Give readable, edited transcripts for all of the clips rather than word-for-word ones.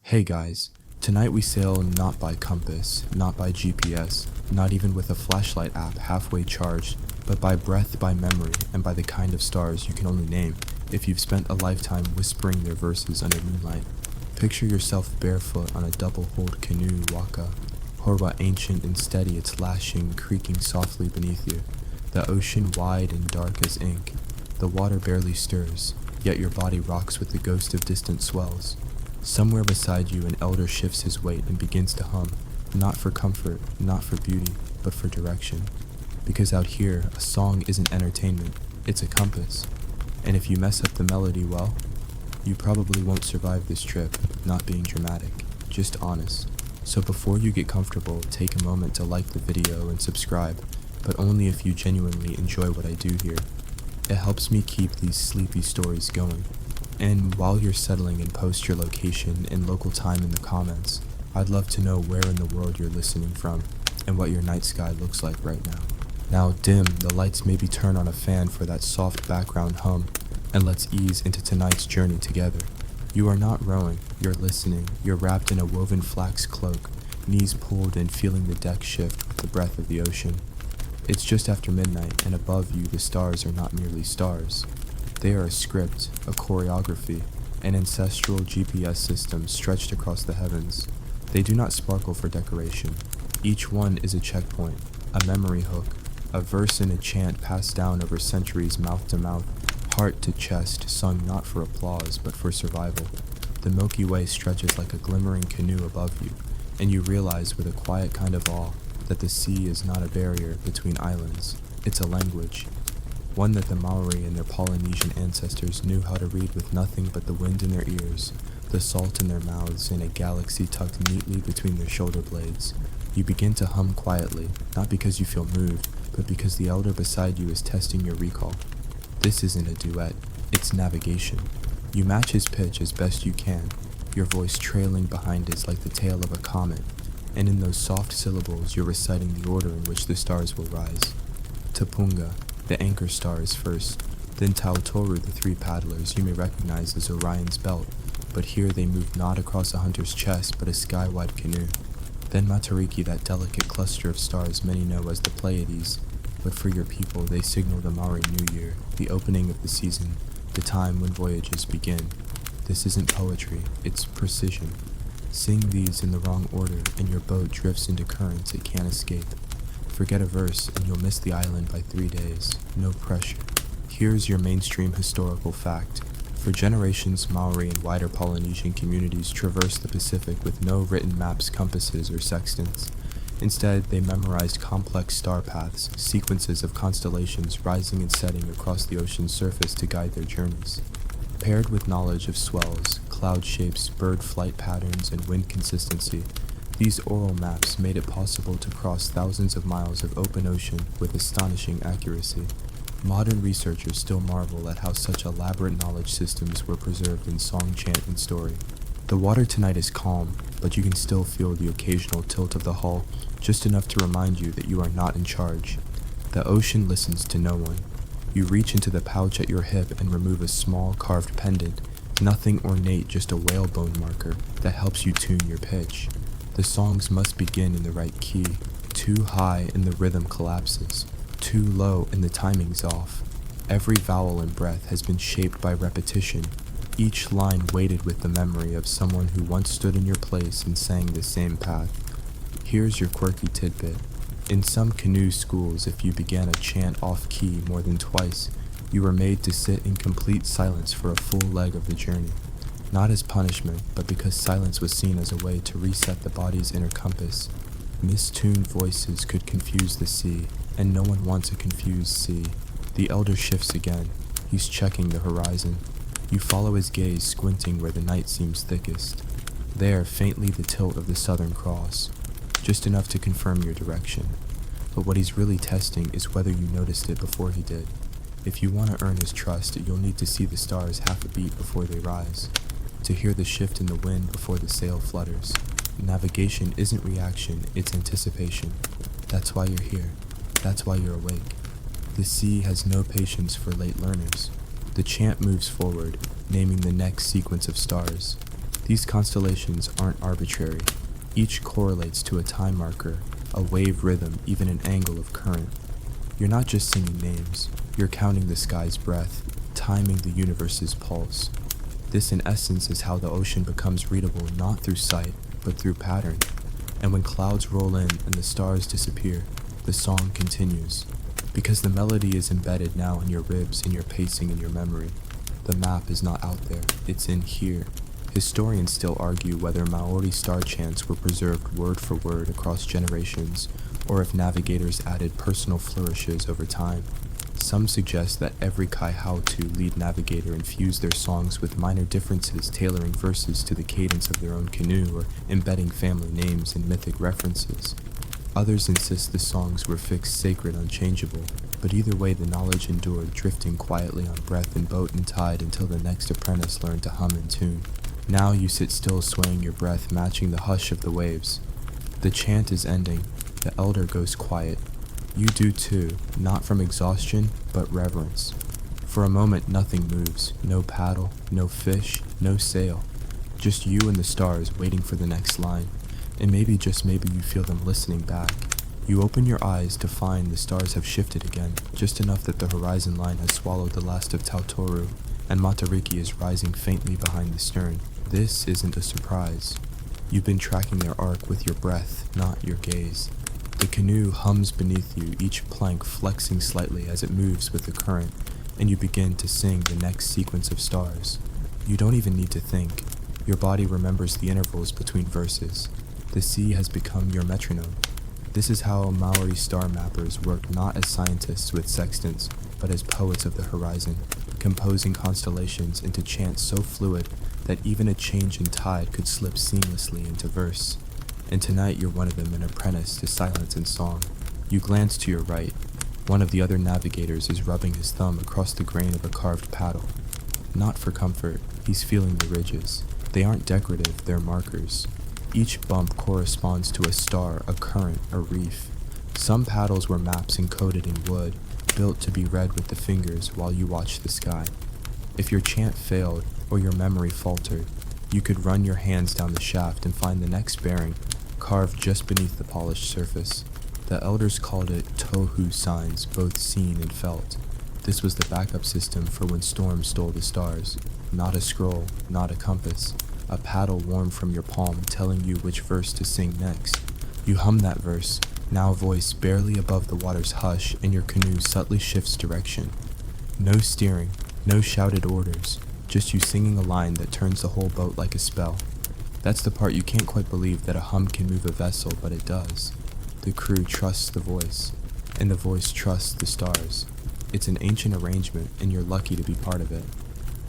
Hey guys, tonight we sail not by compass, not by GPS, not even with a flashlight app halfway charged, but by breath, by memory, and by the kind of stars you can only name if you've spent a lifetime whispering their verses under moonlight. Picture yourself barefoot on a double-hulled canoe waka, Horwa ancient and steady, its lashing creaking softly beneath you, the ocean wide and dark as ink. The water barely stirs, yet your body rocks with the ghost of distant swells. Somewhere beside you, an elder shifts his weight and begins to hum, not for comfort, not for beauty, but for direction. Because out here, a song isn't entertainment, it's a compass. And if you mess up the melody, well, you probably won't survive this trip, not being dramatic, just honest. So before you get comfortable, take a moment to like the video and subscribe, but only if you genuinely enjoy what I do here. It helps me keep these sleepy stories going. And while you're settling in, post your location and local time in the comments. I'd love to know where in the world you're listening from and what your night sky looks like right now. Now dim the lights, maybe turn on a fan for that soft background hum, and let's ease into tonight's journey together. You are not rowing, you're listening. You're wrapped in a woven flax cloak, knees pulled and feeling the deck shift with the breath of the ocean. It's just after midnight, and above you the stars are not merely stars. They are a script, a choreography, an ancestral GPS system stretched across the heavens. They do not sparkle for decoration. Each one is a checkpoint, a memory hook, a verse in a chant passed down over centuries, mouth to mouth, heart to chest, sung not for applause but for survival. The Milky Way stretches like a glimmering canoe above you, and you realize with a quiet kind of awe that the sea is not a barrier between islands. It's a language. One that the Maori and their Polynesian ancestors knew how to read with nothing but the wind in their ears, the salt in their mouths, and a galaxy tucked neatly between their shoulder blades. You begin to hum quietly, not because you feel moved, but because the elder beside you is testing your recall. This isn't a duet, it's navigation. You match his pitch as best you can, your voice trailing behind his like the tail of a comet, and in those soft syllables you're reciting the order in which the stars will rise. Tapunga, the anchor star, is first, then Tautoru, the three paddlers you may recognize as Orion's belt, but here they move not across a hunter's chest but a sky-wide canoe. Then Matariki, that delicate cluster of stars many know as the Pleiades, but for your people they signal the Maori New Year, the opening of the season, the time when voyages begin. This isn't poetry, it's precision. Sing these in the wrong order and your boat drifts into currents it can't escape. Forget a verse and you'll miss the island by 3 days. No pressure. Here's your mainstream historical fact. For generations, Maori and wider Polynesian communities traversed the Pacific with no written maps, compasses, or sextants. Instead, they memorized complex star paths, sequences of constellations rising and setting across the ocean's surface to guide their journeys. Paired with knowledge of swells, cloud shapes, bird flight patterns, and wind consistency, these oral maps made it possible to cross thousands of miles of open ocean with astonishing accuracy. Modern researchers still marvel at how such elaborate knowledge systems were preserved in song, chant, and story. The water tonight is calm, but you can still feel the occasional tilt of the hull, just enough to remind you that you are not in charge. The ocean listens to no one. You reach into the pouch at your hip and remove a small carved pendant, nothing ornate, just a whalebone marker that helps you tune your pitch. The songs must begin in the right key. Too high and the rhythm collapses. Too low and the timing's off. Every vowel and breath has been shaped by repetition, each line weighted with the memory of someone who once stood in your place and sang the same path. Here's your quirky tidbit. In some canoe schools, if you began a chant off-key more than twice, you were made to sit in complete silence for a full leg of the journey. Not as punishment, but because silence was seen as a way to reset the body's inner compass. Mistuned voices could confuse the sea, and no one wants a confused sea. The elder shifts again. He's checking the horizon. You follow his gaze, squinting where the night seems thickest. There, faintly the tilt of the Southern Cross, just enough to confirm your direction. But what he's really testing is whether you noticed it before he did. If you want to earn his trust, you'll need to see the stars half a beat before they rise, to hear the shift in the wind before the sail flutters. Navigation isn't reaction, it's anticipation. That's why you're here. That's why you're awake. The sea has no patience for late learners. The chant moves forward, naming the next sequence of stars. These constellations aren't arbitrary. Each correlates to a time marker, a wave rhythm, even an angle of current. You're not just singing names, you're counting the sky's breath, timing the universe's pulse. This in essence is how the ocean becomes readable not through sight, but through pattern. And when clouds roll in and the stars disappear, the song continues. Because the melody is embedded now in your ribs, in your pacing, in your memory. The map is not out there, it's in here. Historians still argue whether Maori star chants were preserved word for word across generations, or if navigators added personal flourishes over time. Some suggest that every Kaihautu lead navigator infused their songs with minor differences, tailoring verses to the cadence of their own canoe or embedding family names and mythic references. Others insist the songs were fixed, sacred, unchangeable, but either way the knowledge endured, drifting quietly on breath and boat and tide until the next apprentice learned to hum in tune. Now you sit still, swaying your breath, matching the hush of the waves. The chant is ending. The elder goes quiet. You do too, not from exhaustion, but reverence. For a moment nothing moves, no paddle, no fish, no sail. Just you and the stars waiting for the next line. And maybe, just maybe, you feel them listening back. You open your eyes to find the stars have shifted again, just enough that the horizon line has swallowed the last of Tautoru, and Matariki is rising faintly behind the stern. This isn't a surprise. You've been tracking their arc with your breath, not your gaze. The canoe hums beneath you, each plank flexing slightly as it moves with the current, and you begin to sing the next sequence of stars. You don't even need to think. Your body remembers the intervals between verses. The sea has become your metronome. This is how Maori star mappers work, not as scientists with sextants, but as poets of the horizon, composing constellations into chants so fluid that even a change in tide could slip seamlessly into verse. And tonight you're one of them, an apprentice to silence and song. You glance to your right. One of the other navigators is rubbing his thumb across the grain of a carved paddle. Not for comfort, he's feeling the ridges. They aren't decorative, they're markers. Each bump corresponds to a star, a current, a reef. Some paddles were maps encoded in wood, built to be read with the fingers while you watch the sky. If your chant failed, or your memory faltered, you could run your hands down the shaft and find the next bearing, carved just beneath the polished surface. The elders called it tohu signs, both seen and felt. This was the backup system for when storms stole the stars. Not a scroll, not a compass. A paddle warm from your palm telling you which verse to sing next. You hum that verse, now voiced barely above the water's hush, and your canoe subtly shifts direction. No steering, no shouted orders, just you singing a line that turns the whole boat like a spell. That's the part you can't quite believe, that a hum can move a vessel, but it does. The crew trusts the voice, and the voice trusts the stars. It's an ancient arrangement, and you're lucky to be part of it.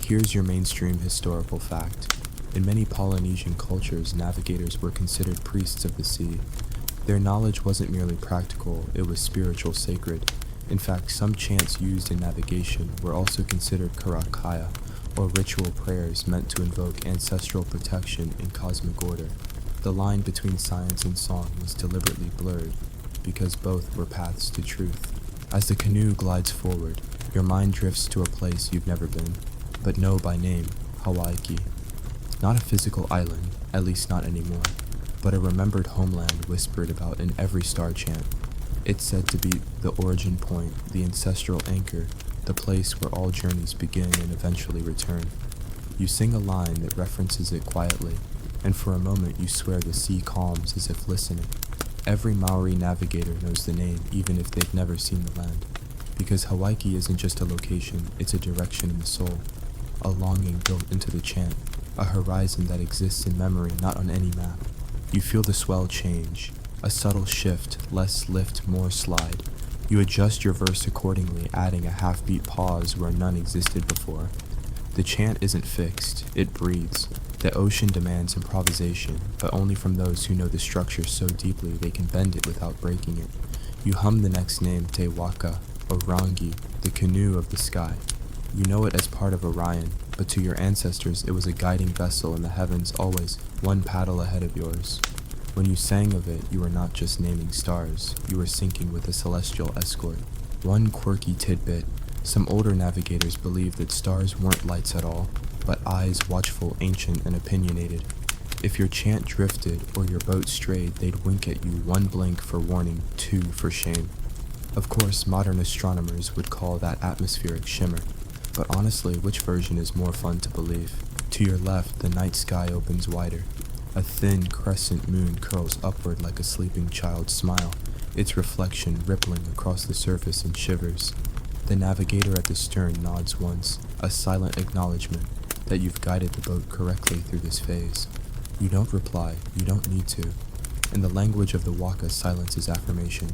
Here's your mainstream historical fact. In many Polynesian cultures, navigators were considered priests of the sea. Their knowledge wasn't merely practical, it was spiritual, sacred. In fact, some chants used in navigation were also considered karakaya, or ritual prayers meant to invoke ancestral protection in cosmic order. The line between science and song was deliberately blurred, because both were paths to truth. As the canoe glides forward, your mind drifts to a place you've never been, but know by name, Hawaii. Not a physical island, at least not anymore, but a remembered homeland whispered about in every star chant. It's said to be the origin point, the ancestral anchor, the place where all journeys begin and eventually return. You sing a line that references it quietly, and for a moment you swear the sea calms as if listening. Every Maori navigator knows the name, even if they've never seen the land. Because Hawaii isn't just a location, it's a direction in the soul. A longing built into the chant, a horizon that exists in memory, not on any map. You feel the swell change, a subtle shift, less lift, more slide. You adjust your verse accordingly, adding a half-beat pause where none existed before. The chant isn't fixed, it breathes. The ocean demands improvisation, but only from those who know the structure so deeply they can bend it without breaking it. You hum the next name, Te Waka, or Rangi, the canoe of the sky. You know it as part of Orion, but to your ancestors it was a guiding vessel in the heavens, always one paddle ahead of yours. When you sang of it, you were not just naming stars, you were syncing with a celestial escort. One quirky tidbit: some older navigators believed that stars weren't lights at all, but eyes watchful, ancient, and opinionated. If your chant drifted or your boat strayed, they'd wink at you, one blink for warning, two for shame. Of course, modern astronomers would call that atmospheric shimmer, but honestly, which version is more fun to believe? To your left, the night sky opens wider. A thin crescent moon curls upward like a sleeping child's smile, its reflection rippling across the surface in shivers. The navigator at the stern nods once, a silent acknowledgement that you've guided the boat correctly through this phase. You don't reply, you don't need to. In the language of the waka, silence is affirmation,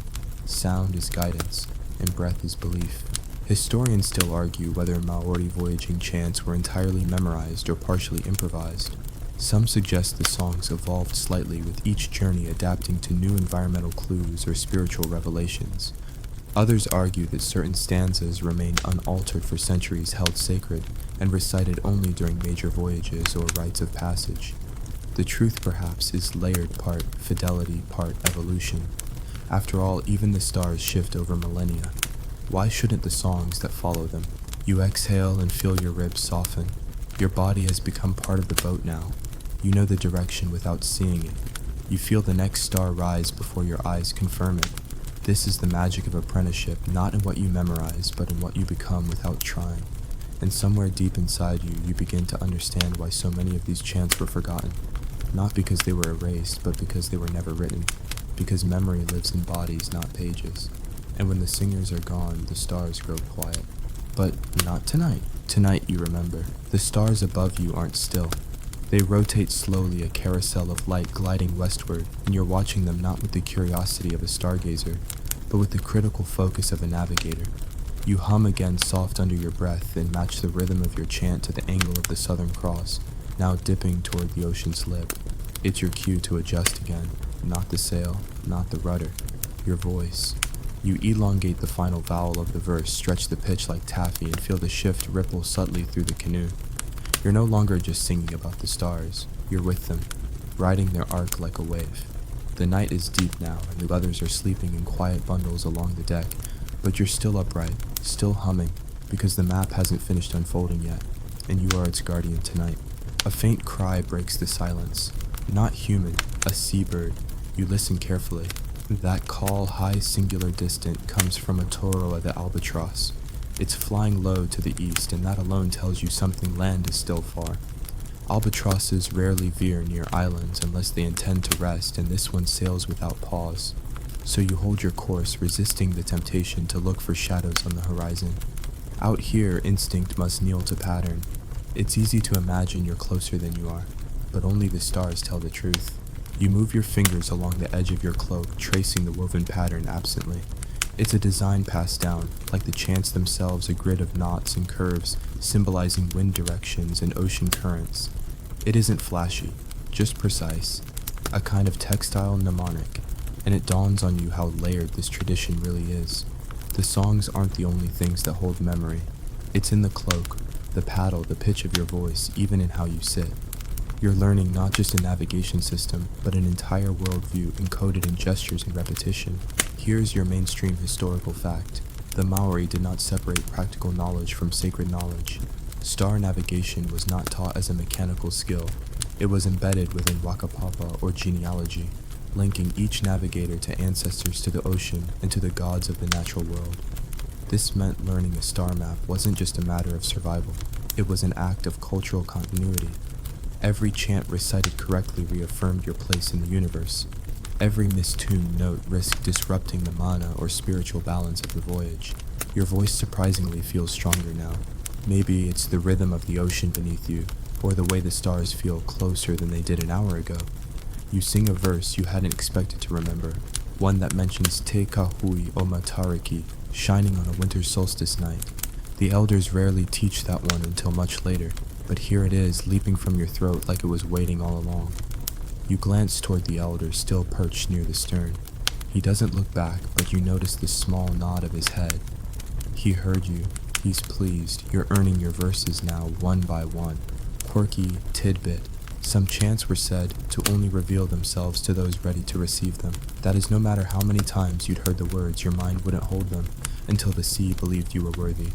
sound is guidance, and breath is belief. Historians still argue whether Maori voyaging chants were entirely memorized or partially improvised. Some suggest the songs evolved slightly with each journey adapting to new environmental clues or spiritual revelations. Others argue that certain stanzas remained unaltered for centuries, held sacred, and recited only during major voyages or rites of passage. The truth, perhaps, is layered, part fidelity, part evolution. After all, even the stars shift over millennia. Why shouldn't the songs that follow them? You exhale and feel your ribs soften. Your body has become part of the boat now. You know the direction without seeing it. You feel the next star rise before your eyes confirm it. This is the magic of apprenticeship, not in what you memorize, but in what you become without trying. And somewhere deep inside you, you begin to understand why so many of these chants were forgotten. Not because they were erased, but because they were never written. Because memory lives in bodies, not pages. And when the singers are gone, the stars grow quiet. But not tonight. Tonight, you remember, the stars above you aren't still. They rotate slowly, a carousel of light gliding westward, and you're watching them not with the curiosity of a stargazer, but with the critical focus of a navigator. You hum again soft under your breath and match the rhythm of your chant to the angle of the Southern Cross, now dipping toward the ocean's lip. It's your cue to adjust again, not the sail, not the rudder, your voice. You elongate the final vowel of the verse, stretch the pitch like taffy, and feel the shift ripple subtly through the canoe. You're no longer just singing about the stars, you're with them, riding their arc like a wave. The night is deep now, and the others are sleeping in quiet bundles along the deck, but you're still upright, still humming, because the map hasn't finished unfolding yet, and you are its guardian tonight. A faint cry breaks the silence. Not human, a seabird. You listen carefully. That call, high, singular, distant, comes from a toroa, the albatross. It's flying low to the east, and that alone tells you something land is still far. Albatrosses rarely veer near islands unless they intend to rest, and this one sails without pause. So you hold your course, resisting the temptation to look for shadows on the horizon. Out here, instinct must kneel to pattern. It's easy to imagine you're closer than you are, but only the stars tell the truth. You move your fingers along the edge of your cloak, tracing the woven pattern absently. It's a design passed down, like the chants themselves, a grid of knots and curves, symbolizing wind directions and ocean currents. It isn't flashy, just precise, a kind of textile mnemonic, and it dawns on you how layered this tradition really is. The songs aren't the only things that hold memory. It's in the cloak, the paddle, the pitch of your voice, even in how you sit. You're learning not just a navigation system, but an entire worldview encoded in gestures and repetition. Here's your mainstream historical fact. The Maori did not separate practical knowledge from sacred knowledge. Star navigation was not taught as a mechanical skill. It was embedded within wakapapa or genealogy, linking each navigator to ancestors to the ocean and to the gods of the natural world. This meant learning a star map wasn't just a matter of survival. It was an act of cultural continuity. Every chant recited correctly reaffirmed your place in the universe. Every mistuned note risked disrupting the mana or spiritual balance of the voyage. Your voice surprisingly feels stronger now. Maybe it's the rhythm of the ocean beneath you, or the way the stars feel closer than they did an hour ago. You sing a verse you hadn't expected to remember, one that mentions Te Kahui o Matariki, shining on a winter solstice night. The elders rarely teach that one until much later, but here it is, leaping from your throat like it was waiting all along. You glance toward the elder, still perched near the stern. He doesn't look back, but you notice the small nod of his head. He heard you. He's pleased. You're earning your verses now, one by one. Quirky, tidbit. Some chants were said to only reveal themselves to those ready to receive them. That is, no matter how many times you'd heard the words, your mind wouldn't hold them until the sea believed you were worthy.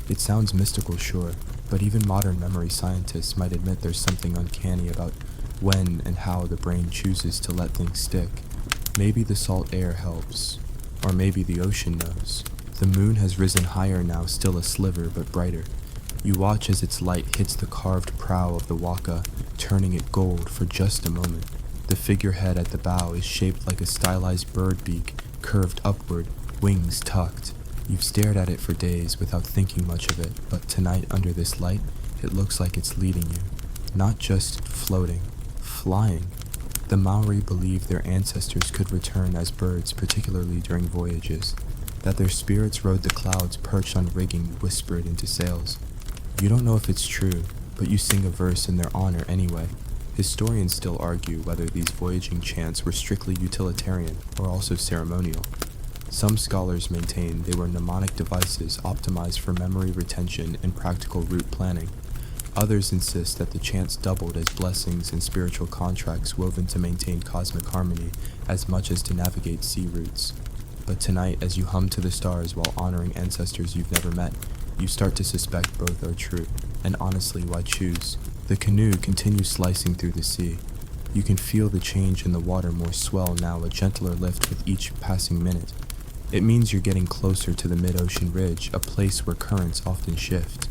It sounds mystical, sure, But even modern memory scientists might admit there's something uncanny about when and how the brain chooses to let things stick. Maybe the salt air helps, or maybe the ocean knows. The moon has risen higher now, still a sliver, but brighter. You watch as its light hits the carved prow of the waka, turning it gold for just a moment. The figurehead at the bow is shaped like a stylized bird beak, curved upward, wings tucked. You've stared at it for days without thinking much of it, but tonight under this light, it looks like it's leading you. Not just floating, flying. The Maori believed their ancestors could return as birds, particularly during voyages, that their spirits rode the clouds perched on rigging whispered into sails. You don't know if it's true, but you sing a verse in their honor anyway. Historians still argue whether these voyaging chants were strictly utilitarian or also ceremonial. Some scholars maintain they were mnemonic devices optimized for memory retention and practical route planning. Others insist that the chants doubled as blessings and spiritual contracts woven to maintain cosmic harmony as much as to navigate sea routes. But tonight, as you hum to the stars while honoring ancestors you've never met, you start to suspect both are true. And honestly, why choose? The canoe continues slicing through the sea. You can feel the change in the water, more swell now, a gentler lift with each passing minute. It means you're getting closer to the mid-ocean ridge, a place where currents often shift.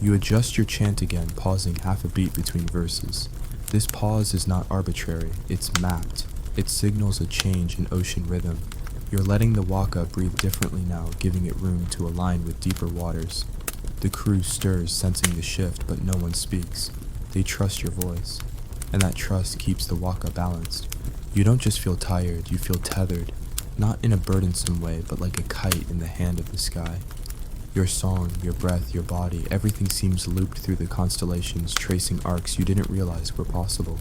You adjust your chant again, pausing half a beat between verses. This pause is not arbitrary, it's mapped. It signals a change in ocean rhythm. You're letting the waka breathe differently now, giving it room to align with deeper waters. The crew stirs, sensing the shift, but no one speaks. They trust your voice, and that trust keeps the waka balanced. You don't just feel tired, you feel tethered, not in a burdensome way, but like a kite in the hand of the sky. Your song, your breath, your body, everything seems looped through the constellations, tracing arcs you didn't realize were possible.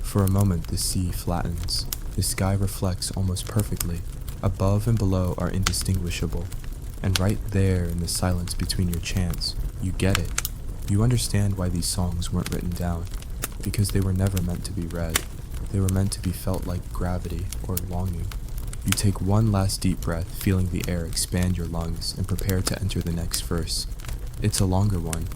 For a moment, the sea flattens. The sky reflects almost perfectly. Above and below are indistinguishable. And right there in the silence between your chants, you get it. You understand why these songs weren't written down. Because they were never meant to be read. They were meant to be felt like gravity or longing. You take one last deep breath, feeling the air expand your lungs, and prepare to enter the next verse. It's a longer one,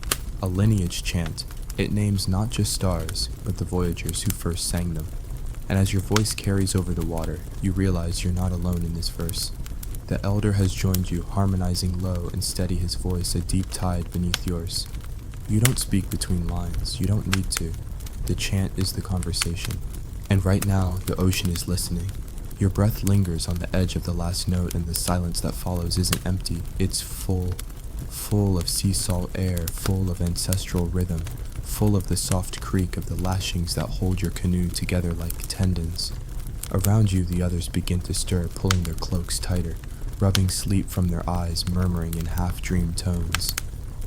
a lineage chant. It names not just stars, but the voyagers who first sang them. And as your voice carries over the water, you realize you're not alone in this verse. The elder has joined you, harmonizing low and steady, his voice a deep tide beneath yours. You don't speak between lines, you don't need to. The chant is the conversation. And right now, the ocean is listening. Your breath lingers on the edge of the last note, and the silence that follows isn't empty, it's full of sea salt air, full of ancestral rhythm, full of the soft creak of the lashings that hold your canoe together like tendons. Around you, the others begin to stir, pulling their cloaks tighter, rubbing sleep from their eyes, murmuring in half-dream tones.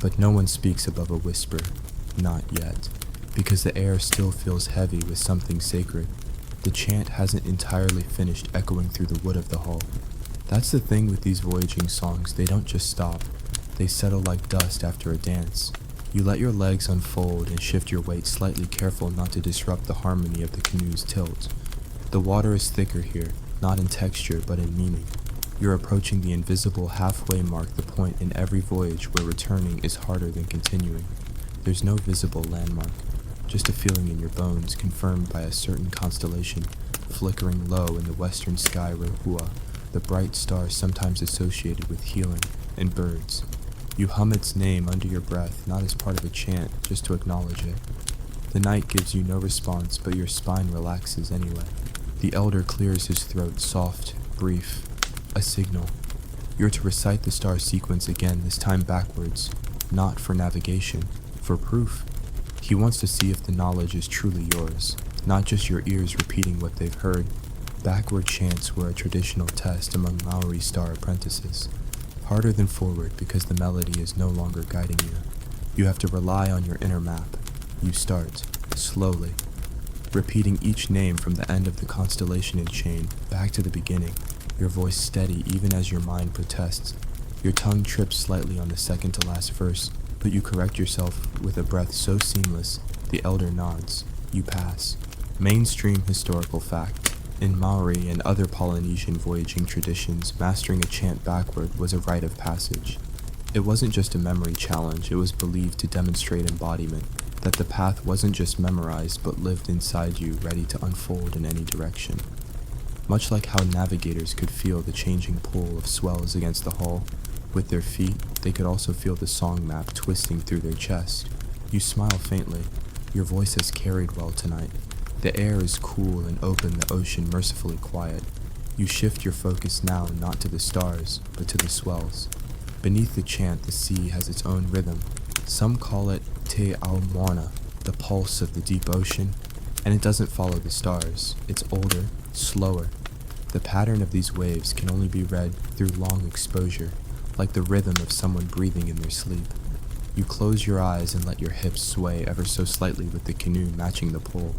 But no one speaks above a whisper, not yet, because the air still feels heavy with something sacred. The chant hasn't entirely finished echoing through the wood of the hull. That's the thing with these voyaging songs, they don't just stop. They settle like dust after a dance. You let your legs unfold and shift your weight slightly, careful not to disrupt the harmony of the canoe's tilt. The water is thicker here, not in texture but in meaning. You're approaching the invisible halfway mark, the point in every voyage where returning is harder than continuing. There's no visible landmark. Just a feeling in your bones, confirmed by a certain constellation, flickering low in the western sky, Rehua, the bright star sometimes associated with healing and birds. You hum its name under your breath, not as part of a chant, just to acknowledge it. The night gives you no response, but your spine relaxes anyway. The elder clears his throat, soft, brief, a signal. You're to recite the star sequence again, this time backwards, not for navigation, for proof. He wants to see if the knowledge is truly yours, not just your ears repeating what they've heard. Backward chants were a traditional test among Maori star apprentices. Harder than forward because the melody is no longer guiding you. You have to rely on your inner map. You start, slowly, repeating each name from the end of the constellation and chain, back to the beginning, your voice steady even as your mind protests. Your tongue trips slightly on the second to last verse, but you correct yourself with a breath so seamless, the elder nods. You pass. Mainstream historical fact. In Maori and other Polynesian voyaging traditions, mastering a chant backward was a rite of passage. It wasn't just a memory challenge, it was believed to demonstrate embodiment, that the path wasn't just memorized but lived inside you, ready to unfold in any direction. Much like how navigators could feel the changing pull of swells against the hull, with their feet, they could also feel the song map twisting through their chest. You smile faintly. Your voice has carried well tonight. The air is cool and open, the ocean mercifully quiet. You shift your focus now not to the stars, but to the swells. Beneath the chant, the sea has its own rhythm. Some call it Te Ao Moana, the pulse of the deep ocean, and it doesn't follow the stars. It's older, slower. The pattern of these waves can only be read through long exposure, like the rhythm of someone breathing in their sleep. You close your eyes and let your hips sway ever so slightly with the canoe matching the pull.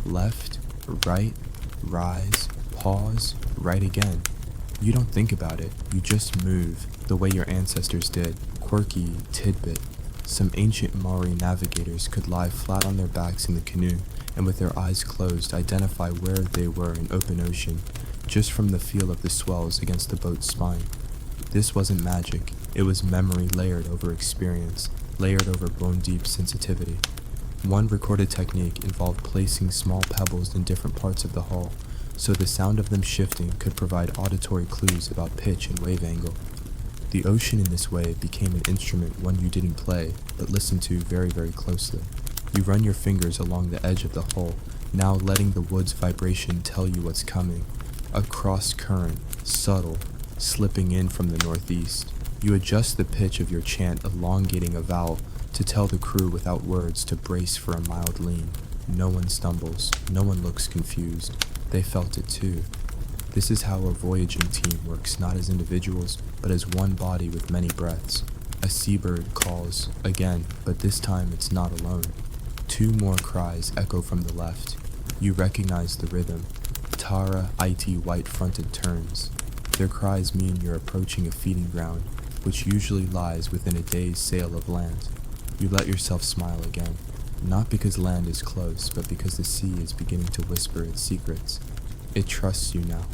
Left, right, rise, pause, right again. You don't think about it, you just move, the way your ancestors did. Quirky tidbit. Some ancient Maori navigators could lie flat on their backs in the canoe and with their eyes closed identify where they were in open ocean, just from the feel of the swells against the boat's spine. This wasn't magic, it was memory layered over experience, layered over bone-deep sensitivity. One recorded technique involved placing small pebbles in different parts of the hull, so the sound of them shifting could provide auditory clues about pitch and wave angle. The ocean in this way became an instrument one you didn't play, but listened to very, very closely. You run your fingers along the edge of the hull, now letting the wood's vibration tell you what's coming. A cross current, subtle, slipping in from the northeast. You adjust the pitch of your chant, elongating a vowel to tell the crew without words to brace for a mild lean. No one stumbles, no one looks confused. They felt it too. This is how a voyaging team works, not as individuals, but as one body with many breaths. A seabird calls, again, but this time it's not alone. Two more cries echo from the left. You recognize the rhythm. Tara Iti white-fronted terns. Their cries mean you're approaching a feeding ground, which usually lies within a day's sail of land. You let yourself smile again, not because land is close, but because the sea is beginning to whisper its secrets. It trusts you now.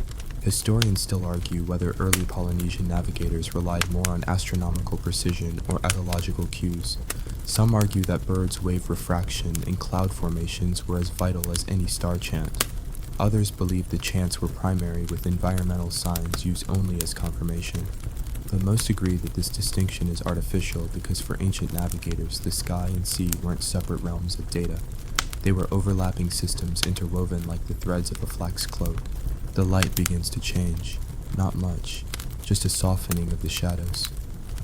Historians still argue whether early Polynesian navigators relied more on astronomical precision or ecological cues. Some argue that birds' wave refraction and cloud formations were as vital as any star chant. Others believe the chants were primary with environmental signs used only as confirmation. But most agree that this distinction is artificial because for ancient navigators, the sky and sea weren't separate realms of data. They were overlapping systems interwoven like the threads of a flax cloak. The light begins to change. Not much, just a softening of the shadows.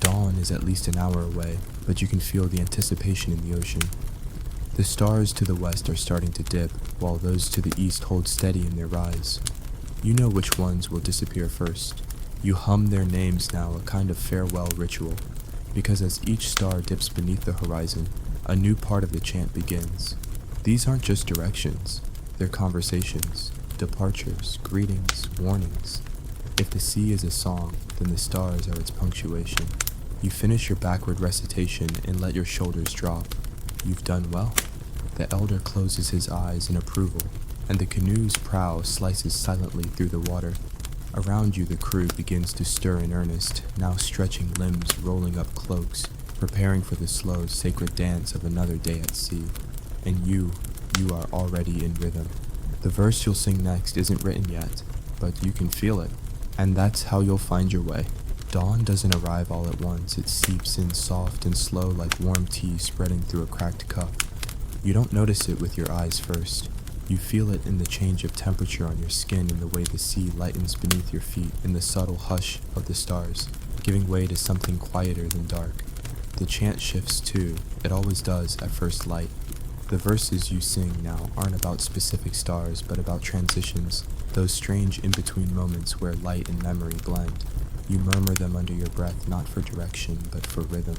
Dawn is at least an hour away, but you can feel the anticipation in the ocean. The stars to the west are starting to dip, while those to the east hold steady in their rise. You know which ones will disappear first. You hum their names now, a kind of farewell ritual, because as each star dips beneath the horizon, a new part of the chant begins. These aren't just directions, they're conversations, departures, greetings, warnings. If the sea is a song, then the stars are its punctuation. You finish your backward recitation and let your shoulders drop. You've done well. The elder closes his eyes in approval, and the canoe's prow slices silently through the water. Around you the crew begins to stir in earnest, now stretching limbs, rolling up cloaks, preparing for the slow, sacred dance of another day at sea. And you are already in rhythm. The verse you'll sing next isn't written yet, but you can feel it, and that's how you'll find your way. Dawn doesn't arrive all at once, it seeps in soft and slow like warm tea spreading through a cracked cup. You don't notice it with your eyes first. You feel it in the change of temperature on your skin, in the way the sea lightens beneath your feet, in the subtle hush of the stars, giving way to something quieter than dark. The chant shifts too, it always does at first light. The verses you sing now aren't about specific stars, but about transitions, those strange in-between moments where light and memory blend. You murmur them under your breath, not for direction, but for rhythm.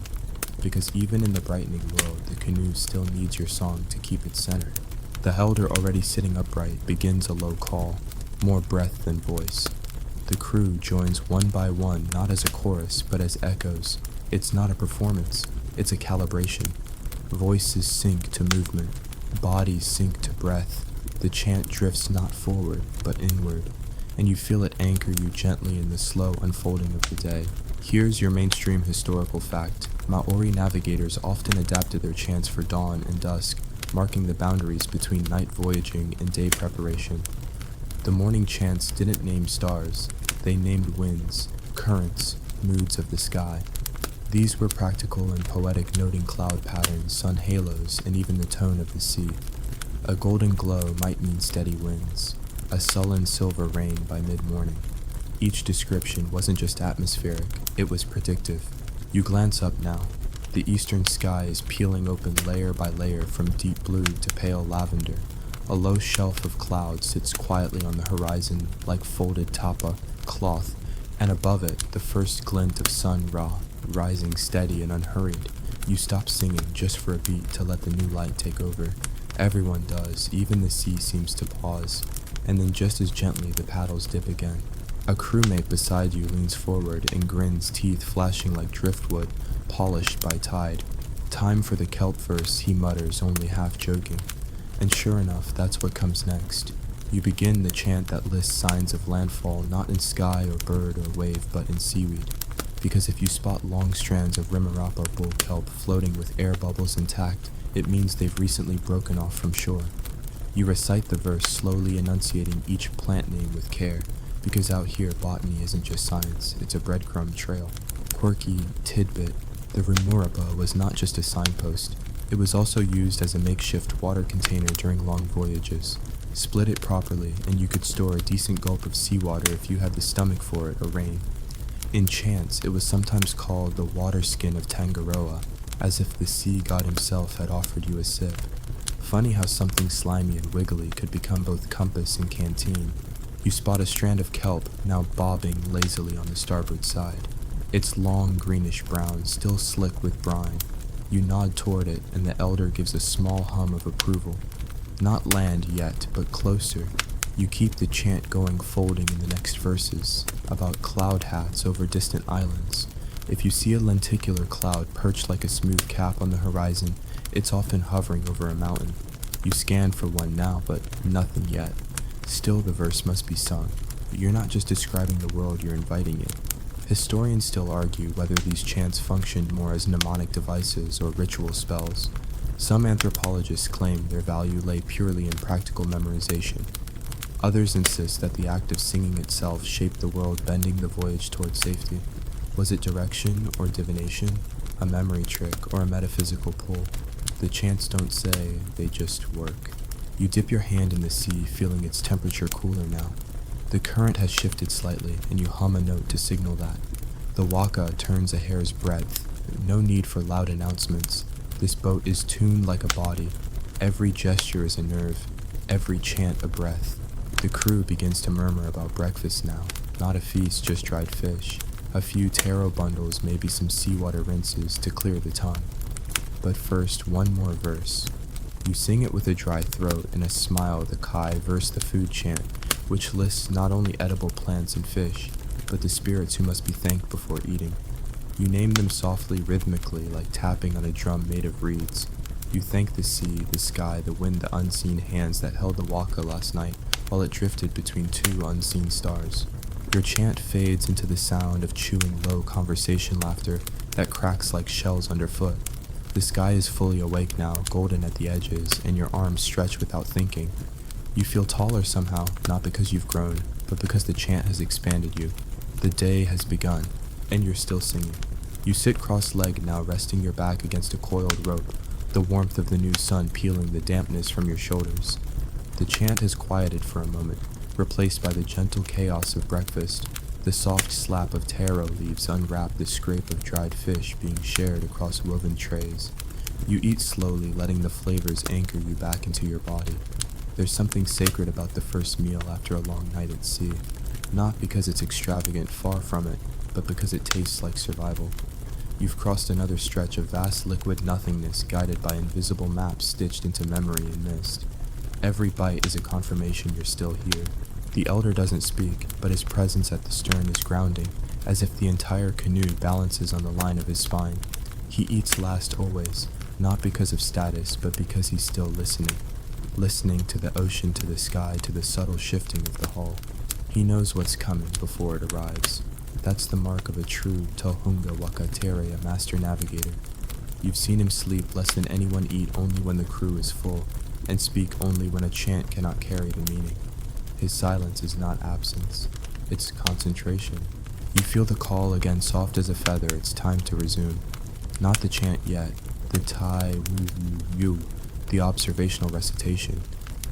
Because even in the brightening world, the canoe still needs your song to keep it centered. The elder, already sitting upright, begins a low call, more breath than voice. The crew joins one by one, not as a chorus, but as echoes. It's not a performance, it's a calibration. Voices sync to movement, bodies sync to breath. The chant drifts not forward, but inward. and you feel it anchor you gently in the slow unfolding of the day. Here's your mainstream historical fact. Maori navigators often adapted their chants for dawn and dusk, marking the boundaries between night voyaging and day preparation. The morning chants didn't name stars, they named winds, currents, moods of the sky. These were practical and poetic, noting cloud patterns, sun halos, and even the tone of the sea. A golden glow might mean steady winds, a sullen silver rain by mid-morning. Each description wasn't just atmospheric, it was predictive. You glance up now. The eastern sky is peeling open layer by layer from deep blue to pale lavender. A low shelf of clouds sits quietly on the horizon like folded tapa, cloth, and above it the first glint of sun Ra, rising steady and unhurried. You stop singing just for a beat to let the new light take over. Everyone does, even the sea seems to pause, and then just as gently the paddles dip again. A crewmate beside you leans forward and grins, teeth flashing like driftwood, polished by tide. Time for the kelp verse, he mutters, only half joking. And sure enough, that's what comes next. You begin the chant that lists signs of landfall not in sky or bird or wave, but in seaweed. Because if you spot long strands of Rimarapa bull kelp floating with air bubbles intact, it means they've recently broken off from shore. You recite the verse, slowly enunciating each plant name with care, because out here botany isn't just science, it's a breadcrumb trail. Quirky tidbit, the Rimurapa was not just a signpost, it was also used as a makeshift water container during long voyages. Split it properly, and you could store a decent gulp of seawater if you had the stomach for it or rain. In chants, it was sometimes called the water skin of Tangaroa, as if the sea god himself had offered you a sip. Funny how something slimy and wiggly could become both compass and canteen. You spot a strand of kelp now bobbing lazily on the starboard side. It's long greenish brown, still slick with brine. You nod toward it, and the elder gives a small hum of approval. Not land yet, but closer. You keep the chant going, folding in the next verses, about cloud hats over distant islands. If you see a lenticular cloud perched like a smooth cap on the horizon, it's often hovering over a mountain. You scan for one now, but nothing yet. Still the verse must be sung. You're not just describing the world, you're inviting it. Historians still argue whether these chants functioned more as mnemonic devices or ritual spells. Some anthropologists claim their value lay purely in practical memorization. Others insist that the act of singing itself shaped the world, bending the voyage toward safety. Was it direction or divination, a memory trick, or a metaphysical pull? The chants don't say, they just work. You dip your hand in the sea, feeling its temperature cooler now. The current has shifted slightly, and you hum a note to signal that. The waka turns a hair's breadth. No need for loud announcements. This boat is tuned like a body. Every gesture is a nerve, every chant a breath. The crew begins to murmur about breakfast now. Not a feast, just dried fish. A few taro bundles, maybe some seawater rinses to clear the tongue. But first, one more verse. You sing it with a dry throat and a smile. The Kai verse the food chant, which lists not only edible plants and fish, but the spirits who must be thanked before eating. You name them softly, rhythmically, like tapping on a drum made of reeds. You thank the sea, the sky, the wind, the unseen hands that held the waka last night while it drifted between two unseen stars. Your chant fades into the sound of chewing low conversation laughter that cracks like shells underfoot. The sky is fully awake now, golden at the edges, and your arms stretch without thinking. You feel taller somehow, not because you've grown, but because the chant has expanded you. The day has begun, and you're still singing. You sit cross-legged now, resting your back against a coiled rope, the warmth of the new sun peeling the dampness from your shoulders. The chant has quieted for a moment, replaced by the gentle chaos of breakfast. The soft slap of taro leaves unwrap the scrape of dried fish being shared across woven trays. You eat slowly, letting the flavors anchor you back into your body. There's something sacred about the first meal after a long night at sea. Not because it's extravagant, far from it, but because it tastes like survival. You've crossed another stretch of vast liquid nothingness guided by invisible maps stitched into memory and mist. Every bite is a confirmation you're still here. The elder doesn't speak, but his presence at the stern is grounding, as if the entire canoe balances on the line of his spine. He eats last always, not because of status, but because he's still listening. Listening to the ocean, to the sky, to the subtle shifting of the hull. He knows what's coming before it arrives. That's the mark of a true Tohunga Wakatere, a master navigator. You've seen him sleep less than anyone eat only when the crew is full, and speak only when a chant cannot carry the meaning. His silence is not absence, it's concentration. You feel the call again soft as a feather, it's time to resume. Not the chant yet, the Tai Wu Wu Yu, the observational recitation.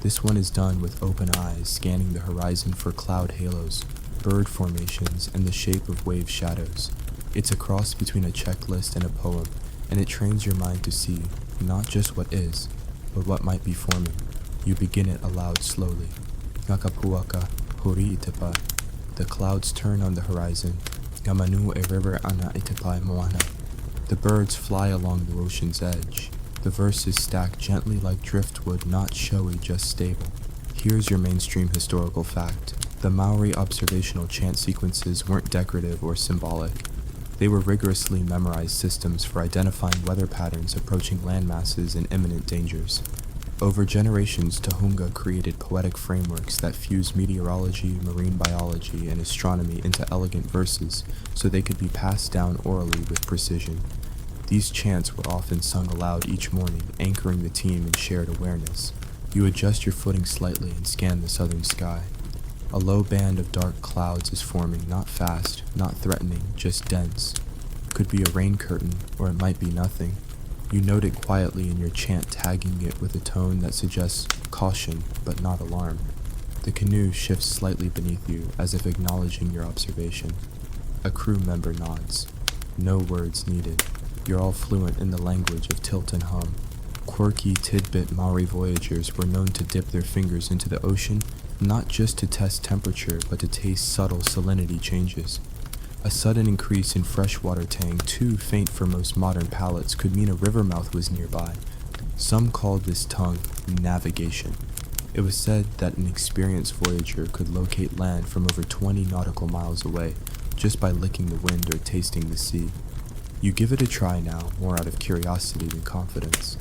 This one is done with open eyes, scanning the horizon for cloud halos, bird formations, and the shape of wave shadows. It's a cross between a checklist and a poem, and it trains your mind to see not just what is, but what might be forming. You begin it aloud slowly. Ngakapuaka, hori itepa. The clouds turn on the horizon. Gamanu e river ana itepai moana. The birds fly along the ocean's edge. The verses stack gently like driftwood, not showy, just stable. Here's your mainstream historical fact. The Maori observational chant sequences weren't decorative or symbolic. They were rigorously memorized systems for identifying weather patterns approaching landmasses and imminent dangers. Over generations, Tohunga created poetic frameworks that fused meteorology, marine biology, and astronomy into elegant verses so they could be passed down orally with precision. These chants were often sung aloud each morning, anchoring the team in shared awareness. You adjust your footing slightly and scan the southern sky. A low band of dark clouds is forming, not fast, not threatening, just dense. Could be a rain curtain, or it might be nothing. You note it quietly in your chant, tagging it with a tone that suggests caution, but not alarm. The canoe shifts slightly beneath you, as if acknowledging your observation. A crew member nods. No words needed. You're all fluent in the language of tilt and hum. Quirky tidbit Maori voyagers were known to dip their fingers into the ocean, not just to test temperature, but to taste subtle salinity changes. A sudden increase in freshwater tang, too faint for most modern palates, could mean a river mouth was nearby. Some called this tongue navigation. It was said that an experienced voyager could locate land from over 20 nautical miles away, just by licking the wind or tasting the sea. You give it a try now, more out of curiosity than confidence.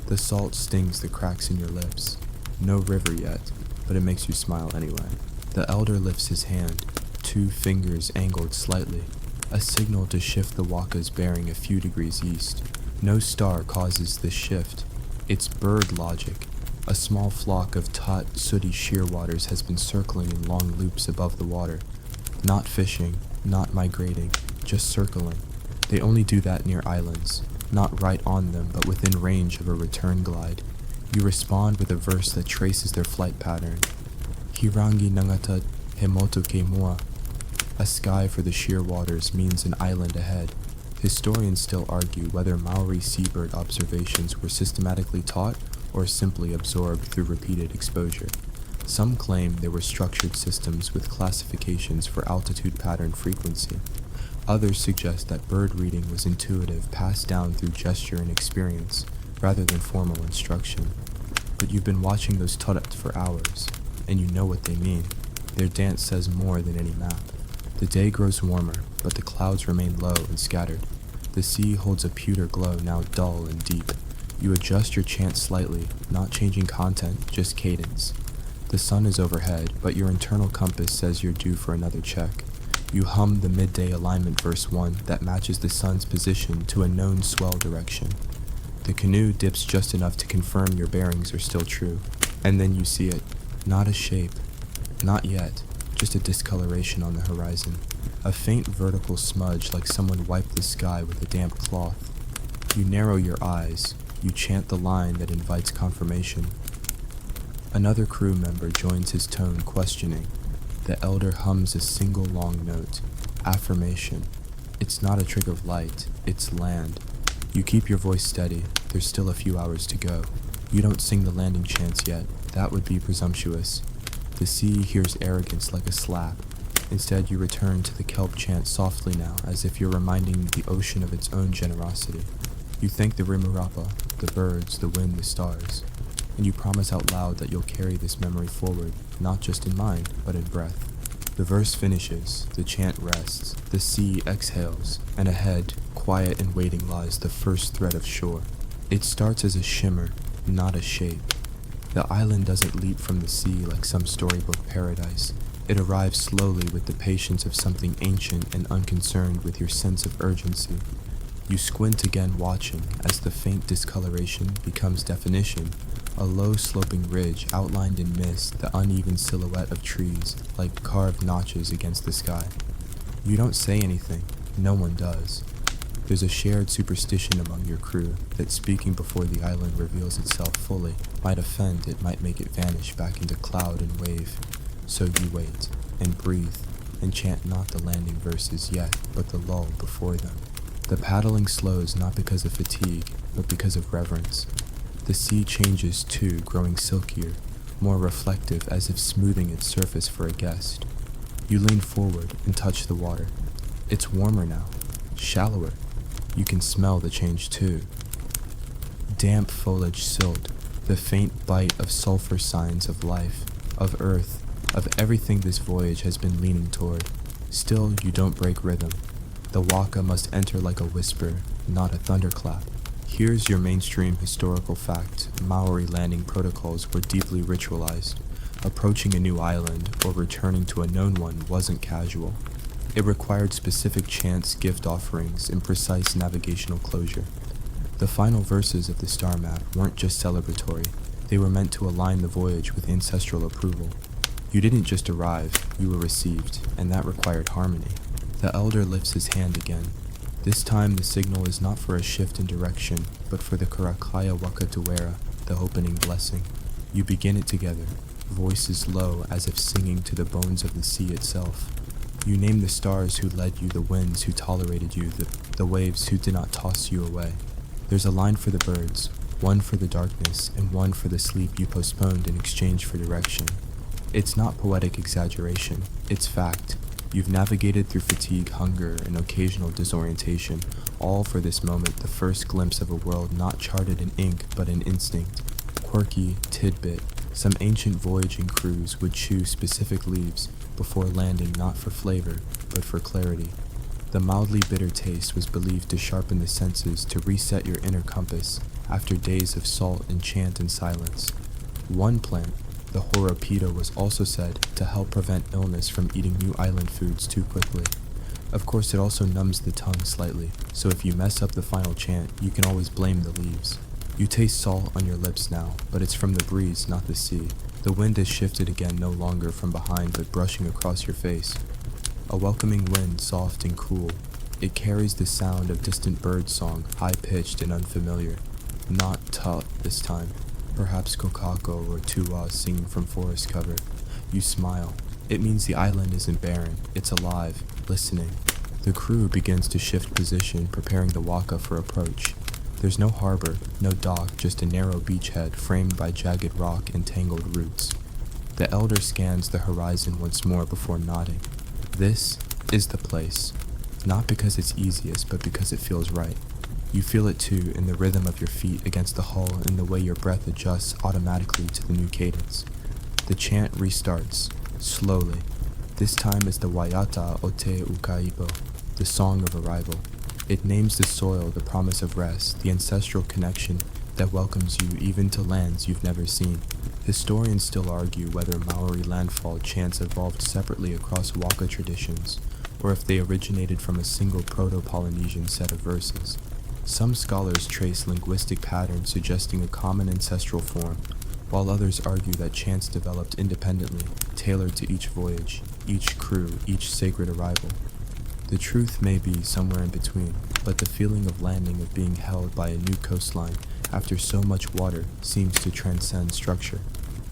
The salt stings the cracks in your lips. No river yet, but it makes you smile anyway. The elder lifts his hand, 2 fingers angled slightly, a signal to shift the waka's bearing a few degrees east. No star causes this shift. It's bird logic. A small flock of taut, sooty shearwaters has been circling in long loops above the water. Not fishing, not migrating, just circling. They only do that near islands, not right on them, but within range of a return glide. You respond with a verse that traces their flight pattern. Hirangi nangata hemoto ke mua. A sky for the shearwaters means an island ahead. Historians still argue whether Maori seabird observations were systematically taught or simply absorbed through repeated exposure. Some claim they were structured systems with classifications for altitude pattern frequency. Others suggest that bird reading was intuitive, passed down through gesture and experience, rather than formal instruction. But you've been watching those turret for hours, and you know what they mean. Their dance says more than any map. The day grows warmer, but the clouds remain low and scattered. The sea holds a pewter glow, now dull and deep. You adjust your chant slightly, not changing content, just cadence. The sun is overhead, but your internal compass says you're due for another check. You hum the midday alignment verse 1 that matches the sun's position to a known swell direction. The canoe dips just enough to confirm your bearings are still true, and then you see it. Not a shape. Not yet. Just a discoloration on the horizon. A faint vertical smudge like someone wiped the sky with a damp cloth. You narrow your eyes. You chant the line that invites confirmation. Another crew member joins his tone, questioning. The elder hums a single long note. Affirmation. It's not a trick of light, it's land. You keep your voice steady, there's still a few hours to go. You don't sing the landing chants yet, that would be presumptuous. The sea hears arrogance like a slap. Instead, you return to the kelp chant softly now, as if you're reminding the ocean of its own generosity. You thank the Rimurapa, the birds, the wind, the stars. And you promise out loud that you'll carry this memory forward, not just in mind, but in breath. The verse finishes, the chant rests, the sea exhales, and ahead, quiet and waiting, lies the first thread of shore. It starts as a shimmer, not a shape. The island doesn't leap from the sea like some storybook paradise. It arrives slowly with the patience of something ancient and unconcerned with your sense of urgency. You squint again, watching as the faint discoloration becomes definition, a low sloping ridge outlined in mist, the uneven silhouette of trees like carved notches against the sky. You don't say anything, no one does. There's a shared superstition among your crew that speaking before the island reveals itself fully might offend, it might make it vanish back into cloud and wave. So you wait, and breathe, and chant not the landing verses yet, but the lull before them. The paddling slows not because of fatigue, but because of reverence. The sea changes too, growing silkier, more reflective, as if smoothing its surface for a guest. You lean forward and touch the water. It's warmer now, shallower. You can smell the change too. Damp foliage silt, the faint bite of sulfur signs of life, of earth, of everything this voyage has been leaning toward. Still, you don't break rhythm. The waka must enter like a whisper, not a thunderclap. Here's your mainstream historical fact. Maori landing protocols were deeply ritualized. Approaching a new island or returning to a known one wasn't casual. It required specific chants, gift offerings, and precise navigational closure. The final verses of the star map weren't just celebratory. They were meant to align the voyage with ancestral approval. You didn't just arrive, you were received, and that required harmony. The elder lifts his hand again. This time the signal is not for a shift in direction, but for the Karakaya Wakatuera, the opening blessing. You begin it together, voices low as if singing to the bones of the sea itself. You name the stars who led you, the winds who tolerated you, the waves who did not toss you away. There's a line for the birds, one for the darkness, and one for the sleep you postponed in exchange for direction. It's not poetic exaggeration, it's fact. You've navigated through fatigue, hunger, and occasional disorientation, all for this moment, the first glimpse of a world not charted in ink but in instinct. Quirky, tidbit, some ancient voyaging crews would chew specific leaves before landing, not for flavor, but for clarity. The mildly bitter taste was believed to sharpen the senses, to reset your inner compass after days of salt and chant and silence. One plant, the horopita, was also said to help prevent illness from eating new island foods too quickly. Of course, it also numbs the tongue slightly, so if you mess up the final chant, you can always blame the leaves. You taste salt on your lips now, but it's from the breeze, not the sea. The wind has shifted again, no longer from behind, but brushing across your face. A welcoming wind, soft and cool. It carries the sound of distant bird song, high-pitched and unfamiliar. Not tut this time. Perhaps kokako or tuwa singing from forest cover. You smile. It means the island isn't barren. It's alive, listening. The crew begins to shift position, preparing the waka for approach. There's no harbor, no dock, just a narrow beachhead framed by jagged rock and tangled roots. The elder scans the horizon once more before nodding. This is the place. Not because it's easiest, but because it feels right. You feel it too in the rhythm of your feet against the hull and the way your breath adjusts automatically to the new cadence. The chant restarts, slowly. This time it's the Waiata o Te Ukaipo, the song of arrival. It names the soil, the promise of rest, the ancestral connection that welcomes you even to lands you've never seen. Historians still argue whether Maori landfall chants evolved separately across waka traditions, or if they originated from a single Proto-Polynesian set of verses. Some scholars trace linguistic patterns suggesting a common ancestral form, while others argue that chants developed independently, tailored to each voyage, each crew, each sacred arrival. The truth may be somewhere in between, but the feeling of landing, of being held by a new coastline after so much water, seems to transcend structure.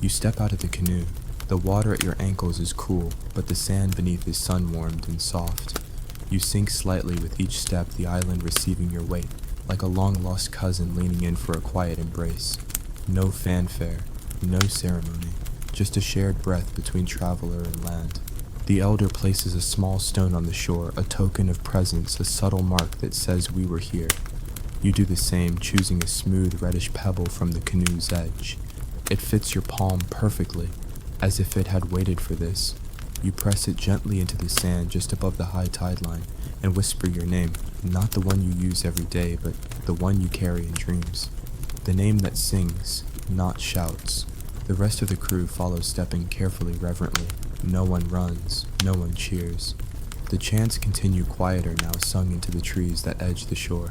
You step out of the canoe. The water at your ankles is cool, but the sand beneath is sun-warmed and soft. You sink slightly with each step, the island receiving your weight, like a long-lost cousin leaning in for a quiet embrace. No fanfare, no ceremony, just a shared breath between traveler and land. The elder places a small stone on the shore, a token of presence, a subtle mark that says we were here. You do the same, choosing a smooth reddish pebble from the canoe's edge. It fits your palm perfectly, as if it had waited for this. You press it gently into the sand just above the high tide line and whisper your name, not the one you use every day, but the one you carry in dreams. The name that sings, not shouts. The rest of the crew follows, stepping carefully, reverently. No one runs, no one cheers. The chants continue quieter now, sung into the trees that edge the shore.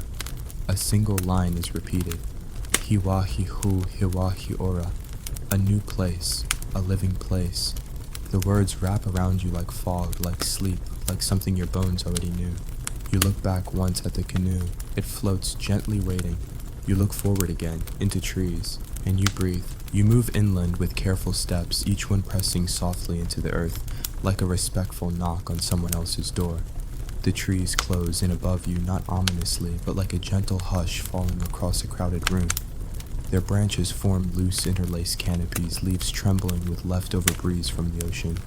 A single line is repeated. Hiwahi hu hiwahi ora. A new place, a living place. The words wrap around you like fog, like sleep, like something your bones already knew. You look back once at the canoe. It floats gently waiting. You look forward again, into trees, and you breathe. You move inland with careful steps, each one pressing softly into the earth, like a respectful knock on someone else's door. The trees close in above you, not ominously, but like a gentle hush falling across a crowded room. Their branches form loose interlaced canopies, leaves trembling with leftover breeze from the ocean.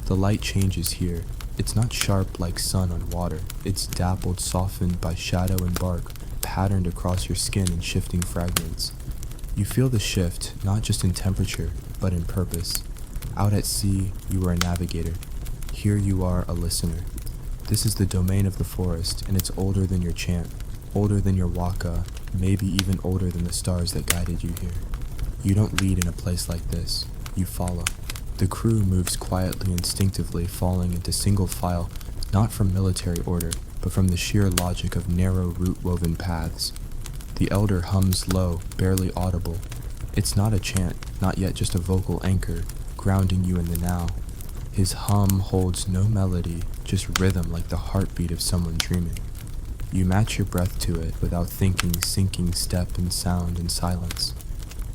The light changes here. It's not sharp like sun on water. It's dappled, softened by shadow and bark, patterned across your skin in shifting fragments. You feel the shift, not just in temperature, but in purpose. Out at sea, you are a navigator. Here you are a listener. This is the domain of the forest, and it's older than your chant, older than your waka, maybe even older than the stars that guided you here. You don't lead in a place like this. You follow. The crew moves quietly, instinctively, falling into single file, not from military order, but from the sheer logic of narrow root-woven paths. The elder hums low, barely audible. It's not a chant, not yet just a vocal anchor, grounding you in the now. His hum holds no melody, just rhythm like the heartbeat of someone dreaming. You match your breath to it without thinking, sinking step and sound and silence.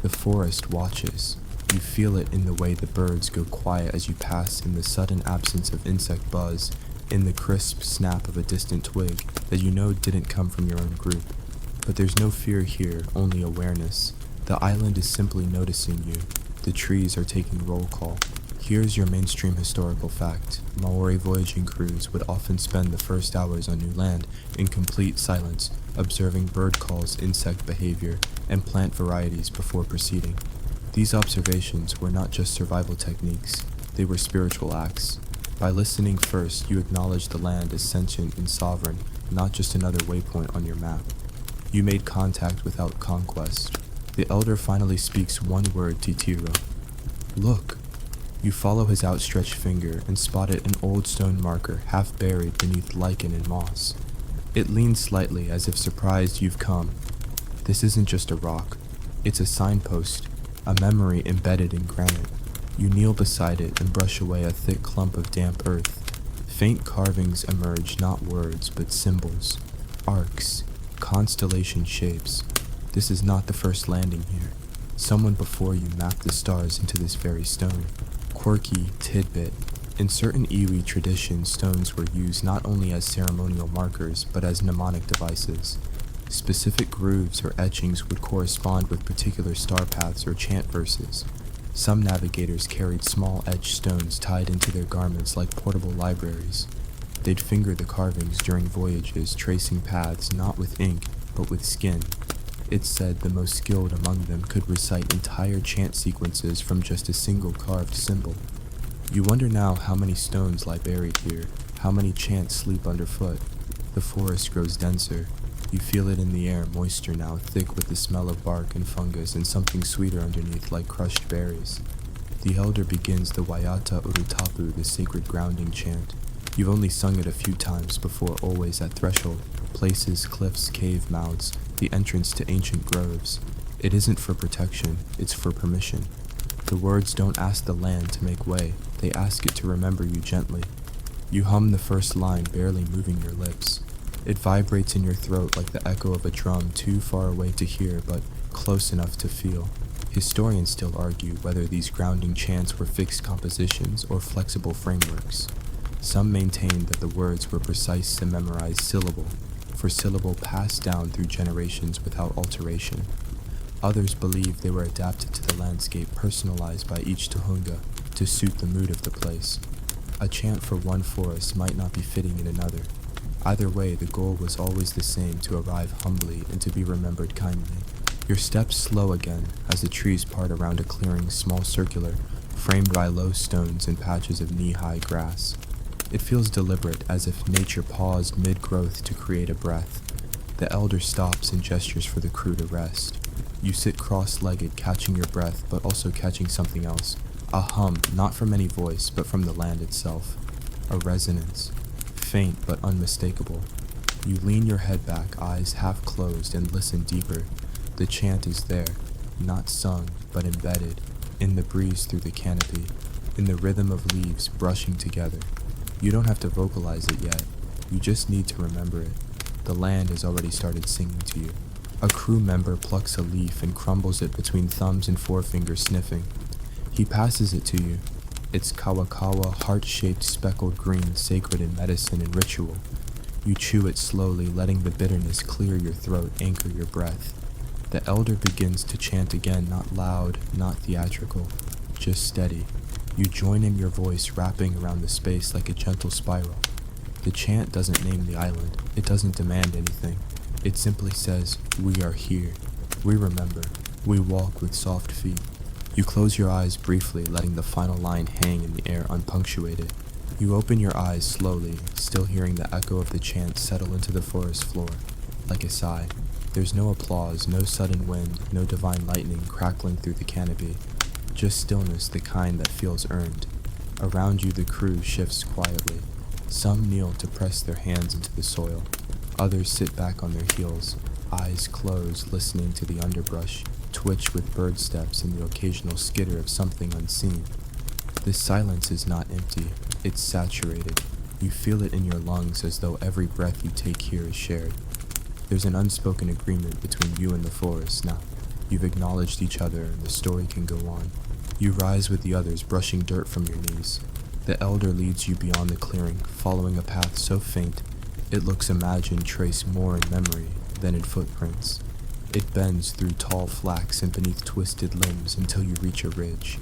The forest watches. You feel it in the way the birds go quiet as you pass, in the sudden absence of insect buzz, in the crisp snap of a distant twig that you know didn't come from your own group. But there's no fear here, only awareness. The island is simply noticing you. The trees are taking roll call. Here's your mainstream historical fact. Maori voyaging crews would often spend the first hours on new land in complete silence, observing bird calls, insect behavior, and plant varieties before proceeding. These observations were not just survival techniques, they were spiritual acts. By listening first, you acknowledge the land as sentient and sovereign, not just another waypoint on your map. You made contact without conquest. The elder finally speaks one word to Tiro. Look. You follow his outstretched finger and spot it an old stone marker half buried beneath lichen and moss. It leans slightly as if surprised you've come. This isn't just a rock. It's a signpost, a memory embedded in granite. You kneel beside it and brush away a thick clump of damp earth. Faint carvings emerge, not words, but symbols, arcs, constellation shapes. This is not the first landing here. Someone before you mapped the stars into this very stone. Quirky tidbit. In certain iwi traditions, stones were used not only as ceremonial markers, but as mnemonic devices. Specific grooves or etchings would correspond with particular star paths or chant verses. Some navigators carried small etched stones tied into their garments like portable libraries. They'd finger the carvings during voyages, tracing paths not with ink, but with skin. It's said the most skilled among them could recite entire chant sequences from just a single carved symbol. You wonder now how many stones lie buried here, how many chants sleep underfoot. The forest grows denser. You feel it in the air, moisture now, thick with the smell of bark and fungus, and something sweeter underneath like crushed berries. The elder begins the Waiata Urutapu, the sacred grounding chant. You've only sung it a few times before, always at threshold, places, cliffs, cave mouths, the entrance to ancient groves. It isn't for protection, it's for permission. The words don't ask the land to make way, they ask it to remember you gently. You hum the first line, barely moving your lips. It vibrates in your throat like the echo of a drum too far away to hear, but close enough to feel. Historians still argue whether these grounding chants were fixed compositions or flexible frameworks. Some maintain that the words were precise and memorized syllable for syllable passed down through generations without alteration. Others believe they were adapted to the landscape, personalized by each tohunga to suit the mood of the place. A chant for one forest might not be fitting in another. Either way, the goal was always the same, to arrive humbly and to be remembered kindly. Your steps slow again as the trees part around a clearing, small circular, framed by low stones and patches of knee-high grass. It feels deliberate, as if nature paused mid-growth to create a breath. The elder stops and gestures for the crew to rest. You sit cross-legged, catching your breath, but also catching something else, A hum, not from any voice, but from the land itself. A resonance, faint but unmistakable. You lean your head back, eyes half closed, and listen deeper. The chant is there, not sung, but embedded, in the breeze through the canopy, in the rhythm of leaves brushing together. You don't have to vocalize it yet, you just need to remember it. The land has already started singing to you. A crew member plucks a leaf and crumbles it between thumbs and forefinger, sniffing. He passes it to you. It's kawakawa, heart-shaped speckled green, sacred in medicine and ritual. You chew it slowly, letting the bitterness clear your throat, anchor your breath. The elder begins to chant again, not loud, not theatrical, just steady. You join in your voice wrapping around the space like a gentle spiral. The chant doesn't name the island, it doesn't demand anything. It simply says, we are here, we remember, we walk with soft feet. You close your eyes briefly, letting the final line hang in the air unpunctuated. You open your eyes slowly, still hearing the echo of the chant settle into the forest floor, like a sigh. There's no applause, no sudden wind, no divine lightning crackling through the canopy. Just stillness, the kind that feels earned. Around you the crew shifts quietly. Some kneel to press their hands into the soil. Others sit back on their heels, eyes closed, listening to the underbrush twitch with bird steps and the occasional skitter of something unseen. This silence is not empty, it's saturated. You feel it in your lungs as though every breath you take here is shared. There's an unspoken agreement between you and the forest now. You've acknowledged each other and the story can go on. You rise with the others, brushing dirt from your knees. The elder leads you beyond the clearing, following a path so faint, it looks imagined traced more in memory than in footprints. It bends through tall flax and beneath twisted limbs until you reach a ridge.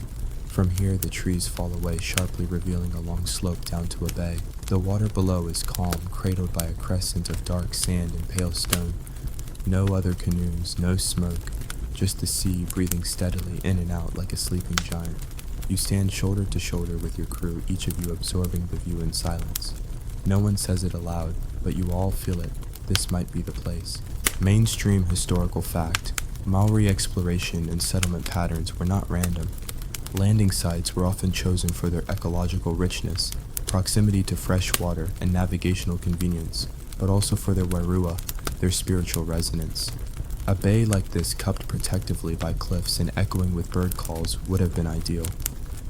From here the trees fall away, sharply revealing a long slope down to a bay. The water below is calm, cradled by a crescent of dark sand and pale stone. No other canoes, no smoke, just the sea breathing steadily in and out like a sleeping giant. You stand shoulder to shoulder with your crew, each of you absorbing the view in silence. No one says it aloud, but you all feel it. This might be the place. Mainstream historical fact: Maori exploration and settlement patterns were not random. Landing sites were often chosen for their ecological richness, proximity to fresh water, and navigational convenience, but also for their wairua, their spiritual resonance. A bay like this, cupped protectively by cliffs and echoing with bird calls, would have been ideal.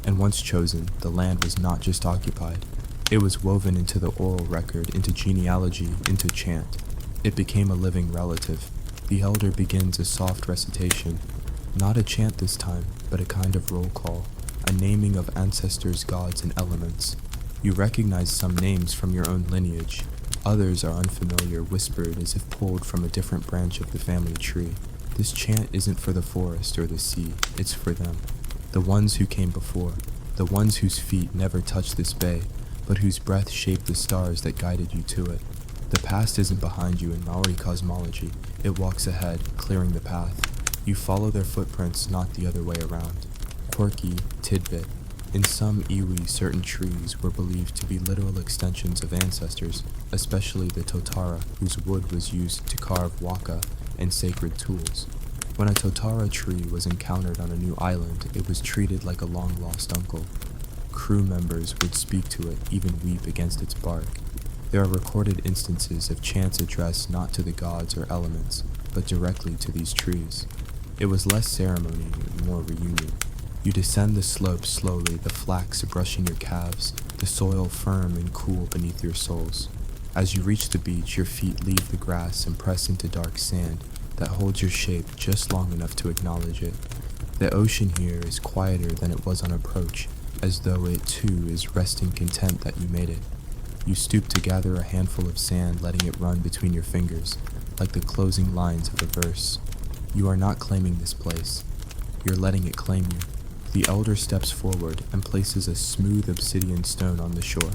And once chosen, the land was not just occupied. It was woven into the oral record, into genealogy, into chant. It became a living relative. The elder begins a soft recitation. Not a chant this time, but a kind of roll call, a naming of ancestors, gods, and elements. You recognize some names from your own lineage. Others are unfamiliar, whispered as if pulled from a different branch of the family tree. This chant isn't for the forest or the sea, it's for them. The ones who came before, the ones whose feet never touched this bay, but whose breath shaped the stars that guided you to it. The past isn't behind you in Maori cosmology, it walks ahead, clearing the path. You follow their footprints, not the other way around. Quirky tidbit. In some iwi, certain trees were believed to be literal extensions of ancestors, especially the totara, whose wood was used to carve waka and sacred tools. When a totara tree was encountered on a new island, it was treated like a long-lost uncle. Crew members would speak to it, even weep against its bark. There are recorded instances of chants addressed not to the gods or elements, but directly to these trees. It was less ceremony and more reunion. You descend the slope slowly, the flax brushing your calves, the soil firm and cool beneath your soles. As you reach the beach, your feet leave the grass and press into dark sand that holds your shape just long enough to acknowledge it. The ocean here is quieter than it was on approach, as though it too is resting content that you made it. You stoop to gather a handful of sand, letting it run between your fingers, like the closing lines of a verse. You are not claiming this place. You're letting it claim you. The elder steps forward and places a smooth obsidian stone on the shore.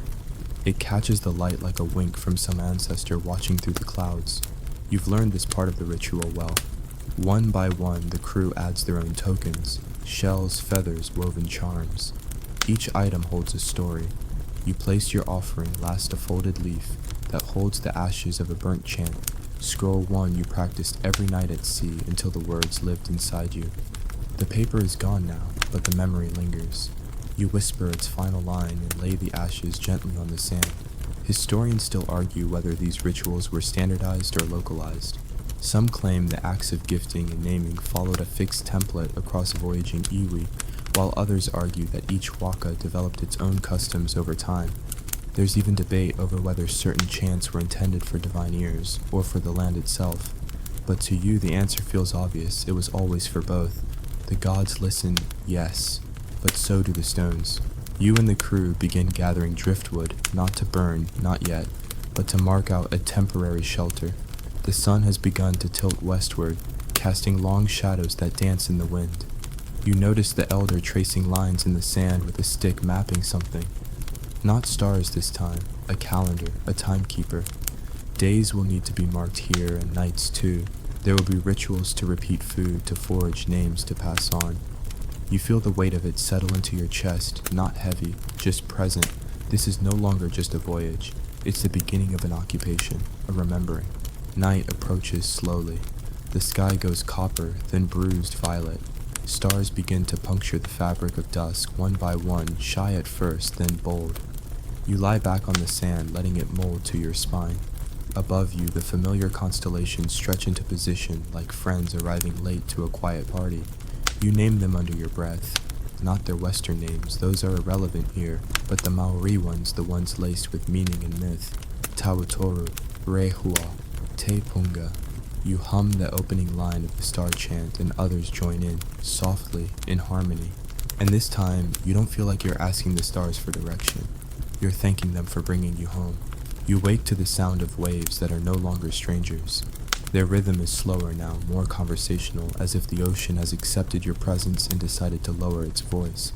It catches the light like a wink from some ancestor watching through the clouds. You've learned this part of the ritual well. One by one, the crew adds their own tokens, shells, feathers, woven charms. Each item holds a story. You place your offering, last a folded leaf that holds the ashes of a burnt chant. Scroll one you practiced every night at sea until the words lived inside you. The paper is gone now, but the memory lingers. You whisper its final line and lay the ashes gently on the sand. Historians still argue whether these rituals were standardized or localized. Some claim the acts of gifting and naming followed a fixed template across voyaging iwi, while others argue that each waka developed its own customs over time. There's even debate over whether certain chants were intended for divine ears or for the land itself. But to you, the answer feels obvious. It was always for both. The gods listen, yes, but so do the stones. You and the crew begin gathering driftwood, not to burn, not yet, but to mark out a temporary shelter. The sun has begun to tilt westward, casting long shadows that dance in the wind. You notice the elder tracing lines in the sand with a stick mapping something. Not stars this time, a calendar, a timekeeper. Days will need to be marked here, and nights too. There will be rituals to repeat food, to forage names to pass on. You feel the weight of it settle into your chest, not heavy, just present. This is no longer just a voyage. It's the beginning of an occupation, a remembering. Night approaches slowly. The sky goes copper, then bruised violet. Stars begin to puncture the fabric of dusk, one by one, shy at first, then bold. You lie back on the sand, letting it mold to your spine. Above you, the familiar constellations stretch into position, like friends arriving late to a quiet party. You name them under your breath. Not their Western names, those are irrelevant here, but the Maori ones, the ones laced with meaning and myth. Tautoru, Rehua, Te Punga. You hum the opening line of the star chant and others join in, softly, in harmony. And this time, you don't feel like you're asking the stars for direction. You're thanking them for bringing you home. You wake to the sound of waves that are no longer strangers. Their rhythm is slower now, more conversational, as if the ocean has accepted your presence and decided to lower its voice.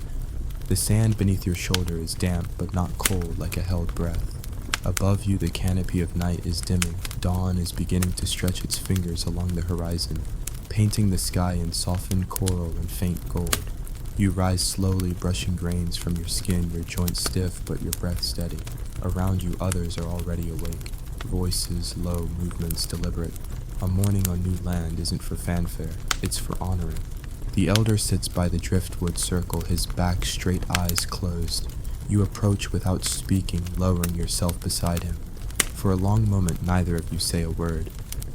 The sand beneath your shoulder is damp but not cold like a held breath. Above you, the canopy of night is dimming. Dawn is beginning to stretch its fingers along the horizon, painting the sky in softened coral and faint gold. You rise slowly, brushing grains from your skin, your joints stiff but your breath steady. Around you, others are already awake. Voices, low, movements deliberate. A morning on new land isn't for fanfare, it's for honoring. The elder sits by the driftwood circle, his back straight, eyes closed. You approach without speaking, lowering yourself beside him. For a long moment, neither of you say a word.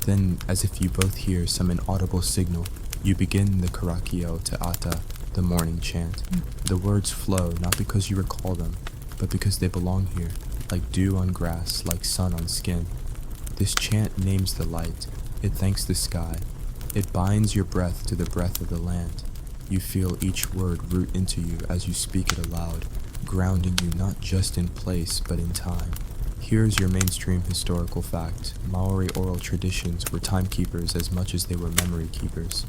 Then, as if you both hear some inaudible signal, you begin the Karakiel Te Ata, the morning chant. The words flow, not because you recall them, but because they belong here, like dew on grass, like sun on skin. This chant names the light. It thanks the sky. It binds your breath to the breath of the land. You feel each word root into you as you speak it aloud, grounding you not just in place, but in time. Here's your mainstream historical fact. Maori oral traditions were timekeepers as much as they were memory keepers.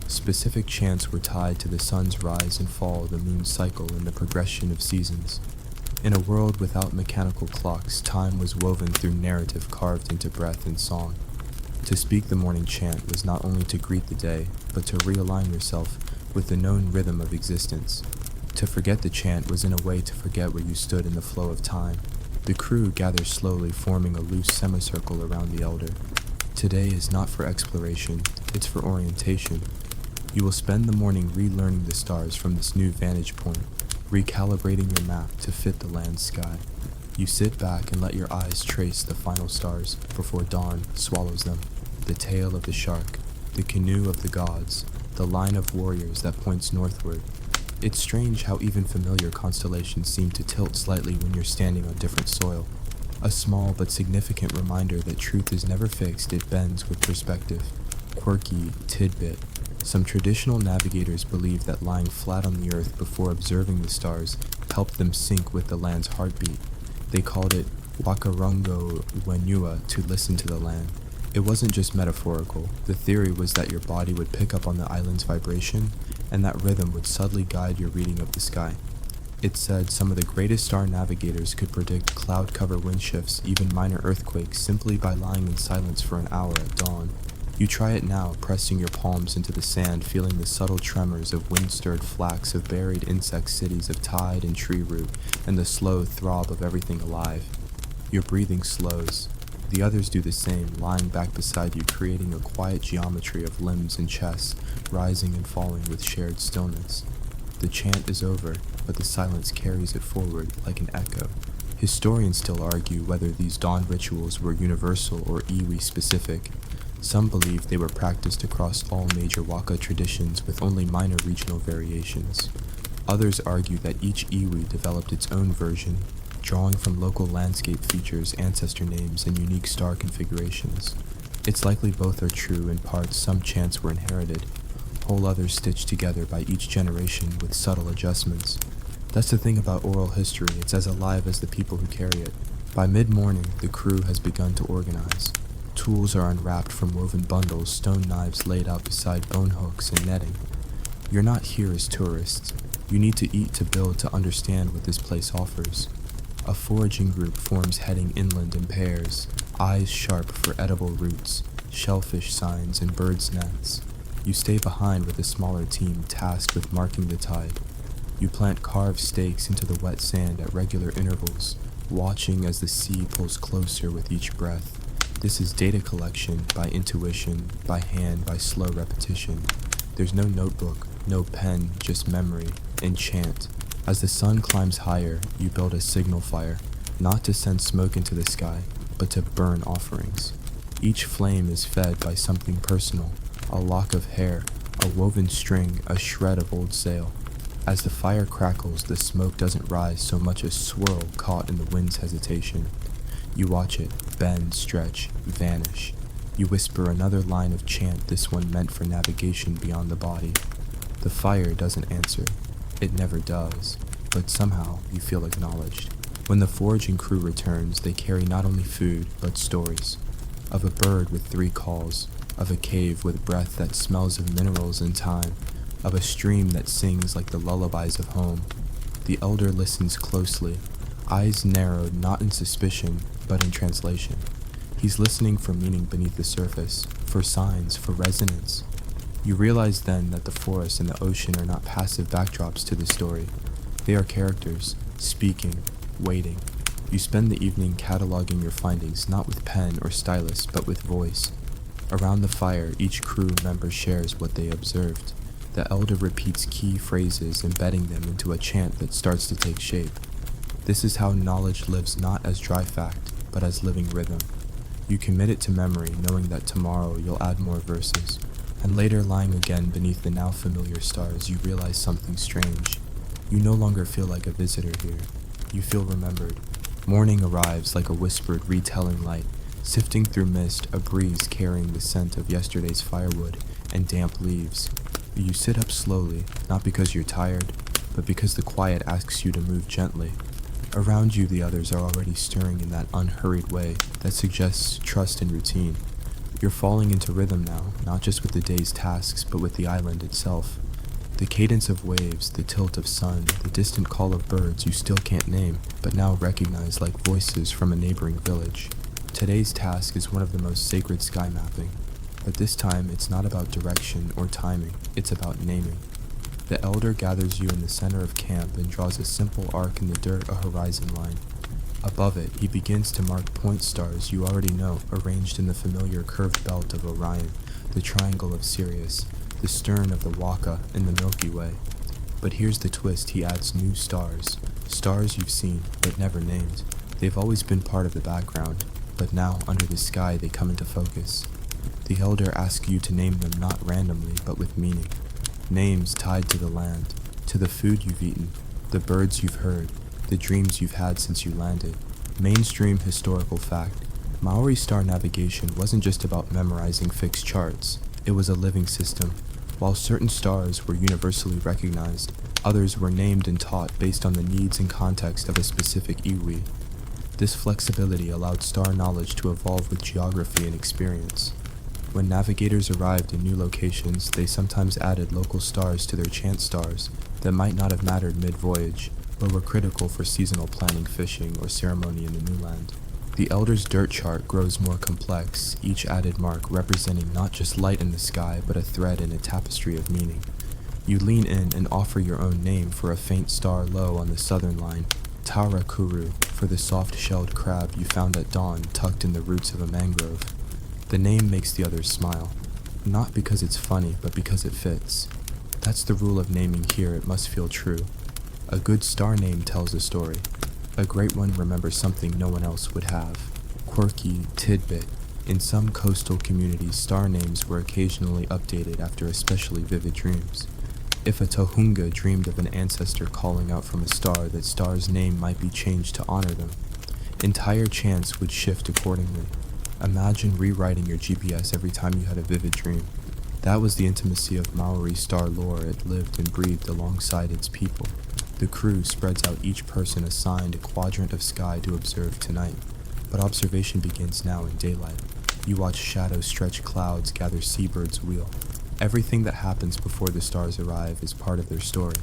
Specific chants were tied to the sun's rise and fall, the moon's cycle, and the progression of seasons. In a world without mechanical clocks, time was woven through narrative carved into breath and song. To speak the morning chant was not only to greet the day, but to realign yourself with the known rhythm of existence. To forget the chant was in a way to forget where you stood in the flow of time. The crew gathers slowly, forming a loose semicircle around the elder. Today is not for exploration, it's for orientation. You will spend the morning relearning the stars from this new vantage point, recalibrating your map to fit the land's sky. You sit back and let your eyes trace the final stars before dawn swallows them. The tail of the shark, the canoe of the gods, the line of warriors that points northward. It's strange how even familiar constellations seem to tilt slightly when you're standing on different soil. A small but significant reminder that truth is never fixed, it bends with perspective. Quirky tidbit. Some traditional navigators believe that lying flat on the earth before observing the stars helped them sync with the land's heartbeat. They called it Wakarungo Wenua, to listen to the land. It wasn't just metaphorical. The theory was that your body would pick up on the island's vibration, and that rhythm would subtly guide your reading of the sky. It said some of the greatest star navigators could predict cloud cover wind shifts, even minor earthquakes, simply by lying in silence for an hour at dawn. You try it now, pressing your palms into the sand, feeling the subtle tremors of wind-stirred flax, of buried insect cities, of tide and tree root, and the slow throb of everything alive. Your breathing slows. The others do the same, lying back beside you, creating a quiet geometry of limbs and chests, rising and falling with shared stillness. The chant is over, but the silence carries it forward like an echo. Historians still argue whether these dawn rituals were universal or iwi specific. Some believe they were practiced across all major waka traditions with only minor regional variations. Others argue that each iwi developed its own version, drawing from local landscape features, ancestor names, and unique star configurations. It's likely both are true. In part, some chants were inherited, whole others stitched together by each generation with subtle adjustments. That's the thing about oral history, it's as alive as the people who carry it. By mid-morning, the crew has begun to organize. Tools are unwrapped from woven bundles, stone knives laid out beside bone hooks and netting. You're not here as tourists. You need to eat to build to understand what this place offers. A foraging group forms heading inland in pairs, eyes sharp for edible roots, shellfish signs, and birds' nets. You stay behind with a smaller team tasked with marking the tide. You plant carved stakes into the wet sand at regular intervals, watching as the sea pulls closer with each breath. This is data collection by intuition, by hand, by slow repetition. There's no notebook, no pen, just memory and chant. As the sun climbs higher, you build a signal fire, not to send smoke into the sky, but to burn offerings. Each flame is fed by something personal, a lock of hair, a woven string, a shred of old sail. As the fire crackles, the smoke doesn't rise so much as swirl caught in the wind's hesitation. You watch it, bend, stretch, vanish. You whisper another line of chant, this one meant for navigation beyond the body. The fire doesn't answer. It never does, but somehow you feel acknowledged. When the foraging crew returns, they carry not only food, but stories. Of a bird with 3 calls, of a cave with breath that smells of minerals and time, of a stream that sings like the lullabies of home. The elder listens closely, eyes narrowed not in suspicion, but in translation. He's listening for meaning beneath the surface, for signs, for resonance. You realize then that the forest and the ocean are not passive backdrops to the story. They are characters, speaking, waiting. You spend the evening cataloging your findings, not with pen or stylus, but with voice. Around the fire, each crew member shares what they observed. The elder repeats key phrases, embedding them into a chant that starts to take shape. This is how knowledge lives, not as dry fact, but as living rhythm. You commit it to memory, knowing that tomorrow you'll add more verses. And later, lying again beneath the now familiar stars, you realize something strange. You no longer feel like a visitor here. You feel remembered. Morning arrives like a whispered, retelling light, sifting through mist, a breeze carrying the scent of yesterday's firewood and damp leaves. You sit up slowly, not because you're tired, but because the quiet asks you to move gently. Around you, the others are already stirring in that unhurried way that suggests trust and routine. You're falling into rhythm now, not just with the day's tasks, but with the island itself. The cadence of waves, the tilt of sun, the distant call of birds you still can't name, but now recognize like voices from a neighboring village. Today's task is one of the most sacred sky mapping, but this time it's not about direction or timing, it's about naming. The elder gathers you in the center of camp and draws a simple arc in the dirt, a horizon line. Above it, he begins to mark point stars you already know, arranged in the familiar curved belt of Orion, the triangle of Sirius, the stern of the Waka, and the Milky Way. But here's the twist, he adds new stars. Stars you've seen, but never named. They've always been part of the background, but now, under the sky, they come into focus. The elder asks you to name them not randomly, but with meaning. Names tied to the land, to the food you've eaten, the birds you've heard, the dreams you've had since you landed. Mainstream historical fact. Maori star navigation wasn't just about memorizing fixed charts. It was a living system. While certain stars were universally recognized, others were named and taught based on the needs and context of a specific iwi. This flexibility allowed star knowledge to evolve with geography and experience. When navigators arrived in new locations, they sometimes added local stars to their chant stars that might not have mattered mid-voyage, but were critical for seasonal planning, fishing, or ceremony in the new land. The elder's dirt chart grows more complex, each added mark representing not just light in the sky, but a thread in a tapestry of meaning. You lean in and offer your own name for a faint star low on the southern line, Taura Kuru, for the soft-shelled crab you found at dawn tucked in the roots of a mangrove. The name makes the others smile, not because it's funny, but because it fits. That's the rule of naming here, it must feel true. A good star name tells a story. A great one remembers something no one else would have. Quirky tidbit. In some coastal communities, star names were occasionally updated after especially vivid dreams. If a Tohunga dreamed of an ancestor calling out from a star, that star's name might be changed to honor them. Entire chants would shift accordingly. Imagine rewriting your GPS every time you had a vivid dream. That was the intimacy of Maori star lore. It lived and breathed alongside its people. The crew spreads out each person assigned a quadrant of sky to observe tonight. But observation begins now in daylight. You watch shadows stretch clouds, gather seabirds wheel. Everything that happens before the stars arrive is part of their story.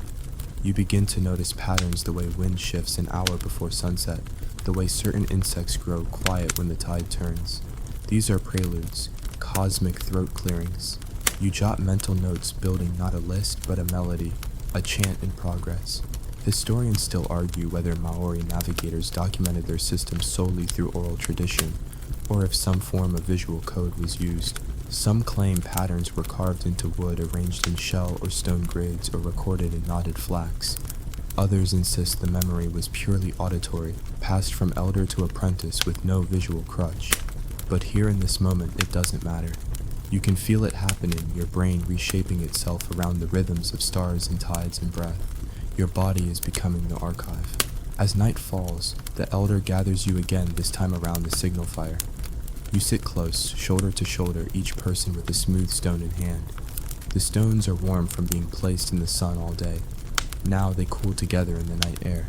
You begin to notice patterns, the way wind shifts an hour before sunset, the way certain insects grow quiet when the tide turns. These are preludes, cosmic throat clearings. You jot mental notes, building not a list but a melody, a chant in progress. Historians still argue whether Maori navigators documented their systems solely through oral tradition, or if some form of visual code was used. Some claim patterns were carved into wood, arranged in shell or stone grids, or recorded in knotted flax. Others insist the memory was purely auditory, passed from elder to apprentice with no visual crutch. But here in this moment, it doesn't matter. You can feel it happening, your brain reshaping itself around the rhythms of stars and tides and breath. Your body is becoming the archive. As night falls, the elder gathers you again, this time around the signal fire. You sit close, shoulder to shoulder, each person with a smooth stone in hand. The stones are warm from being placed in the sun all day. Now they cool together in the night air.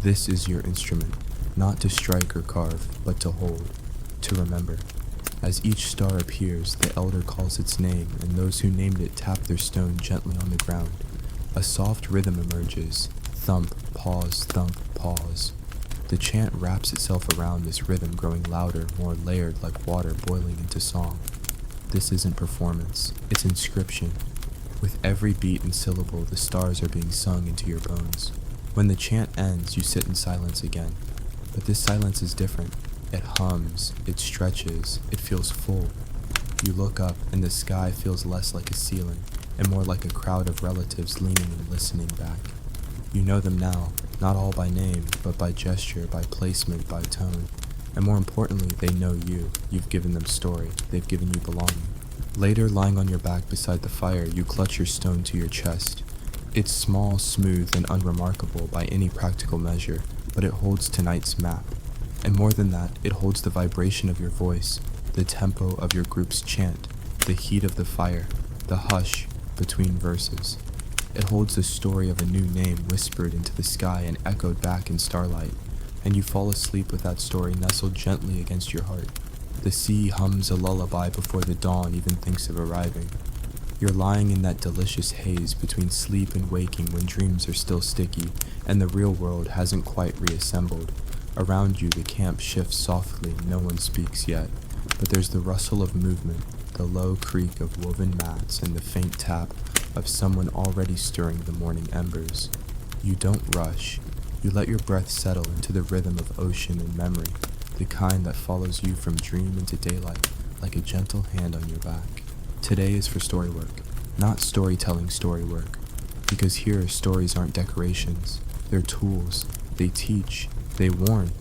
This is your instrument, not to strike or carve, but to hold, to remember. As each star appears, the elder calls its name, and those who named it tap their stone gently on the ground. A soft rhythm emerges. Thump, pause, thump, pause. The chant wraps itself around this rhythm, growing louder, more layered, like water boiling into song. This isn't performance, it's inscription. With every beat and syllable, the stars are being sung into your bones. When the chant ends, you sit in silence again. But this silence is different. It hums, it stretches, it feels full. You look up, and the sky feels less like a ceiling, and more like a crowd of relatives leaning and listening back. You know them now, not all by name, but by gesture, by placement, by tone. And more importantly, they know you. You've given them story. They've given you belonging. Later, lying on your back beside the fire, you clutch your stone to your chest. It's small, smooth, and unremarkable by any practical measure, but it holds tonight's map. And more than that, it holds the vibration of your voice, the tempo of your group's chant, the heat of the fire, the hush between verses. It holds the story of a new name whispered into the sky and echoed back in starlight, and you fall asleep with that story nestled gently against your heart. The sea hums a lullaby before the dawn even thinks of arriving. You're lying in that delicious haze between sleep and waking when dreams are still sticky, and the real world hasn't quite reassembled. Around you, the camp shifts softly, no one speaks yet, but there's the rustle of movement, the low creak of woven mats, and the faint tap of someone already stirring the morning embers. You don't rush. You let your breath settle into the rhythm of ocean and memory, the kind that follows you from dream into daylight, like a gentle hand on your back. Today is for story work, not storytelling story work, because here stories aren't decorations, they're tools. They teach, they warn,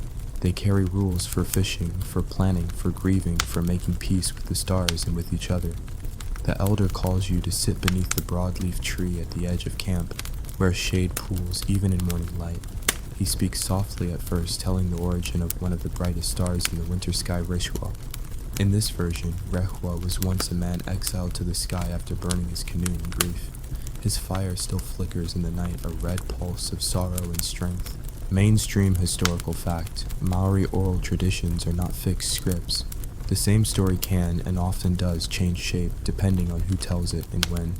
they carry rules for fishing, for planning, for grieving, for making peace with the stars and with each other. The elder calls you to sit beneath the broadleaf tree at the edge of camp, where shade pools even in morning light. He speaks softly at first, telling the origin of one of the brightest stars in the winter sky, Rehua. In this version, Rehua was once a man exiled to the sky after burning his canoe in grief. His fire still flickers in the night, a red pulse of sorrow and strength. Mainstream historical fact: Maori oral traditions are not fixed scripts. The same story can, and often does, change shape depending on who tells it and when.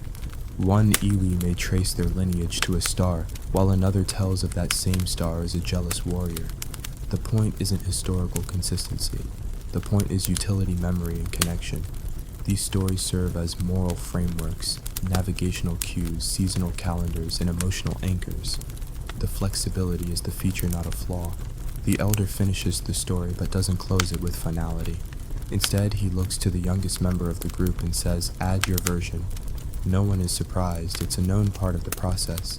One iwi may trace their lineage to a star, while another tells of that same star as a jealous warrior. The point isn't historical consistency. The point is utility, memory, and connection. These stories serve as moral frameworks, navigational cues, seasonal calendars, and emotional anchors. The flexibility is the feature, not a flaw. The elder finishes the story but doesn't close it with finality. Instead, he looks to the youngest member of the group and says, "Add your version." No one is surprised, it's a known part of the process.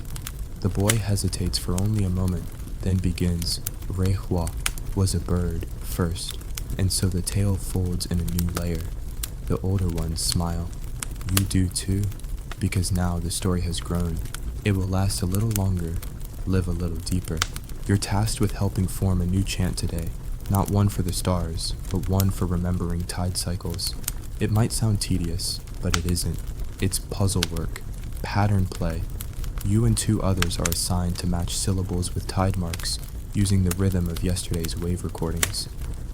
The boy hesitates for only a moment, then begins. Rehua was a bird first, and so the tale folds in a new layer. The older ones smile. You do too? Because now the story has grown. It will last a little longer, live a little deeper. You're tasked with helping form a new chant today, not one for the stars, but one for remembering tide cycles. It might sound tedious, but it isn't. It's puzzle work, pattern play. You and 2 others are assigned to match syllables with tide marks, using the rhythm of yesterday's wave recordings.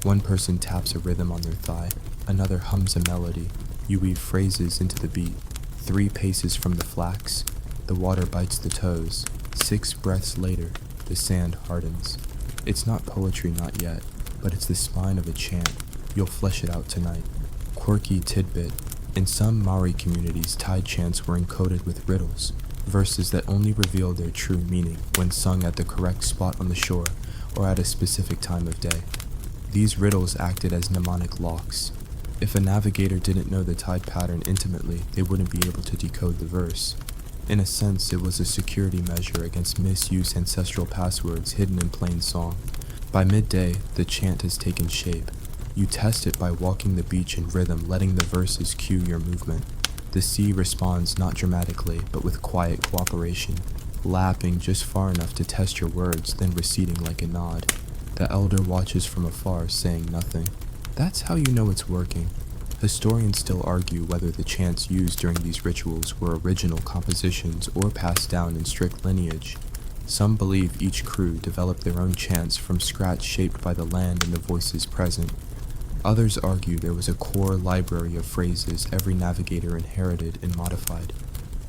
One person taps a rhythm on their thigh, another hums a melody. You weave phrases into the beat. 3 paces from the flax, the water bites the toes. 6 breaths later, the sand hardens. It's not poetry, not yet, but it's the spine of a chant. You'll flesh it out tonight. Quirky tidbit. In some Maori communities, tide chants were encoded with riddles, verses that only revealed their true meaning when sung at the correct spot on the shore or at a specific time of day. These riddles acted as mnemonic locks. If a navigator didn't know the tide pattern intimately, they wouldn't be able to decode the verse. In a sense, it was a security measure against misuse ancestral passwords hidden in plain song. By midday, the chant has taken shape. You test it by walking the beach in rhythm, letting the verses cue your movement. The sea responds not dramatically, but with quiet cooperation, lapping just far enough to test your words, then receding like a nod. The elder watches from afar, saying nothing. That's how you know it's working. Historians still argue whether the chants used during these rituals were original compositions or passed down in strict lineage. Some believe each crew developed their own chants from scratch shaped by the land and the voices present. Others argue there was a core library of phrases every navigator inherited and modified.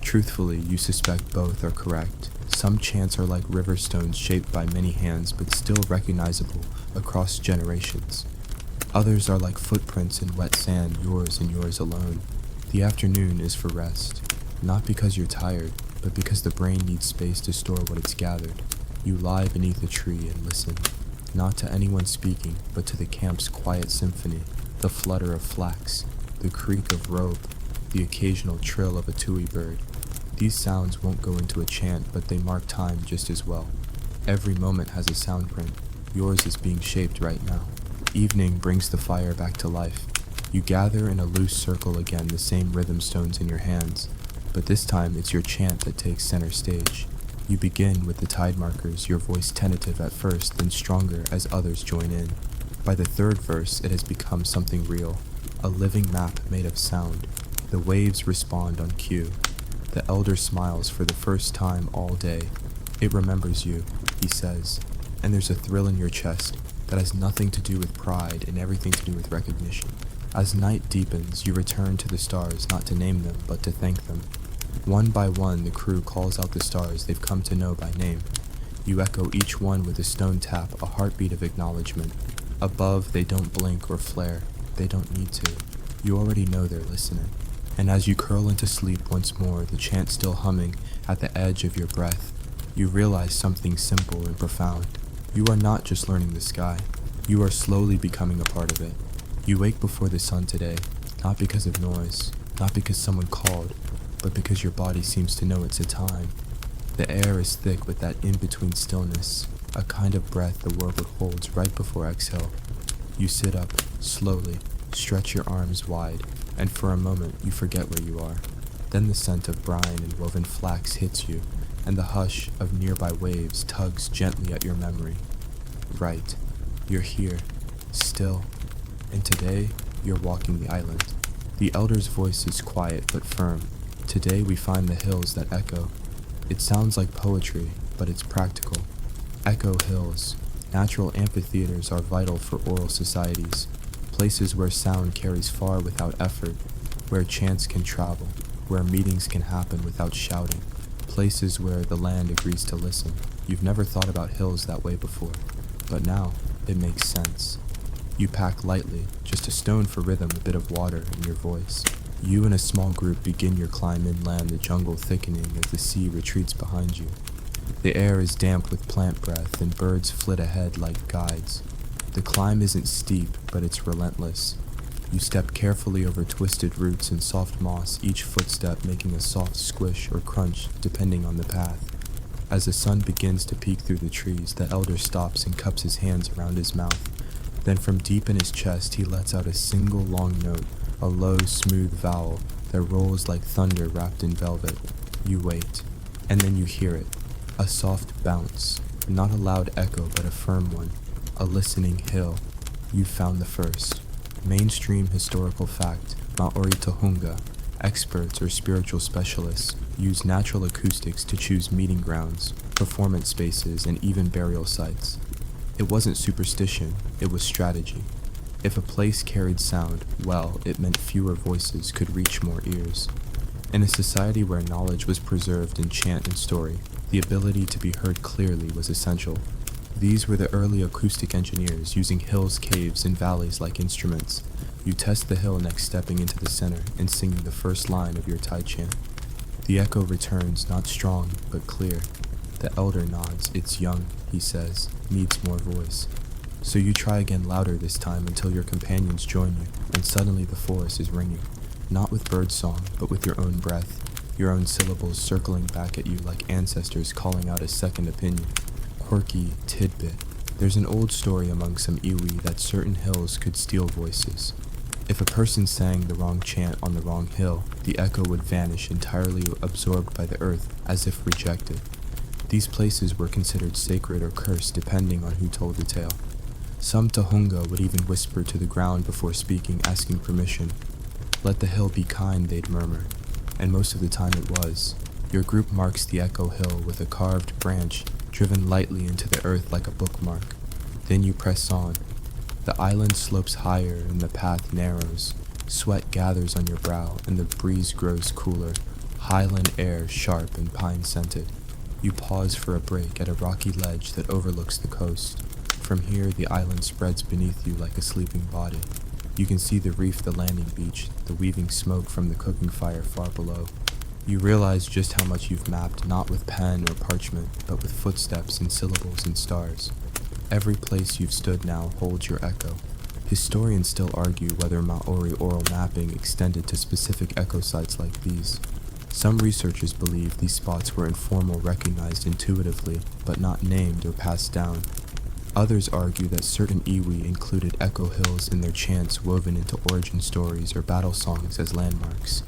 Truthfully, you suspect both are correct. Some chants are like river stones shaped by many hands but still recognizable across generations. Others are like footprints in wet sand, yours and yours alone. The afternoon is for rest, not because you're tired, but because the brain needs space to store what it's gathered. You lie beneath a tree and listen, not to anyone speaking, but to the camp's quiet symphony, the flutter of flax, the creak of rope, the occasional trill of a tui bird. These sounds won't go into a chant, but they mark time just as well. Every moment has a sound print. Yours is being shaped right now. Evening brings the fire back to life. You gather in a loose circle again, the same rhythm stones in your hands, but this time it's your chant that takes center stage. You begin with the tide markers, your voice tentative at first, then stronger as others join in. By the 3rd verse, it has become something real, a living map made of sound. The waves respond on cue. The elder smiles for the first time all day. It remembers you, he says, and there's a thrill in your chest that has nothing to do with pride and everything to do with recognition. As night deepens, you return to the stars, not to name them, but to thank them. One by one, the crew calls out the stars they've come to know by name. You echo each one with a stone tap, a heartbeat of acknowledgement. Above, they don't blink or flare. They don't need to. You already know they're listening. And as you curl into sleep once more, the chant still humming at the edge of your breath, you realize something simple and profound. You are not just learning the sky. You are slowly becoming a part of it. You wake before the sun today, not because of noise, not because someone called, but because your body seems to know it's a time. The air is thick with that in-between stillness, a kind of breath the world holds right before exhale. You sit up, slowly, stretch your arms wide, and for a moment you forget where you are. Then the scent of brine and woven flax hits you, and the hush of nearby waves tugs gently at your memory. Right, you're here, still, and today you're walking the island. The elder's voice is quiet but firm. Today we find the hills that echo. It sounds like poetry, but it's practical. Echo hills. Natural amphitheaters are vital for oral societies, places where sound carries far without effort, where chants can travel, where meetings can happen without shouting, places where the land agrees to listen. You've never thought about hills that way before, but now it makes sense. You pack lightly, just a stone for rhythm, a bit of water, and your voice. You and a small group begin your climb inland, the jungle thickening as the sea retreats behind you. The air is damp with plant breath, and birds flit ahead like guides. The climb isn't steep, but it's relentless. You step carefully over twisted roots and soft moss, each footstep making a soft squish or crunch depending on the path. As the sun begins to peek through the trees, the elder stops and cups his hands around his mouth. Then from deep in his chest, he lets out a single long note, a low, smooth vowel that rolls like thunder wrapped in velvet. You wait, and then you hear it, a soft bounce, not a loud echo but a firm one, a listening hill. You've found the first. Mainstream historical fact, Maori Tohunga, experts or spiritual specialists, use natural acoustics to choose meeting grounds, performance spaces, and even burial sites. It wasn't superstition, it was strategy. If a place carried sound, well, it meant fewer voices could reach more ears. In a society where knowledge was preserved in chant and story, the ability to be heard clearly was essential. These were the early acoustic engineers using hills, caves, and valleys like instruments. You test the hill next stepping into the center and singing the first line of your Tai chant. The echo returns, not strong, but clear. The elder nods. It's young, he says, needs more voice. So you try again louder this time until your companions join you, and suddenly the forest is ringing. Not with birdsong, but with your own breath, your own syllables circling back at you like ancestors calling out a second opinion. Quirky tidbit. There's an old story among some iwi that certain hills could steal voices. If a person sang the wrong chant on the wrong hill, the echo would vanish entirely absorbed by the earth, as if rejected. These places were considered sacred or cursed depending on who told the tale. Some Tohunga would even whisper to the ground before speaking, asking permission. Let the hill be kind, they'd murmur, and most of the time it was. Your group marks the echo hill with a carved branch driven lightly into the earth like a bookmark. Then you press on. The island slopes higher and the path narrows. Sweat gathers on your brow and the breeze grows cooler, highland air sharp and pine-scented. You pause for a break at a rocky ledge that overlooks the coast. From here, the island spreads beneath you like a sleeping body. You can see the reef, the landing beach, the weaving smoke from the cooking fire far below. You realize just how much you've mapped, not with pen or parchment, but with footsteps and syllables and stars. Every place you've stood now holds your echo. Historians still argue whether Maori oral mapping extended to specific echo sites like these. Some researchers believe these spots were informal, recognized intuitively, but not named or passed down. Others argue that certain iwi included echo hills in their chants woven into origin stories or battle songs as landmarks.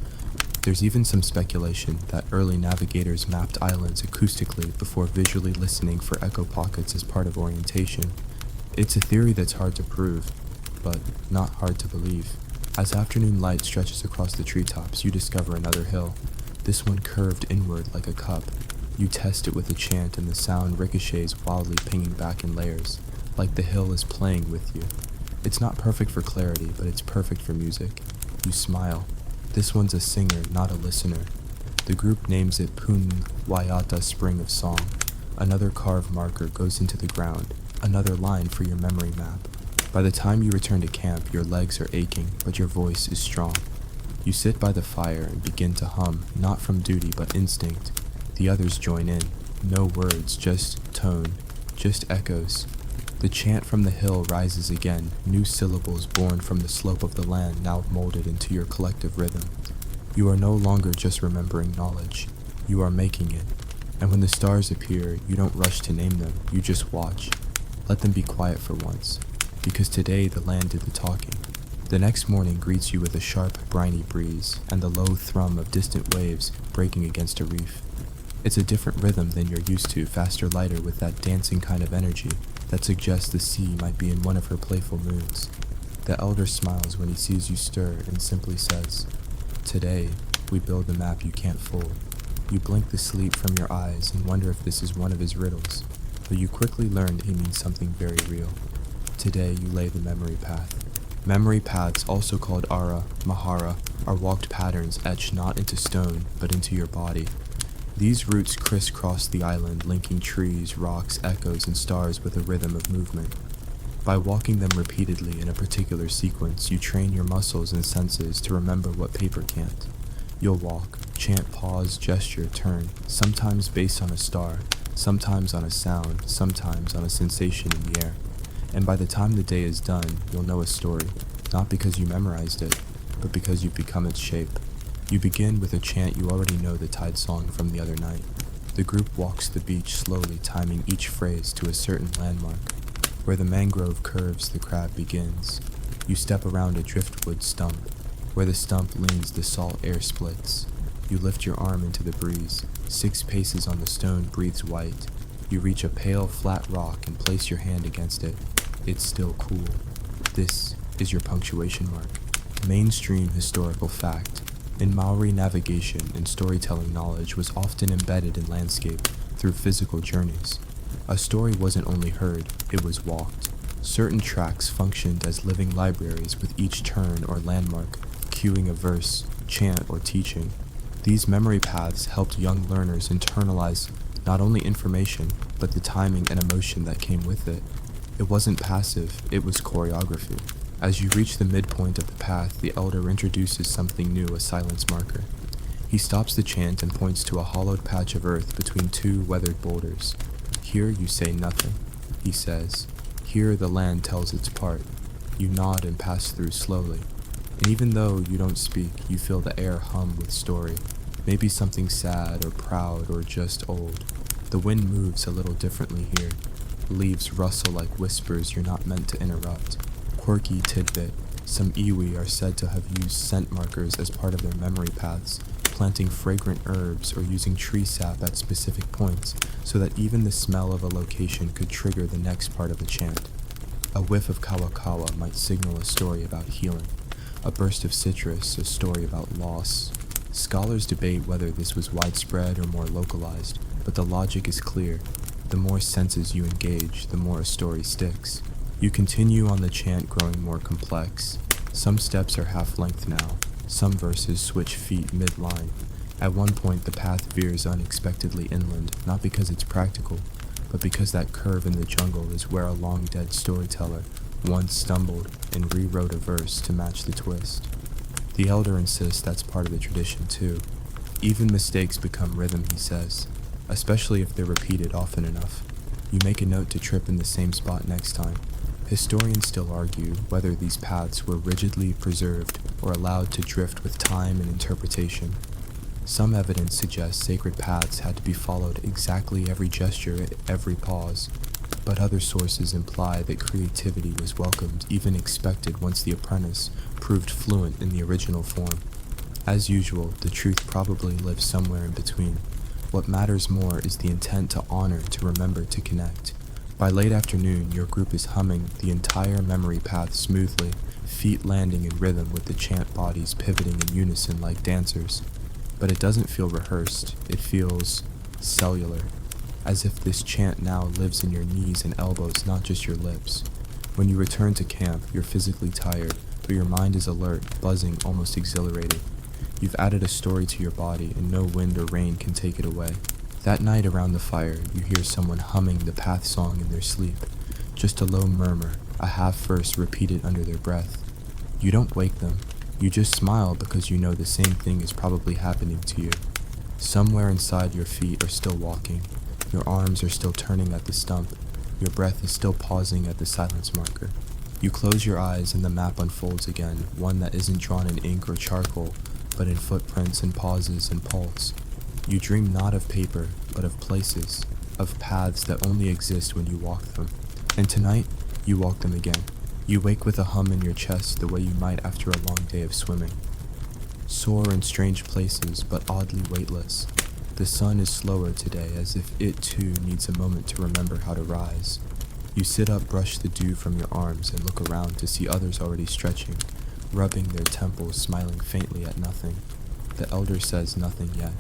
There's even some speculation that early navigators mapped islands acoustically before visually listening for echo pockets as part of orientation. It's a theory that's hard to prove, but not hard to believe. As afternoon light stretches across the treetops, you discover another hill, this one curved inward like a cup. You test it with a chant and the sound ricochets wildly, pinging back in layers, like the hill is playing with you. It's not perfect for clarity, but it's perfect for music. You smile. This one's a singer, not a listener. The group names it Pun Waiata Spring of Song. Another carved marker goes into the ground, another line for your memory map. By the time you return to camp, your legs are aching, but your voice is strong. You sit by the fire and begin to hum, not from duty but instinct. The others join in. No words, just tone, just echoes. The chant from the hill rises again, new syllables born from the slope of the land now molded into your collective rhythm. You are no longer just remembering knowledge, you are making it. And when the stars appear, you don't rush to name them, you just watch. Let them be quiet for once, because today the land did the talking. The next morning greets you with a sharp, briny breeze, and the low thrum of distant waves breaking against a reef. It's a different rhythm than you're used to, faster, lighter, with that dancing kind of energy that suggests the sea might be in one of her playful moods. The elder smiles when he sees you stir and simply says, "Today, we build the map you can't fold." You blink the sleep from your eyes and wonder if this is one of his riddles, but you quickly learn he means something very real. Today, you lay the memory path. Memory paths, also called ara, mahara, are walked patterns etched not into stone, but into your body. These routes crisscross the island, linking trees, rocks, echoes, and stars with a rhythm of movement. By walking them repeatedly in a particular sequence, you train your muscles and senses to remember what paper can't. You'll walk, chant, pause, gesture, turn, sometimes based on a star, sometimes on a sound, sometimes on a sensation in the air. And by the time the day is done, you'll know a story, not because you memorized it, but because you've become its shape. You begin with a chant you already know the tide song from the other night. The group walks the beach slowly, timing each phrase to a certain landmark. Where the mangrove curves, the crab begins. You step around a driftwood stump. Where the stump leans, the salt air splits. You lift your arm into the breeze. 6 paces on the stone breathes white. You reach a pale, flat rock and place your hand against it. It's still cool. This is your punctuation mark. Mainstream historical fact. In Maori, navigation and storytelling knowledge was often embedded in landscape through physical journeys. A story wasn't only heard, it was walked. Certain tracks functioned as living libraries with each turn or landmark, cueing a verse, chant, or teaching. These memory paths helped young learners internalize not only information, but the timing and emotion that came with it. It wasn't passive, it was choreography. As you reach the midpoint of the path, the elder introduces something new, a silence marker. He stops the chant and points to a hollowed patch of earth between 2 weathered boulders. Here you say nothing, he says. Here the land tells its part. You nod and pass through slowly. And even though you don't speak, you feel the air hum with story. Maybe something sad or proud or just old. The wind moves a little differently here. Leaves rustle like whispers you're not meant to interrupt. Quirky tidbit. Some iwi are said to have used scent markers as part of their memory paths, planting fragrant herbs or using tree sap at specific points so that even the smell of a location could trigger the next part of the chant. A whiff of kawakawa might signal a story about healing. A burst of citrus, a story about loss. Scholars debate whether this was widespread or more localized, but the logic is clear. The more senses you engage, the more a story sticks. You continue on the chant, growing more complex. Some steps are half-length now. Some verses switch feet mid-line. At one point, the path veers unexpectedly inland, not because it's practical, but because that curve in the jungle is where a long-dead storyteller once stumbled and rewrote a verse to match the twist. The elder insists that's part of the tradition too. Even mistakes become rhythm, he says, especially if they're repeated often enough. You make a note to trip in the same spot next time. Historians still argue whether these paths were rigidly preserved or allowed to drift with time and interpretation. Some evidence suggests sacred paths had to be followed exactly every gesture at every pause, but other sources imply that creativity was welcomed, even expected, once the apprentice proved fluent in the original form. As usual, the truth probably lives somewhere in between. What matters more is the intent to honor, to remember, to connect. By late afternoon, your group is humming the entire memory path smoothly, feet landing in rhythm with the chant bodies pivoting in unison like dancers. But it doesn't feel rehearsed, it feels cellular, as if this chant now lives in your knees and elbows, not just your lips. When you return to camp, you're physically tired, but your mind is alert, buzzing, almost exhilarated. You've added a story to your body, and no wind or rain can take it away. That night around the fire, you hear someone humming the path song in their sleep. Just a low murmur, a half-verse repeated under their breath. You don't wake them. You just smile because you know the same thing is probably happening to you. Somewhere inside your feet are still walking. Your arms are still turning at the stump. Your breath is still pausing at the silence marker. You close your eyes and the map unfolds again, one that isn't drawn in ink or charcoal, but in footprints and pauses and pulse. You dream not of paper, but of places, of paths that only exist when you walk them. And tonight, you walk them again. You wake with a hum in your chest the way you might after a long day of swimming. Sore in strange places, but oddly weightless. The sun is slower today, as if it too needs a moment to remember how to rise. You sit up, brush the dew from your arms, and look around to see others already stretching, rubbing their temples, smiling faintly at nothing. The elder says nothing yet.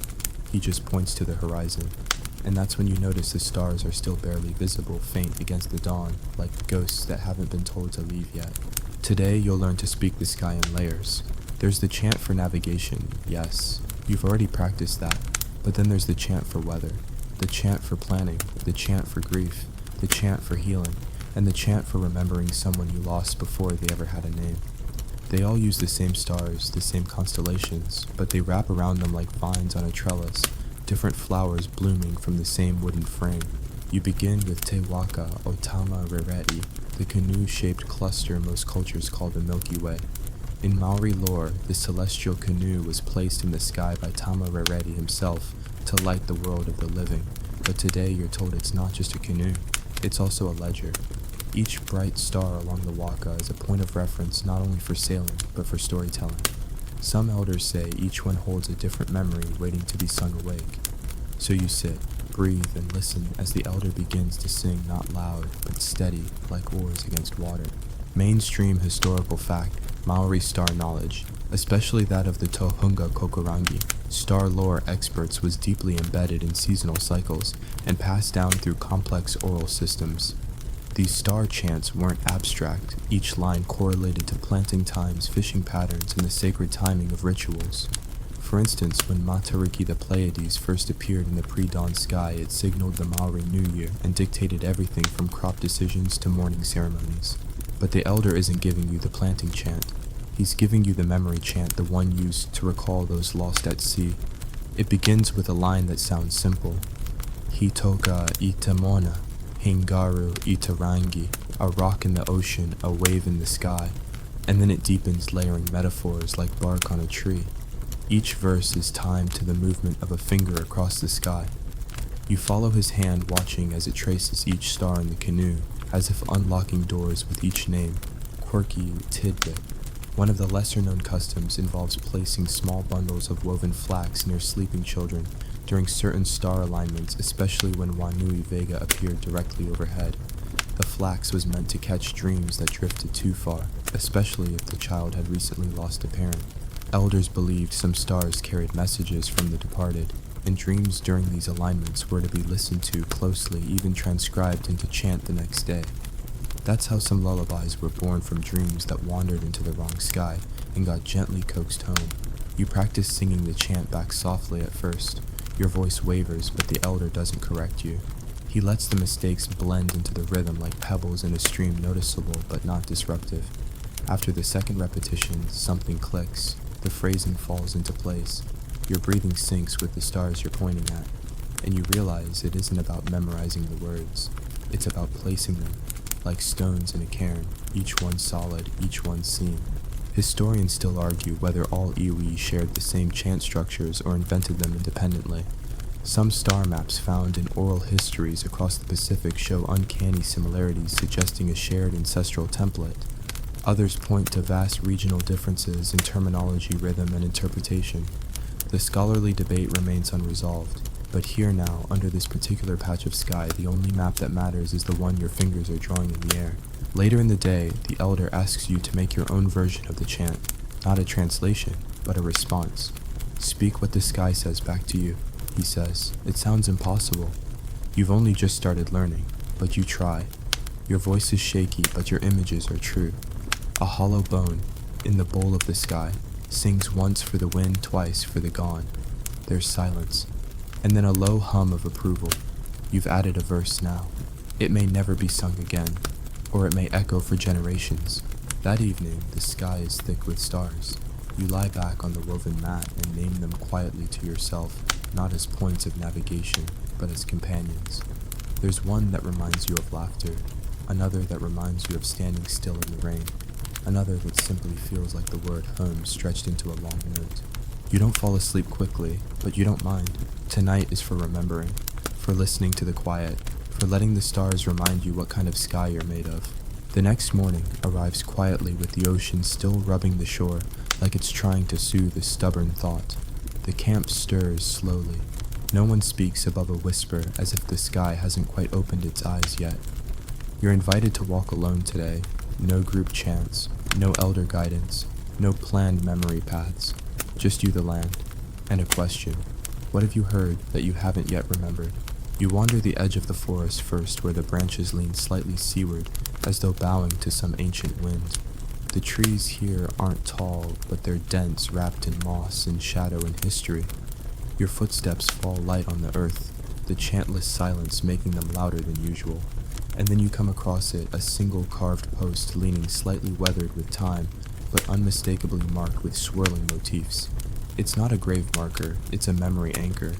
He just points to the horizon, and that's when you notice the stars are still barely visible, faint against the dawn, like ghosts that haven't been told to leave yet. Today, you'll learn to speak the sky in layers. There's the chant for navigation, yes, you've already practiced that, but then there's the chant for weather, the chant for planning, the chant for grief, the chant for healing, and the chant for remembering someone you lost before they ever had a name. They all use the same stars, the same constellations, but they wrap around them like vines on a trellis, different flowers blooming from the same wooden frame. You begin with Te Waka o Tama Rereti, the canoe-shaped cluster most cultures call the Milky Way. In Maori lore, the celestial canoe was placed in the sky by Tama Rereti himself to light the world of the living, but today you're told it's not just a canoe, it's also a ledger. Each bright star along the waka is a point of reference not only for sailing, but for storytelling. Some elders say each one holds a different memory waiting to be sung awake. So you sit, breathe, and listen as the elder begins to sing not loud, but steady, like oars against water. Mainstream historical fact, Maori star knowledge, especially that of the Tohunga Kokorangi, star lore experts, was deeply embedded in seasonal cycles and passed down through complex oral systems. These star chants weren't abstract, each line correlated to planting times, fishing patterns, and the sacred timing of rituals. For instance, when Matariki the Pleiades first appeared in the pre-dawn sky, it signaled the Maori New Year and dictated everything from crop decisions to mourning ceremonies. But the elder isn't giving you the planting chant. He's giving you the memory chant, the one used to recall those lost at sea. It begins with a line that sounds simple. Hitoka itamona, hingaru itarangi, a rock in the ocean, a wave in the sky. And then it deepens, layering metaphors like bark on a tree. Each verse is timed to the movement of a finger across the sky. You follow his hand, watching as it traces each star in the canoe, as if unlocking doors with each name. Quirky tidbit. One of the lesser-known customs involves placing small bundles of woven flax near sleeping children during certain star alignments, especially when Wanui Vega appeared directly overhead. The flax was meant to catch dreams that drifted too far, especially if the child had recently lost a parent. Elders believed some stars carried messages from the departed, and dreams during these alignments were to be listened to closely, even transcribed into chant the next day. That's how some lullabies were born from dreams that wandered into the wrong sky and got gently coaxed home. You practice singing the chant back softly at first. Your voice wavers, but the elder doesn't correct you. He lets the mistakes blend into the rhythm like pebbles in a stream, noticeable but not disruptive. After the second repetition, something clicks. The phrasing falls into place. Your breathing syncs with the stars you're pointing at, and you realize it isn't about memorizing the words. It's about placing them, like stones in a cairn, each one solid, each one seen. Historians still argue whether all iwi shared the same chant structures or invented them independently. Some star maps found in oral histories across the Pacific show uncanny similarities, suggesting a shared ancestral template. Others point to vast regional differences in terminology, rhythm, and interpretation. The scholarly debate remains unresolved, but here now, under this particular patch of sky, the only map that matters is the one your fingers are drawing in the air. Later in the day, the elder asks you to make your own version of the chant, not a translation, but a response. Speak what the sky says back to you, he says. It sounds impossible. You've only just started learning, but you try. Your voice is shaky, but your images are true. A hollow bone, in the bowl of the sky, sings once for the wind, twice for the gone. There's silence, and then a low hum of approval. You've added a verse now. It may never be sung again, or it may echo for generations. That evening, the sky is thick with stars. You lie back on the woven mat and name them quietly to yourself, not as points of navigation, but as companions. There's one that reminds you of laughter, another that reminds you of standing still in the rain, another that simply feels like the word home stretched into a long note. You don't fall asleep quickly, but you don't mind. Tonight is for remembering, for listening to the quiet, for letting the stars remind you what kind of sky you're made of. The next morning arrives quietly with the ocean still rubbing the shore, like it's trying to soothe a stubborn thought. The camp stirs slowly. No one speaks above a whisper, as if the sky hasn't quite opened its eyes yet. You're invited to walk alone today. No group chants, no elder guidance, no planned memory paths. Just you, the land, and a question. What have you heard that you haven't yet remembered? You wander the edge of the forest first, where the branches lean slightly seaward, as though bowing to some ancient wind. The trees here aren't tall, but they're dense, wrapped in moss and shadow and history. Your footsteps fall light on the earth, the chantless silence making them louder than usual. And then you come across it, a single carved post leaning slightly weathered with time, but unmistakably marked with swirling motifs. It's not a grave marker, it's a memory anchor.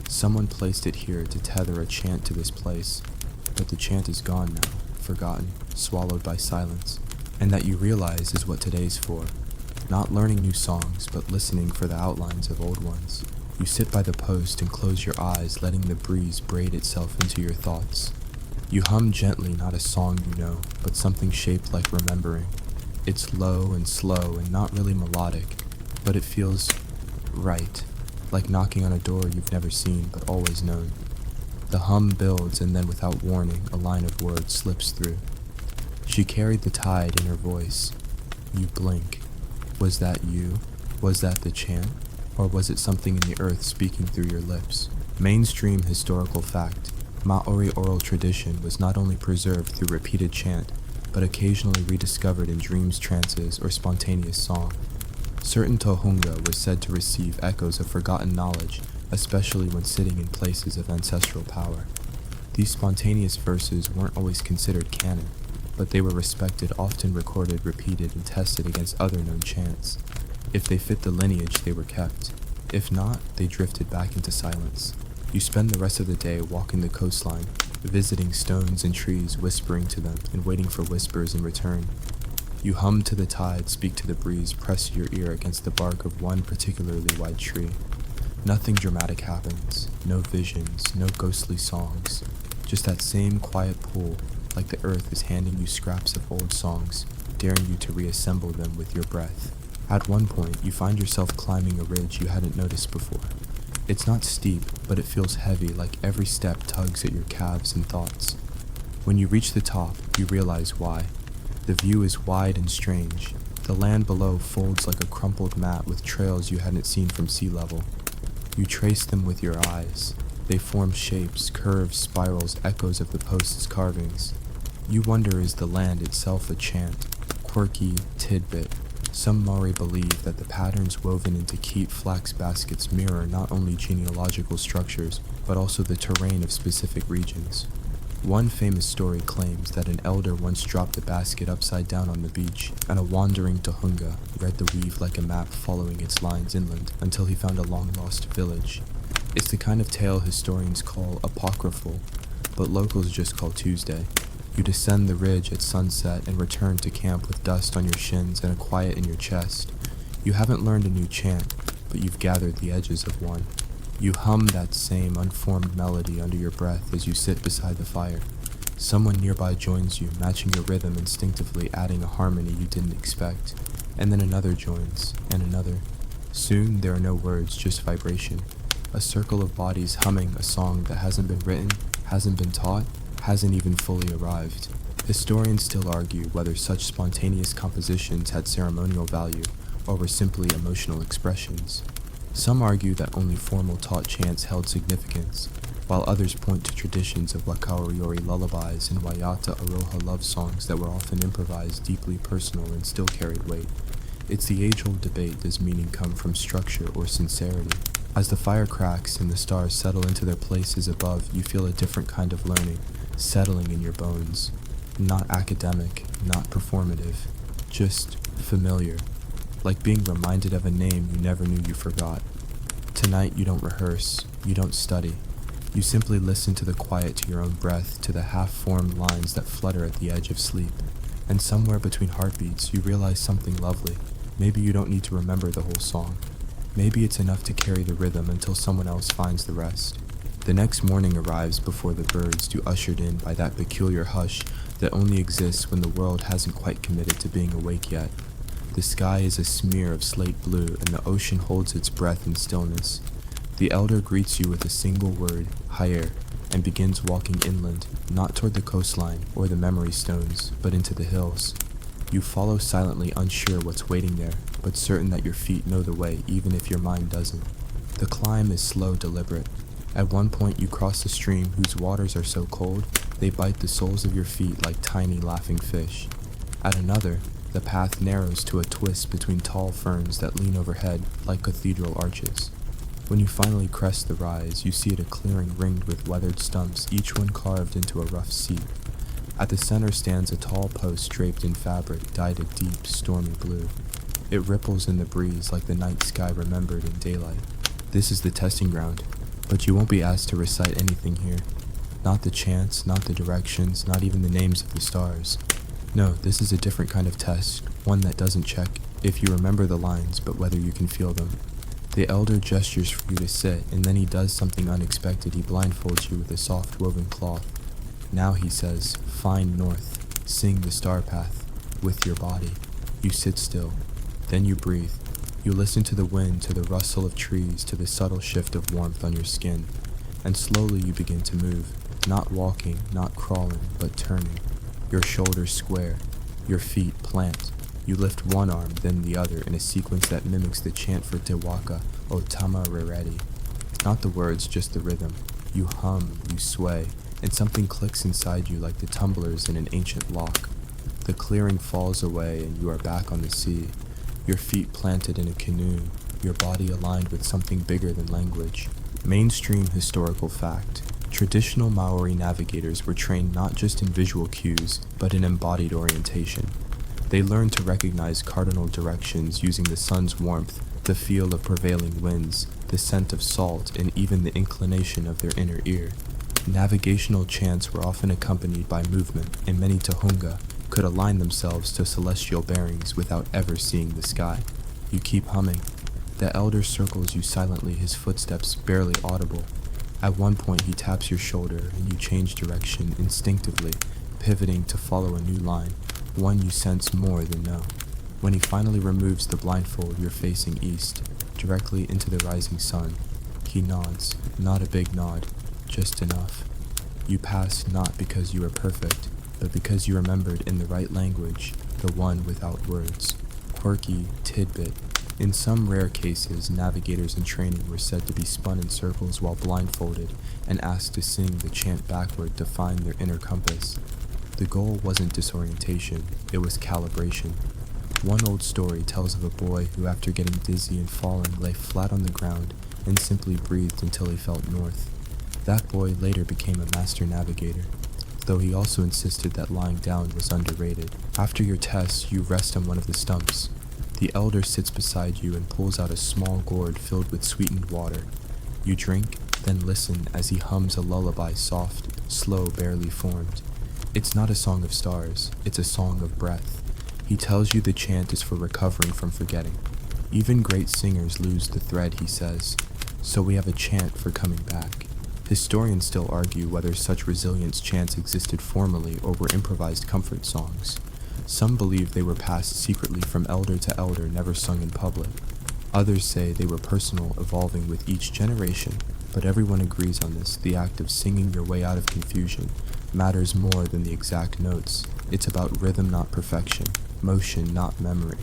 Someone placed it here to tether a chant to this place, but the chant is gone now, forgotten, swallowed by silence. And that you realize is what today's for. Not learning new songs, but listening for the outlines of old ones. You sit by the post and close your eyes, letting the breeze braid itself into your thoughts. You hum gently, not a song you know, but something shaped like remembering. It's low and slow and not really melodic, but it feels right, like knocking on a door you've never seen but always known. The hum builds, and then without warning, a line of words slips through. She carried the tide in her voice. You blink. Was that you? Was that the chant? Or was it something in the earth speaking through your lips? Mainstream historical fact. Maori oral tradition was not only preserved through repeated chant, but occasionally rediscovered in dreams, trances, or spontaneous song. Certain tohunga were said to receive echoes of forgotten knowledge, especially when sitting in places of ancestral power. These spontaneous verses weren't always considered canon, but they were respected, often recorded, repeated, and tested against other known chants. If they fit the lineage, they were kept. If not, they drifted back into silence. You spend the rest of the day walking the coastline, visiting stones and trees, whispering to them, and waiting for whispers in return. You hum to the tide, speak to the breeze, press your ear against the bark of one particularly wide tree. Nothing dramatic happens, no visions, no ghostly songs, just that same quiet pull, like the earth is handing you scraps of old songs, daring you to reassemble them with your breath. At one point, you find yourself climbing a ridge you hadn't noticed before. It's not steep, but it feels heavy, like every step tugs at your calves and thoughts. When you reach the top, you realize why. The view is wide and strange. The land below folds like a crumpled mat with trails you hadn't seen from sea level. You trace them with your eyes. They form shapes, curves, spirals, echoes of the post's carvings. You wonder, is the land itself a chant? Quirky tidbit. Some Maori believe that the patterns woven into keep flax baskets mirror not only genealogical structures, but also the terrain of specific regions. One famous story claims that an elder once dropped a basket upside down on the beach, and a wandering tohunga read the weave like a map following its lines inland until he found a long-lost village. It's the kind of tale historians call apocryphal, but locals just call Tuesday. You descend the ridge at sunset and return to camp with dust on your shins and a quiet in your chest. You haven't learned a new chant, but you've gathered the edges of one. You hum that same unformed melody under your breath as you sit beside the fire. Someone nearby joins you, matching your rhythm, instinctively adding a harmony you didn't expect. And then another joins, and another. Soon there are no words, just vibration. A circle of bodies humming a song that hasn't been written, hasn't been taught, hasn't even fully arrived. Historians still argue whether such spontaneous compositions had ceremonial value, or were simply emotional expressions. Some argue that only formal taught chants held significance, while others point to traditions of Wakaoriori lullabies and Waiata Aroha love songs that were often improvised, deeply personal, and still carried weight. It's the age-old debate: does meaning come from structure or sincerity? As the fire cracks and the stars settle into their places above, you feel a different kind of learning, settling in your bones. Not academic, not performative, just familiar. Like being reminded of a name you never knew you forgot. Tonight you don't rehearse, you don't study. You simply listen to the quiet, to your own breath, to the half-formed lines that flutter at the edge of sleep. And somewhere between heartbeats, you realize something lovely. Maybe you don't need to remember the whole song. Maybe it's enough to carry the rhythm until someone else finds the rest. The next morning arrives before the birds do, ushered in by that peculiar hush that only exists when the world hasn't quite committed to being awake yet. The sky is a smear of slate blue, and the ocean holds its breath in stillness. The elder greets you with a single word, haer, and begins walking inland, not toward the coastline or the memory stones, but into the hills. You follow silently, unsure what's waiting there, but certain that your feet know the way even if your mind doesn't. The climb is slow, deliberate. At one point you cross a stream whose waters are so cold, they bite the soles of your feet like tiny laughing fish. At another, the path narrows to a twist between tall ferns that lean overhead like cathedral arches. When you finally crest the rise, you see it a clearing ringed with weathered stumps, each one carved into a rough seat. At the center stands a tall post draped in fabric dyed a deep, stormy blue. It ripples in the breeze like the night sky remembered in daylight. This is the testing ground, but you won't be asked to recite anything here. Not the chants, not the directions, not even the names of the stars. No, this is a different kind of test, one that doesn't check if you remember the lines, but whether you can feel them. The elder gestures for you to sit, and then he does something unexpected. He blindfolds you with a soft woven cloth. Now he says, "Find north, sing the star path, with your body." You sit still, then you breathe. You listen to the wind, to the rustle of trees, to the subtle shift of warmth on your skin. And slowly you begin to move, not walking, not crawling, but turning. Your shoulders square, your feet plant. You lift one arm, then the other, in a sequence that mimics the chant for Te Waka o Tama Rereti. Not the words, just the rhythm. You hum, you sway, and something clicks inside you like the tumblers in an ancient lock. The clearing falls away and you are back on the sea, your feet planted in a canoe, your body aligned with something bigger than language. Mainstream historical fact. Traditional Maori navigators were trained not just in visual cues, but in embodied orientation. They learned to recognize cardinal directions using the sun's warmth, the feel of prevailing winds, the scent of salt, and even the inclination of their inner ear. Navigational chants were often accompanied by movement, and many Tohunga could align themselves to celestial bearings without ever seeing the sky. You keep humming. The elder circles you silently, his footsteps barely audible. At one point he taps your shoulder and you change direction instinctively, pivoting to follow a new line, one you sense more than know. When he finally removes the blindfold, you're facing east, directly into the rising sun. He nods, not a big nod, just enough. You pass not because you are perfect, but because you remembered in the right language, the one without words. Quirky tidbit. In some rare cases, navigators in training were said to be spun in circles while blindfolded and asked to sing the chant backward to find their inner compass. The goal wasn't disorientation, it was calibration. One old story tells of a boy who, after getting dizzy and falling, lay flat on the ground and simply breathed until he felt north. That boy later became a master navigator, though he also insisted that lying down was underrated. After your test, you rest on one of the stumps. The elder sits beside you and pulls out a small gourd filled with sweetened water. You drink, then listen as he hums a lullaby, soft, slow, barely formed. It's not a song of stars, it's a song of breath. He tells you the chant is for recovering from forgetting. Even great singers lose the thread, he says. So we have a chant for coming back. Historians still argue whether such resilience chants existed formally or were improvised comfort songs. Some believe they were passed secretly from elder to elder, never sung in public. Others say they were personal, evolving with each generation, but everyone agrees on this. The act of singing your way out of confusion matters more than the exact notes. It's about rhythm, not perfection, motion, not memory.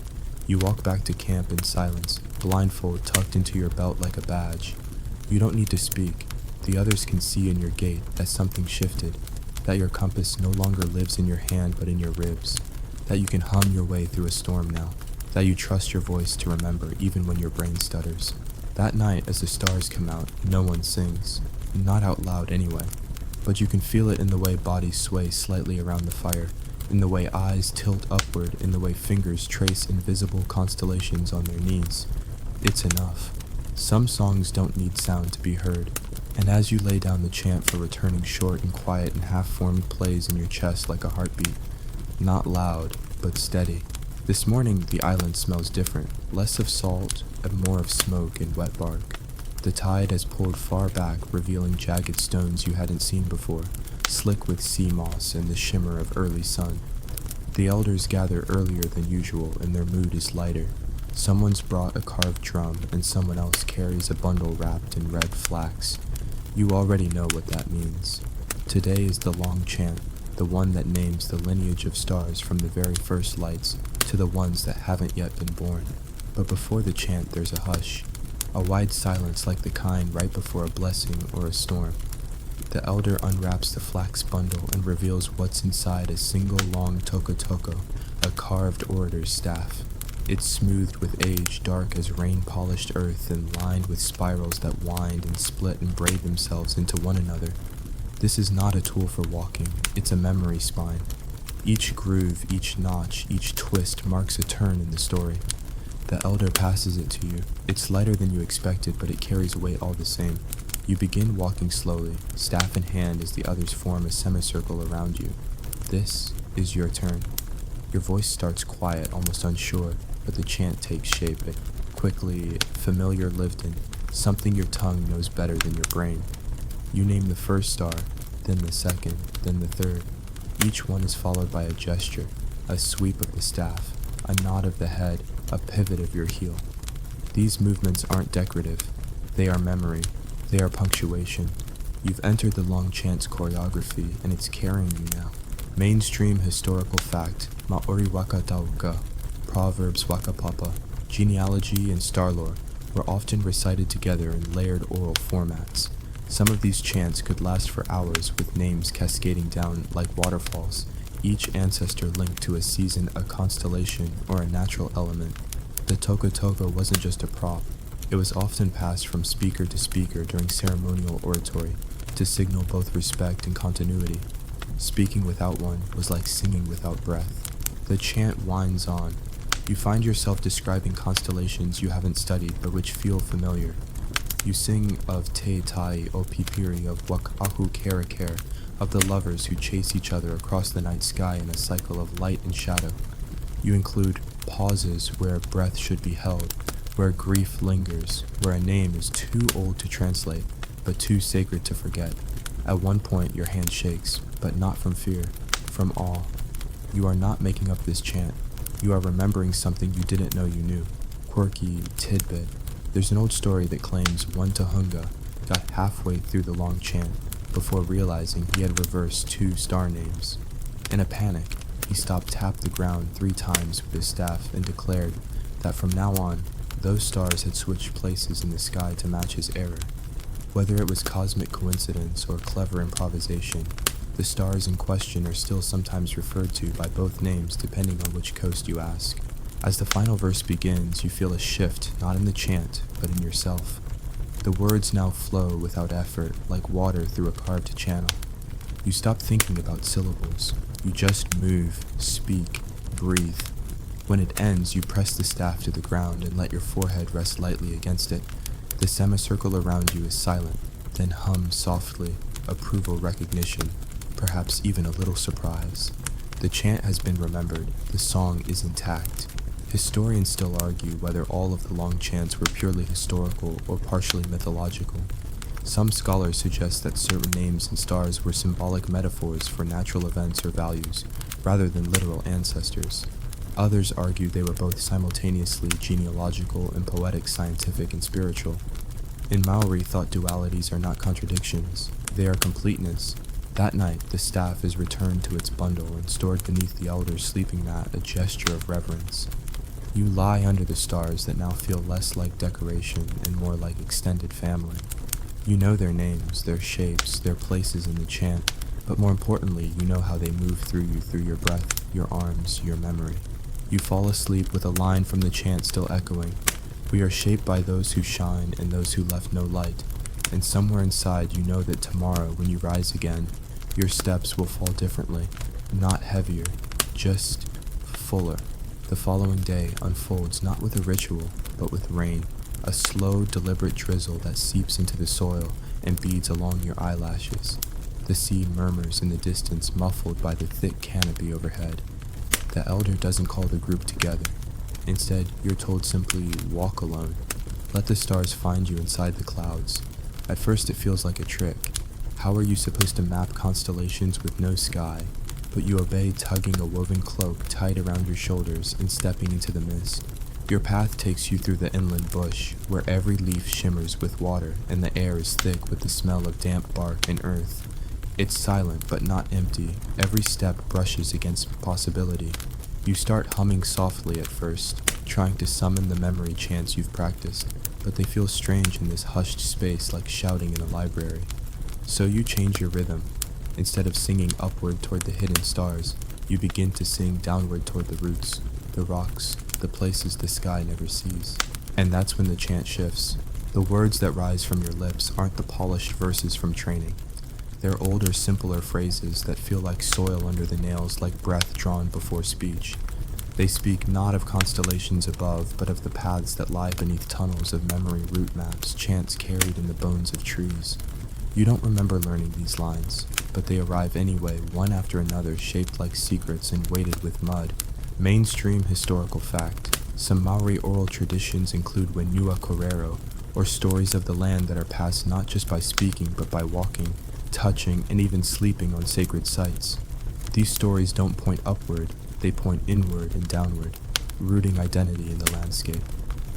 You walk back to camp in silence, blindfold tucked into your belt like a badge. You don't need to speak. The others can see in your gait that something shifted, that your compass no longer lives in your hand but in your ribs, that you can hum your way through a storm now, that you trust your voice to remember even when your brain stutters. That night, as the stars come out, no one sings, not out loud anyway, but you can feel it in the way bodies sway slightly around the fire, in the way eyes tilt upward, in the way fingers trace invisible constellations on their knees. It's enough. Some songs don't need sound to be heard, and as you lay down the chant for returning, short and quiet and half-formed plays in your chest like a heartbeat. Not loud, but steady. This morning the island smells different, less of salt and more of smoke and wet bark. The tide has pulled far back, revealing jagged stones you hadn't seen before, slick with sea moss and the shimmer of early sun. The elders gather earlier than usual and their mood is lighter. Someone's brought a carved drum and someone else carries a bundle wrapped in red flax. You already know what that means. Today is the long chant, the one that names the lineage of stars from the very first lights to the ones that haven't yet been born. But before the chant there's a hush, a wide silence like the kind right before a blessing or a storm. The elder unwraps the flax bundle and reveals what's inside: a single long toko, a carved orator's staff. It's smoothed with age, dark as rain-polished earth, and lined with spirals that wind and split and braid themselves into one another. This is not a tool for walking, it's a memory spine. Each groove, each notch, each twist marks a turn in the story. The elder passes it to you. It's lighter than you expected, but it carries weight all the same. You begin walking slowly, staff in hand, as the others form a semicircle around you. This is your turn. Your voice starts quiet, almost unsure, but the chant takes shape. Quickly, familiar lived in, something your tongue knows better than your brain. You name the first star, then the second, then the third. Each one is followed by a gesture, a sweep of the staff, a nod of the head, a pivot of your heel. These movements aren't decorative. They are memory. They are punctuation. You've entered the long chant's choreography, and it's carrying you now. Mainstream historical fact, Maori waka tauka, proverbs waka papa, genealogy, and star lore were often recited together in layered oral formats. Some of these chants could last for hours with names cascading down like waterfalls, each ancestor linked to a season, a constellation, or a natural element. The toka toka wasn't just a prop. It was often passed from speaker to speaker during ceremonial oratory to signal both respect and continuity. Speaking without one was like singing without breath. The chant winds on. You find yourself describing constellations you haven't studied but which feel familiar. You sing of Te Tai o Pipiri, of Wakahu Kera Kera, of the lovers who chase each other across the night sky in a cycle of light and shadow. You include pauses where breath should be held, where grief lingers, where a name is too old to translate, but too sacred to forget. At one point your hand shakes, but not from fear, from awe. You are not making up this chant. You are remembering something you didn't know you knew. Quirky tidbit. There's an old story that claims one Tahunga got halfway through the long chant before realizing he had reversed 2 star names. In a panic, he tapped the ground 3 times with his staff and declared that from now on, those stars had switched places in the sky to match his error. Whether it was cosmic coincidence or clever improvisation, the stars in question are still sometimes referred to by both names depending on which coast you ask. As the final verse begins, you feel a shift, not in the chant, but in yourself. The words now flow without effort, like water through a carved channel. You stop thinking about syllables. You just move, speak, breathe. When it ends, you press the staff to the ground and let your forehead rest lightly against it. The semicircle around you is silent, then hum softly, approval, recognition, perhaps even a little surprise. The chant has been remembered, the song is intact. Historians still argue whether all of the long chants were purely historical or partially mythological. Some scholars suggest that certain names and stars were symbolic metaphors for natural events or values, rather than literal ancestors. Others argue they were both simultaneously genealogical and poetic, scientific and spiritual. In Maori, thought dualities are not contradictions, they are completeness. That night, the staff is returned to its bundle and stored beneath the elder's sleeping mat, a gesture of reverence. You lie under the stars that now feel less like decoration and more like extended family. You know their names, their shapes, their places in the chant, but more importantly, you know how they move through you through your breath, your arms, your memory. You fall asleep with a line from the chant still echoing. We are shaped by those who shine and those who left no light, and somewhere inside you know that tomorrow, when you rise again, your steps will fall differently, not heavier, just fuller. The following day unfolds not with a ritual, but with rain, a slow, deliberate drizzle that seeps into the soil and beads along your eyelashes. The sea murmurs in the distance, muffled by the thick canopy overhead. The elder doesn't call the group together. Instead, you're told simply, walk alone. Let the stars find you inside the clouds. At first it feels like a trick. How are you supposed to map constellations with no sky? But you obey, tugging a woven cloak tight around your shoulders and stepping into the mist. Your path takes you through the inland bush, where every leaf shimmers with water and the air is thick with the smell of damp bark and earth. It's silent but not empty. Every step brushes against possibility. You start humming softly at first, trying to summon the memory chants you've practiced, but they feel strange in this hushed space, like shouting in a library. So you change your rhythm. Instead of singing upward toward the hidden stars, you begin to sing downward toward the roots, the rocks, the places the sky never sees. And that's when the chant shifts. The words that rise from your lips aren't the polished verses from training. They're older, simpler phrases that feel like soil under the nails, like breath drawn before speech. They speak not of constellations above, but of the paths that lie beneath tunnels of memory route maps, chants carried in the bones of trees. You don't remember learning these lines, but they arrive anyway, one after another, shaped like secrets and weighted with mud. Mainstream historical fact. Some Maori oral traditions include Wenua Korero, or stories of the land that are passed not just by speaking but by walking, touching, and even sleeping on sacred sites. These stories don't point upward, they point inward and downward, rooting identity in the landscape.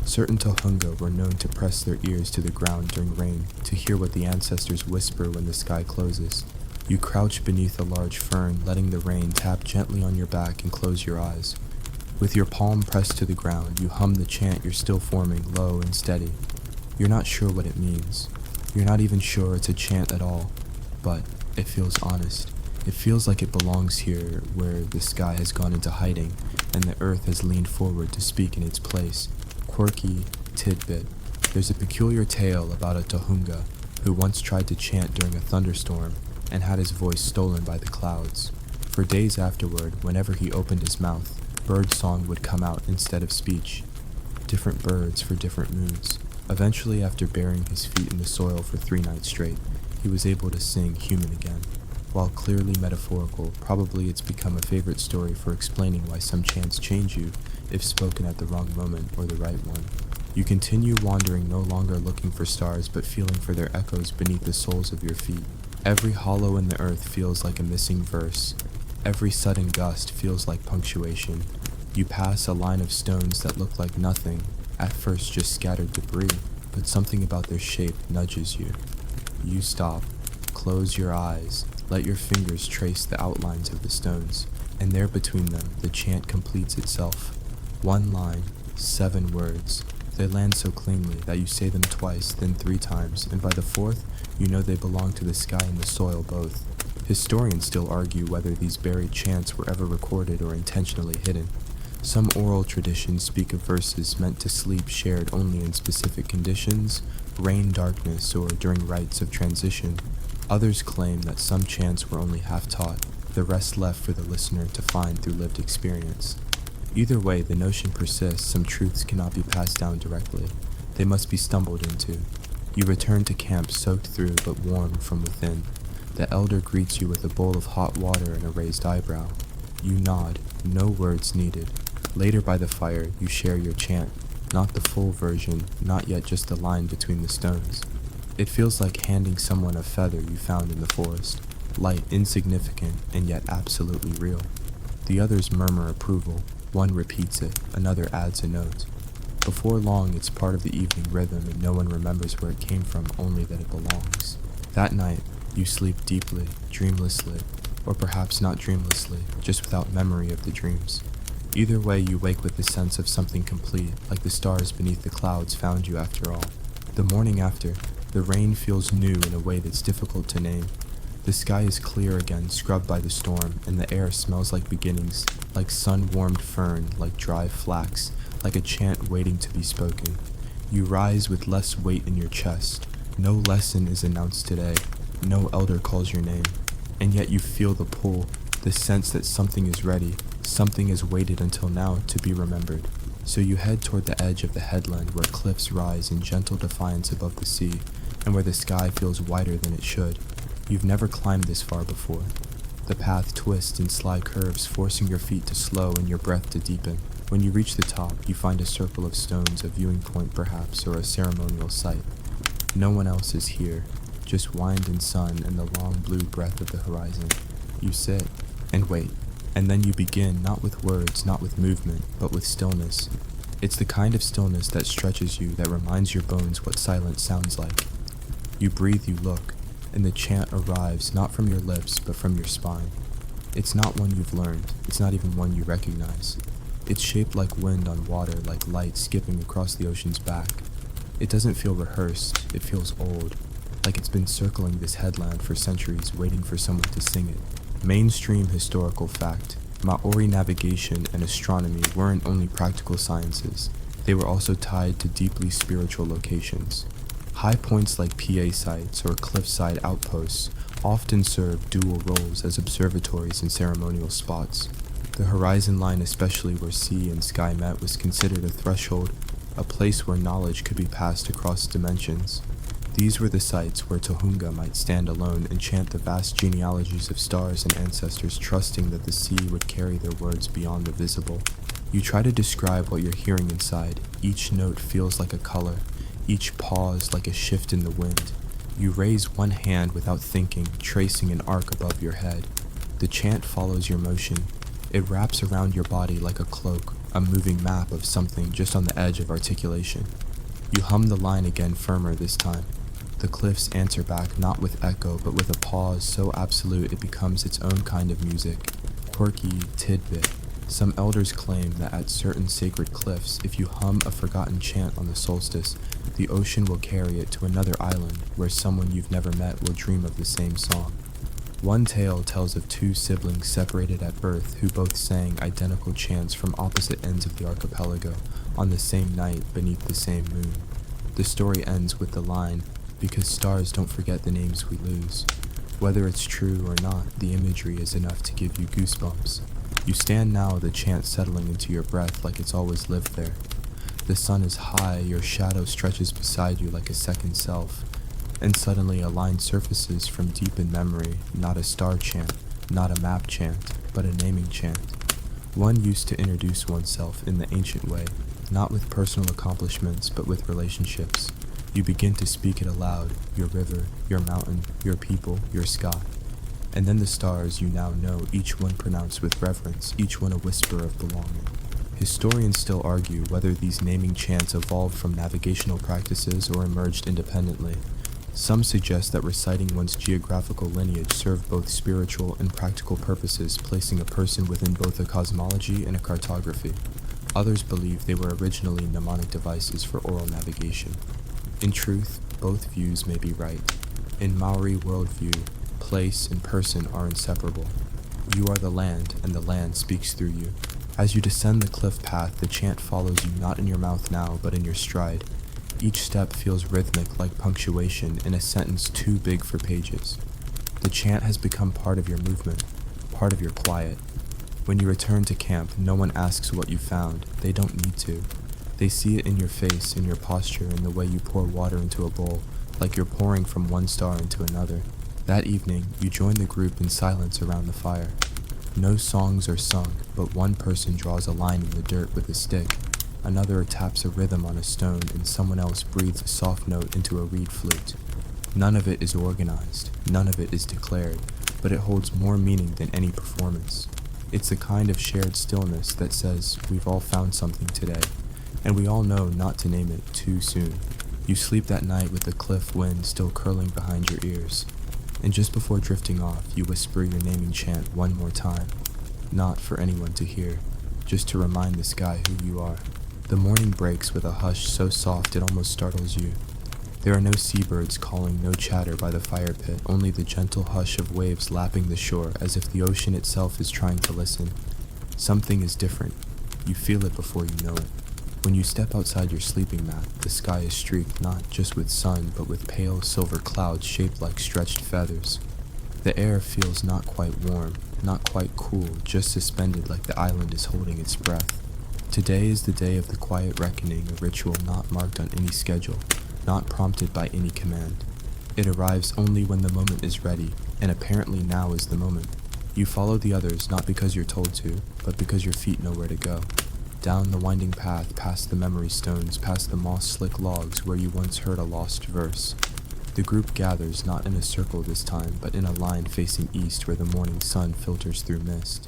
Certain Tohunga were known to press their ears to the ground during rain to hear what the ancestors whisper when the sky closes. You crouch beneath a large fern, letting the rain tap gently on your back and close your eyes. With your palm pressed to the ground, you hum the chant you're still forming, low and steady. You're not sure what it means. You're not even sure it's a chant at all, but it feels honest. It feels like it belongs here where the sky has gone into hiding and the earth has leaned forward to speak in its place. Quirky tidbit. There's a peculiar tale about a Tohunga who once tried to chant during a thunderstorm and had his voice stolen by the clouds. For days afterward, whenever he opened his mouth, bird song would come out instead of speech. Different birds for different moods. Eventually, after burying his feet in the soil for 3 nights straight, he was able to sing human again. While clearly metaphorical, probably it's become a favorite story for explaining why some chants change you if spoken at the wrong moment or the right one. You continue wandering, no longer looking for stars but feeling for their echoes beneath the soles of your feet. Every hollow in the earth feels like a missing verse. Every sudden gust feels like punctuation. You pass a line of stones that look like nothing, at first just scattered debris, but something about their shape nudges you. You stop, close your eyes, let your fingers trace the outlines of the stones, and there between them the chant completes itself. 1 line, 7 words. They land so cleanly that you say them twice, then 3 times, and by the 4th, you know they belong to the sky and the soil both. Historians still argue whether these buried chants were ever recorded or intentionally hidden. Some oral traditions speak of verses meant to sleep shared only in specific conditions, rain, darkness, or during rites of transition. Others claim that some chants were only half taught, the rest left for the listener to find through lived experience. Either way, the notion persists, some truths cannot be passed down directly. They must be stumbled into. You return to camp soaked through but warm from within. The elder greets you with a bowl of hot water and a raised eyebrow. You nod, no words needed. Later by the fire, you share your chant, not the full version, not yet just a line between the stones. It feels like handing someone a feather you found in the forest, light, insignificant, and yet absolutely real. The others murmur approval. One repeats it, another adds a note. Before long, it's part of the evening rhythm and no one remembers where it came from, only that it belongs. That night, you sleep deeply, dreamlessly, or perhaps not dreamlessly, just without memory of the dreams. Either way, you wake with the sense of something complete, like the stars beneath the clouds found you after all. The morning after, the rain feels new in a way that's difficult to name. The sky is clear again, scrubbed by the storm, and the air smells like beginnings, like sun-warmed fern, like dry flax, like a chant waiting to be spoken. You rise with less weight in your chest. No lesson is announced today. No elder calls your name. And yet you feel the pull, the sense that something is ready, something has waited until now to be remembered. So you head toward the edge of the headland where cliffs rise in gentle defiance above the sea, and where the sky feels wider than it should. You've never climbed this far before. The path twists in sly curves, forcing your feet to slow and your breath to deepen. When you reach the top, you find a circle of stones, a viewing point perhaps, or a ceremonial site. No one else is here, just wind and sun and the long blue breath of the horizon. You sit and wait, and then you begin, not with words, not with movement, but with stillness. It's the kind of stillness that stretches you, that reminds your bones what silence sounds like. You breathe, you look, and the chant arrives not from your lips, but from your spine. It's not one you've learned, it's not even one you recognize. It's shaped like wind on water, like light skipping across the ocean's back. It doesn't feel rehearsed, it feels old, like it's been circling this headland for centuries, waiting for someone to sing it. Mainstream historical fact: Maori navigation and astronomy weren't only practical sciences, they were also tied to deeply spiritual locations. High points like PA sites or cliffside outposts often served dual roles as observatories and ceremonial spots. The horizon line, especially where sea and sky met, was considered a threshold, a place where knowledge could be passed across dimensions. These were the sites where Tohunga might stand alone and chant the vast genealogies of stars and ancestors, trusting that the sea would carry their words beyond the visible. You try to describe what you're hearing inside. Each note feels like a color, each pause like a shift in the wind. You raise one hand without thinking, tracing an arc above your head. The chant follows your motion. It wraps around your body like a cloak, a moving map of something just on the edge of articulation. You hum the line again, firmer this time. The cliffs answer back, not with echo, but with a pause so absolute it becomes its own kind of music. Quirky tidbit. Some elders claim that at certain sacred cliffs, if you hum a forgotten chant on the solstice, the ocean will carry it to another island where someone you've never met will dream of the same song. One tale tells of two siblings separated at birth who both sang identical chants from opposite ends of the archipelago on the same night beneath the same moon. The story ends with the line, "Because stars don't forget the names we lose." Whether it's true or not, the imagery is enough to give you goosebumps. You stand now, the chant settling into your breath like it's always lived there. The sun is high, your shadow stretches beside you like a second self, and suddenly a line surfaces from deep in memory, not a star chant, not a map chant, but a naming chant. One used to introduce oneself in the ancient way, not with personal accomplishments, but with relationships. You begin to speak it aloud, your river, your mountain, your people, your sky. And then the stars you now know, each one pronounced with reverence, each one a whisper of belonging. Historians still argue whether these naming chants evolved from navigational practices or emerged independently. Some suggest that reciting one's geographical lineage served both spiritual and practical purposes, placing a person within both a cosmology and a cartography. Others believe they were originally mnemonic devices for oral navigation. In truth, both views may be right. In Maori worldview, place and person are inseparable. You are the land, and the land speaks through you. As you descend the cliff path, the chant follows you not in your mouth now, but in your stride. Each step feels rhythmic like punctuation in a sentence too big for pages. The chant has become part of your movement, part of your quiet. When you return to camp, no one asks what you found. They don't need to. They see it in your face, in your posture, in the way you pour water into a bowl, like you're pouring from one star into another. That evening, you join the group in silence around the fire. No songs are sung, but one person draws a line in the dirt with a stick, another taps a rhythm on a stone, and someone else breathes a soft note into a reed flute. None of it is organized, none of it is declared, but it holds more meaning than any performance. It's the kind of shared stillness that says, we've all found something today, and we all know not to name it too soon. You sleep that night with the cliff wind still curling behind your ears. And just before drifting off, you whisper your naming chant one more time, not for anyone to hear, just to remind the sky who you are. The morning breaks with a hush so soft it almost startles you. There are no seabirds calling, no chatter by the fire pit, only the gentle hush of waves lapping the shore as if the ocean itself is trying to listen. Something is different. You feel it before you know it. When you step outside your sleeping mat, the sky is streaked not just with sun, but with pale silver clouds shaped like stretched feathers. The air feels not quite warm, not quite cool, just suspended like the island is holding its breath. Today is the day of the quiet reckoning, a ritual not marked on any schedule, not prompted by any command. It arrives only when the moment is ready, and apparently now is the moment. You follow the others not because you're told to, but because your feet know where to go. Down the winding path, past the memory stones, past the moss-slick logs where you once heard a lost verse. The group gathers not in a circle this time, but in a line facing east where the morning sun filters through mist.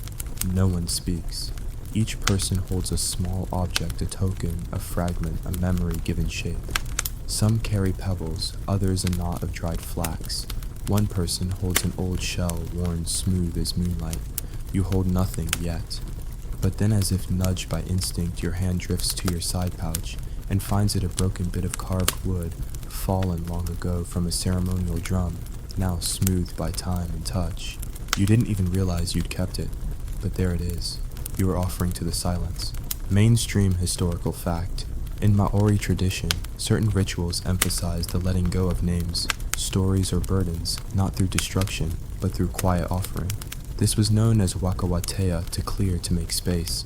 No one speaks. Each person holds a small object, a token, a fragment, a memory given shape. Some carry pebbles, others a knot of dried flax. One person holds an old shell worn smooth as moonlight. You hold nothing yet. But then, as if nudged by instinct, your hand drifts to your side pouch and finds it a broken bit of carved wood, fallen long ago from a ceremonial drum, now smoothed by time and touch. You didn't even realize you'd kept it, but there it is. You were offering to the silence. Mainstream historical fact. In Maori tradition, certain rituals emphasize the letting go of names, stories, or burdens, not through destruction, but through quiet offering. This was known as wakawatea, to clear, to make space.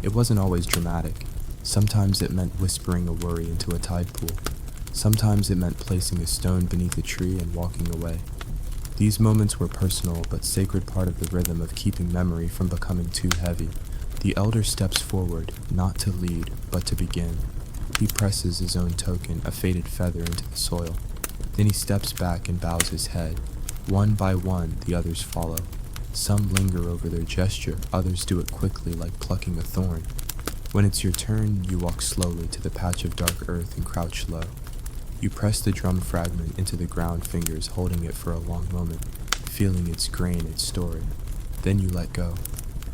It wasn't always dramatic. Sometimes it meant whispering a worry into a tide pool. Sometimes it meant placing a stone beneath a tree and walking away. These moments were personal but sacred, part of the rhythm of keeping memory from becoming too heavy, The elder steps forward, not to lead, but to begin. He presses his own token, a faded feather, into the soil. Then he steps back and bows his head. One by one, the others follow. Some linger over their gesture, others do it quickly like plucking a thorn. When it's your turn, you walk slowly to the patch of dark earth and crouch low. You press the drum fragment into the ground, fingers holding it for a long moment, feeling its grain, its story. Then you let go,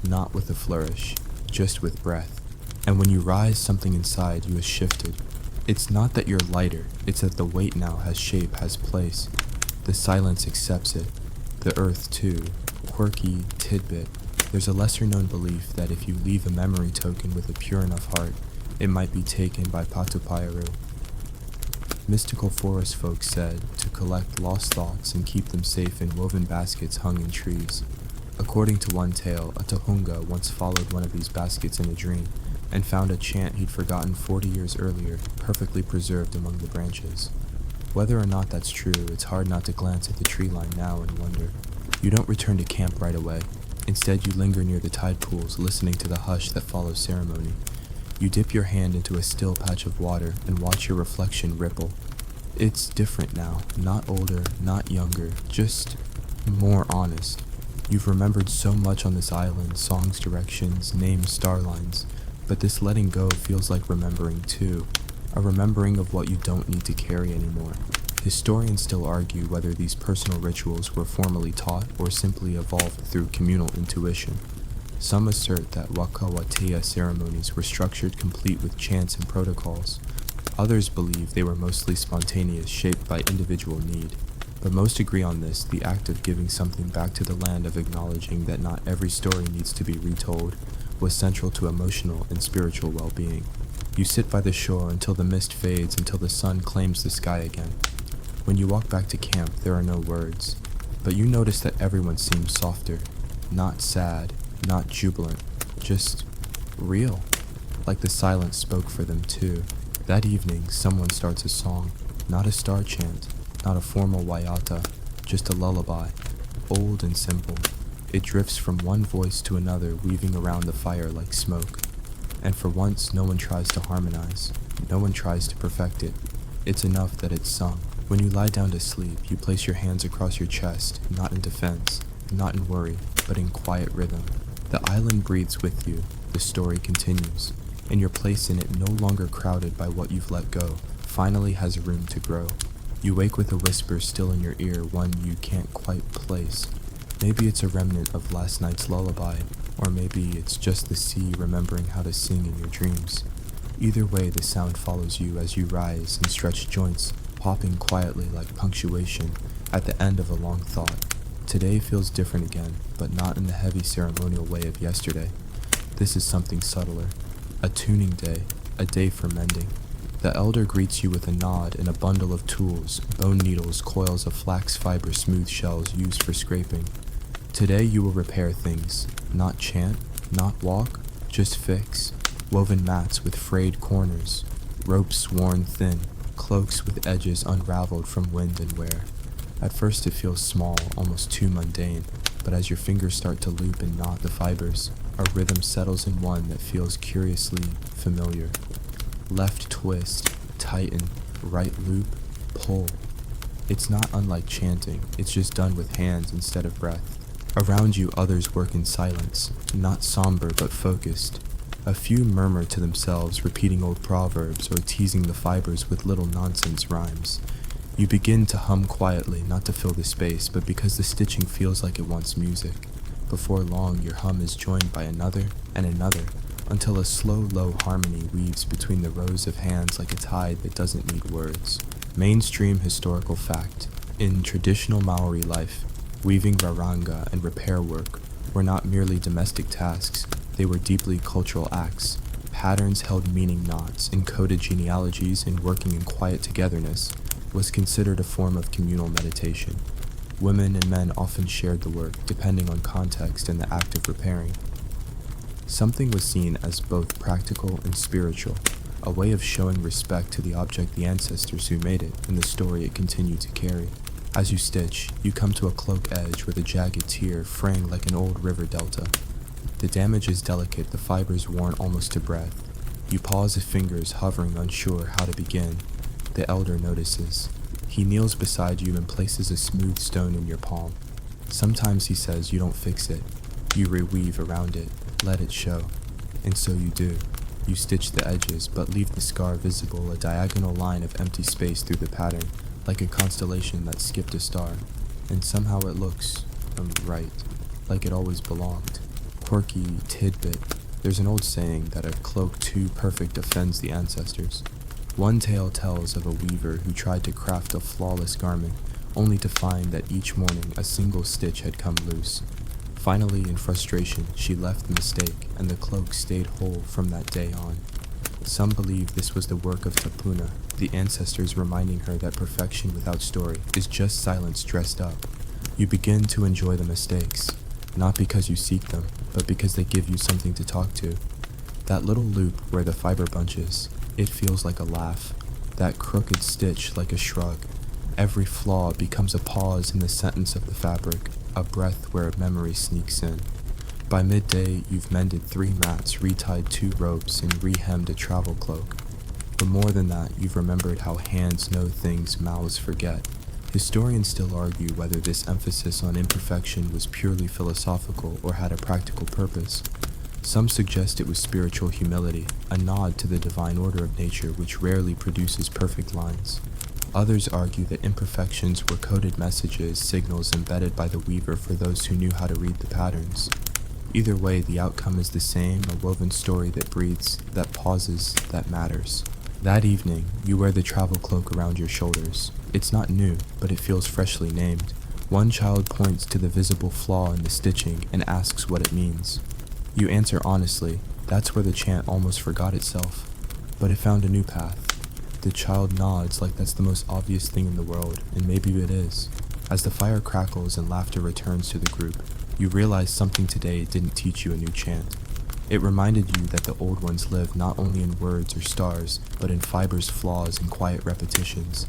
not with a flourish, just with breath. And when you rise, something inside you has shifted. It's not that you're lighter, it's that the weight now has shape, has place. The silence accepts it. The earth too. Quirky tidbit. There's a lesser-known belief that if you leave a memory token with a pure enough heart, it might be taken by Patupaiaru. Mystical forest folk said to collect lost thoughts and keep them safe in woven baskets hung in trees. According to one tale, a Tohunga once followed one of these baskets in a dream and found a chant he'd forgotten 40 years earlier, perfectly preserved among the branches. Whether or not that's true, it's hard not to glance at the tree line now and wonder. You don't return to camp right away. Instead, you linger near the tide pools, listening to the hush that follows ceremony. You dip your hand into a still patch of water and watch your reflection ripple. It's different now, not older, not younger, just more honest. You've remembered so much on this island, songs, directions, names, star lines, but this letting go feels like remembering too, a remembering of what you don't need to carry anymore. Historians still argue whether these personal rituals were formally taught or simply evolved through communal intuition. Some assert that Wakawatea ceremonies were structured complete with chants and protocols. Others believe they were mostly spontaneous, shaped by individual need. But most agree on this, the act of giving something back to the land, of acknowledging that not every story needs to be retold, was central to emotional and spiritual well-being. You sit by the shore until the mist fades, until the sun claims the sky again. When you walk back to camp, there are no words, but you notice that everyone seems softer, not sad, not jubilant, just real, like the silence spoke for them too. That evening, someone starts a song, not a star chant, not a formal waiata, just a lullaby, old and simple. It drifts from one voice to another, weaving around the fire like smoke. And for once, no one tries to harmonize, no one tries to perfect it. It's enough that it's sung. When you lie down to sleep, you place your hands across your chest, not in defense, not in worry, but in quiet rhythm. The island breathes with you, the story continues, and your place in it, no longer crowded by what you've let go, finally has room to grow. You wake with a whisper still in your ear, one you can't quite place. Maybe it's a remnant of last night's lullaby, or maybe it's just the sea remembering how to sing in your dreams. Either way, the sound follows you as you rise and stretch joints, popping quietly like punctuation at the end of a long thought. Today feels different again, but not in the heavy ceremonial way of yesterday. This is something subtler. A tuning day, a day for mending. The elder greets you with a nod and a bundle of tools, bone needles, coils of flax fiber, smooth shells used for scraping. Today you will repair things, not chant, not walk, just fix. Woven mats with frayed corners, ropes worn thin, cloaks with edges unraveled from wind and wear. At first it feels small, almost too mundane, but as your fingers start to loop and knot the fibers, a rhythm settles in one that feels curiously familiar. Left twist, tighten, right loop, pull. It's not unlike chanting, it's just done with hands instead of breath. Around you others work in silence, not somber but focused. A few murmur to themselves, repeating old proverbs or teasing the fibers with little nonsense rhymes. You begin to hum quietly, not to fill the space, but because the stitching feels like it wants music. Before long, your hum is joined by another and another, until a slow, low harmony weaves between the rows of hands like a tide that doesn't need words. Mainstream historical fact. In traditional Maori life, weaving raranga and repair work were not merely domestic tasks, they were deeply cultural acts. Patterns held meaning knots, encoded genealogies, and working in quiet togetherness was considered a form of communal meditation. Women and men often shared the work, depending on context and the act of repairing. Something was seen as both practical and spiritual, a way of showing respect to the object, the ancestors who made it, and the story it continued to carry. As you stitch, you come to a cloak edge with a jagged tear fraying like an old river delta. The damage is delicate, the fibers worn almost to breath. You pause, fingers hovering, unsure how to begin. The elder notices. He kneels beside you and places a smooth stone in your palm. Sometimes he says you don't fix it. You reweave around it, let it show. And so you do. You stitch the edges, but leave the scar visible, a diagonal line of empty space through the pattern, like a constellation that skipped a star. And somehow it looks, right, like it always belonged. Quirky tidbit. There's an old saying that a cloak too perfect offends the ancestors. One tale tells of a weaver who tried to craft a flawless garment, only to find that each morning a single stitch had come loose. Finally, in frustration, she left the mistake, and the cloak stayed whole from that day on. Some believe this was the work of Tapuna, the ancestors reminding her that perfection without story is just silence dressed up. You begin to enjoy the mistakes, not because you seek them, but because they give you something to talk to. That little loop where the fiber bunches, it feels like a laugh. That crooked stitch like a shrug. Every flaw becomes a pause in the sentence of the fabric, a breath where a memory sneaks in. By midday, you've mended 3 mats, retied 2 ropes, and rehemmed a travel cloak. But more than that, you've remembered how hands know things mouths forget. Historians still argue whether this emphasis on imperfection was purely philosophical or had a practical purpose. Some suggest it was spiritual humility, a nod to the divine order of nature which rarely produces perfect lines. Others argue that imperfections were coded messages, signals embedded by the weaver for those who knew how to read the patterns. Either way, the outcome is the same, a woven story that breathes, that pauses, that matters. That evening, you wear the travel cloak around your shoulders. It's not new, but it feels freshly named. One child points to the visible flaw in the stitching and asks what it means. You answer honestly, that's where the chant almost forgot itself. But it found a new path. The child nods like that's the most obvious thing in the world, and maybe it is. As the fire crackles and laughter returns to the group, you realize something today didn't teach you a new chant. It reminded you that the old ones live not only in words or stars, but in fibers, flaws, and quiet repetitions.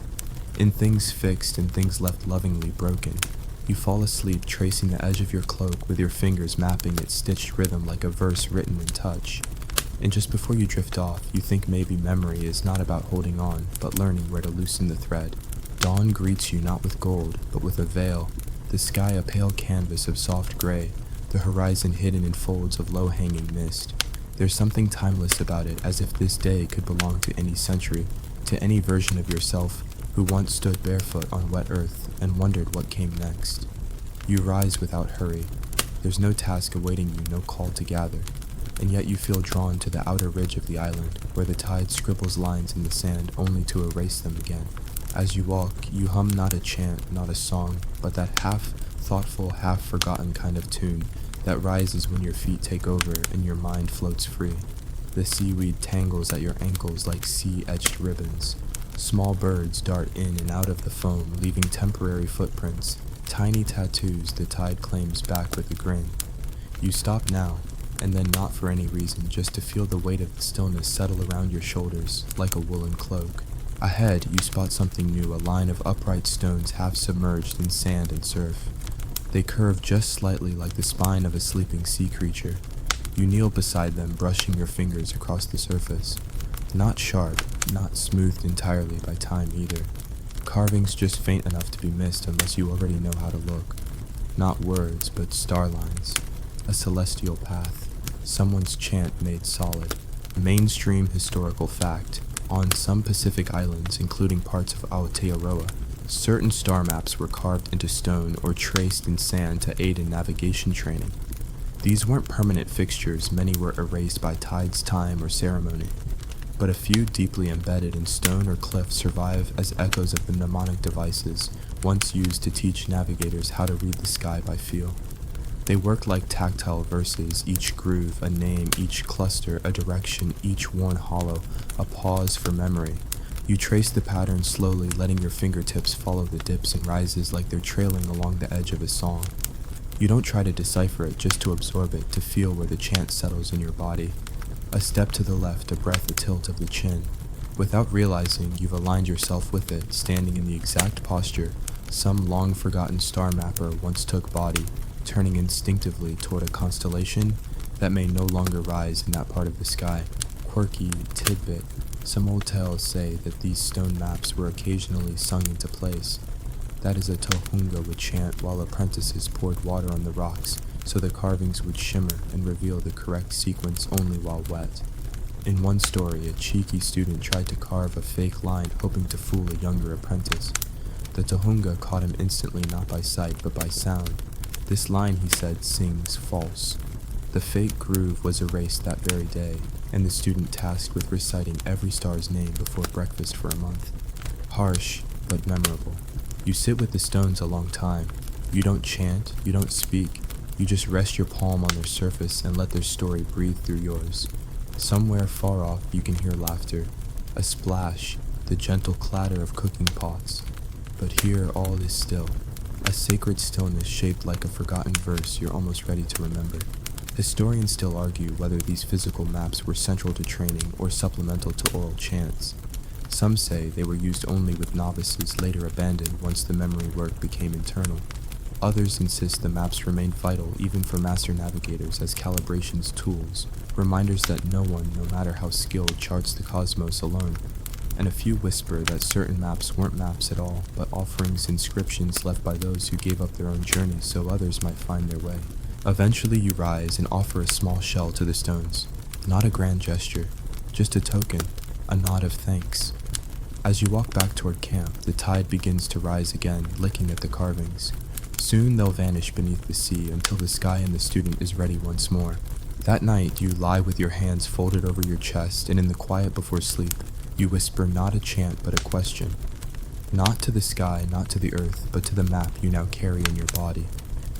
In things fixed and things left lovingly broken. You fall asleep tracing the edge of your cloak with your fingers mapping its stitched rhythm like a verse written in touch. And just before you drift off, you think maybe memory is not about holding on, but learning where to loosen the thread. Dawn greets you not with gold, but with a veil. The sky a pale canvas of soft gray, the horizon hidden in folds of low-hanging mist. There's something timeless about it, as if this day could belong to any century, to any version of yourself who once stood barefoot on wet earth and wondered what came next. You rise without hurry. There's no task awaiting you, no call to gather. And yet you feel drawn to the outer ridge of the island, where the tide scribbles lines in the sand only to erase them again. As you walk, you hum not a chant, not a song, but that half-thoughtful, half-forgotten kind of tune that rises when your feet take over and your mind floats free. The seaweed tangles at your ankles like sea-etched ribbons. Small birds dart in and out of the foam, leaving temporary footprints, tiny tattoos the tide claims back with a grin. You stop now, and then not for any reason, just to feel the weight of the stillness settle around your shoulders like a woolen cloak. Ahead, you spot something new, a line of upright stones half submerged in sand and surf. They curve just slightly like the spine of a sleeping sea creature. You kneel beside them, brushing your fingers across the surface. Not sharp, not smoothed entirely by time either. Carvings just faint enough to be missed unless you already know how to look. Not words, but star lines. A celestial path. Someone's chant made solid. Mainstream historical fact. On some Pacific islands, including parts of Aotearoa, certain star maps were carved into stone or traced in sand to aid in navigation training. These weren't permanent fixtures, many were erased by tides, time, or ceremony. But a few deeply embedded in stone or cliff survive as echoes of the mnemonic devices once used to teach navigators how to read the sky by feel. They work like tactile verses, each groove a name, each cluster a direction, each worn hollow a pause for memory. You trace the pattern slowly, letting your fingertips follow the dips and rises like they're trailing along the edge of a song. You don't try to decipher it, just to absorb it, to feel where the chant settles in your body. A step to the left, a breath, a tilt of the chin. Without realizing, you've aligned yourself with it, standing in the exact posture some long-forgotten star mapper once took body, turning instinctively toward a constellation that may no longer rise in that part of the sky. Quirky tidbit: some old tales say that these stone maps were occasionally sung into place. That is, a tohunga would chant while apprentices poured water on the rocks, so the carvings would shimmer and reveal the correct sequence only while wet. In one story, a cheeky student tried to carve a fake line hoping to fool a younger apprentice. The tohunga caught him instantly, not by sight but by sound. This line, he said, sings false. The fake groove was erased that very day, and the student tasked with reciting every star's name before breakfast for a month. Harsh, but memorable. You sit with the stones a long time. You don't chant, you don't speak. You just rest your palm on their surface and let their story breathe through yours. Somewhere far off you can hear laughter, a splash, the gentle clatter of cooking pots. But here all is still, a sacred stillness shaped like a forgotten verse you're almost ready to remember. Historians still argue whether these physical maps were central to training or supplemental to oral chants. Some say they were used only with novices, later abandoned once the memory work became internal. Others insist the maps remained vital even for master navigators as calibration's tools, reminders that no one, no matter how skilled, charts the cosmos alone. And a few whisper that certain maps weren't maps at all, but offerings, inscriptions left by those who gave up their own journeys so others might find their way. Eventually you rise and offer a small shell to the stones. Not a grand gesture, just a token, a nod of thanks. As you walk back toward camp, the tide begins to rise again, licking at the carvings. Soon they'll vanish beneath the sea until the sky and the student is ready once more. That night you lie with your hands folded over your chest, and in the quiet before sleep, you whisper not a chant but a question. Not to the sky, not to the earth, but to the map you now carry in your body.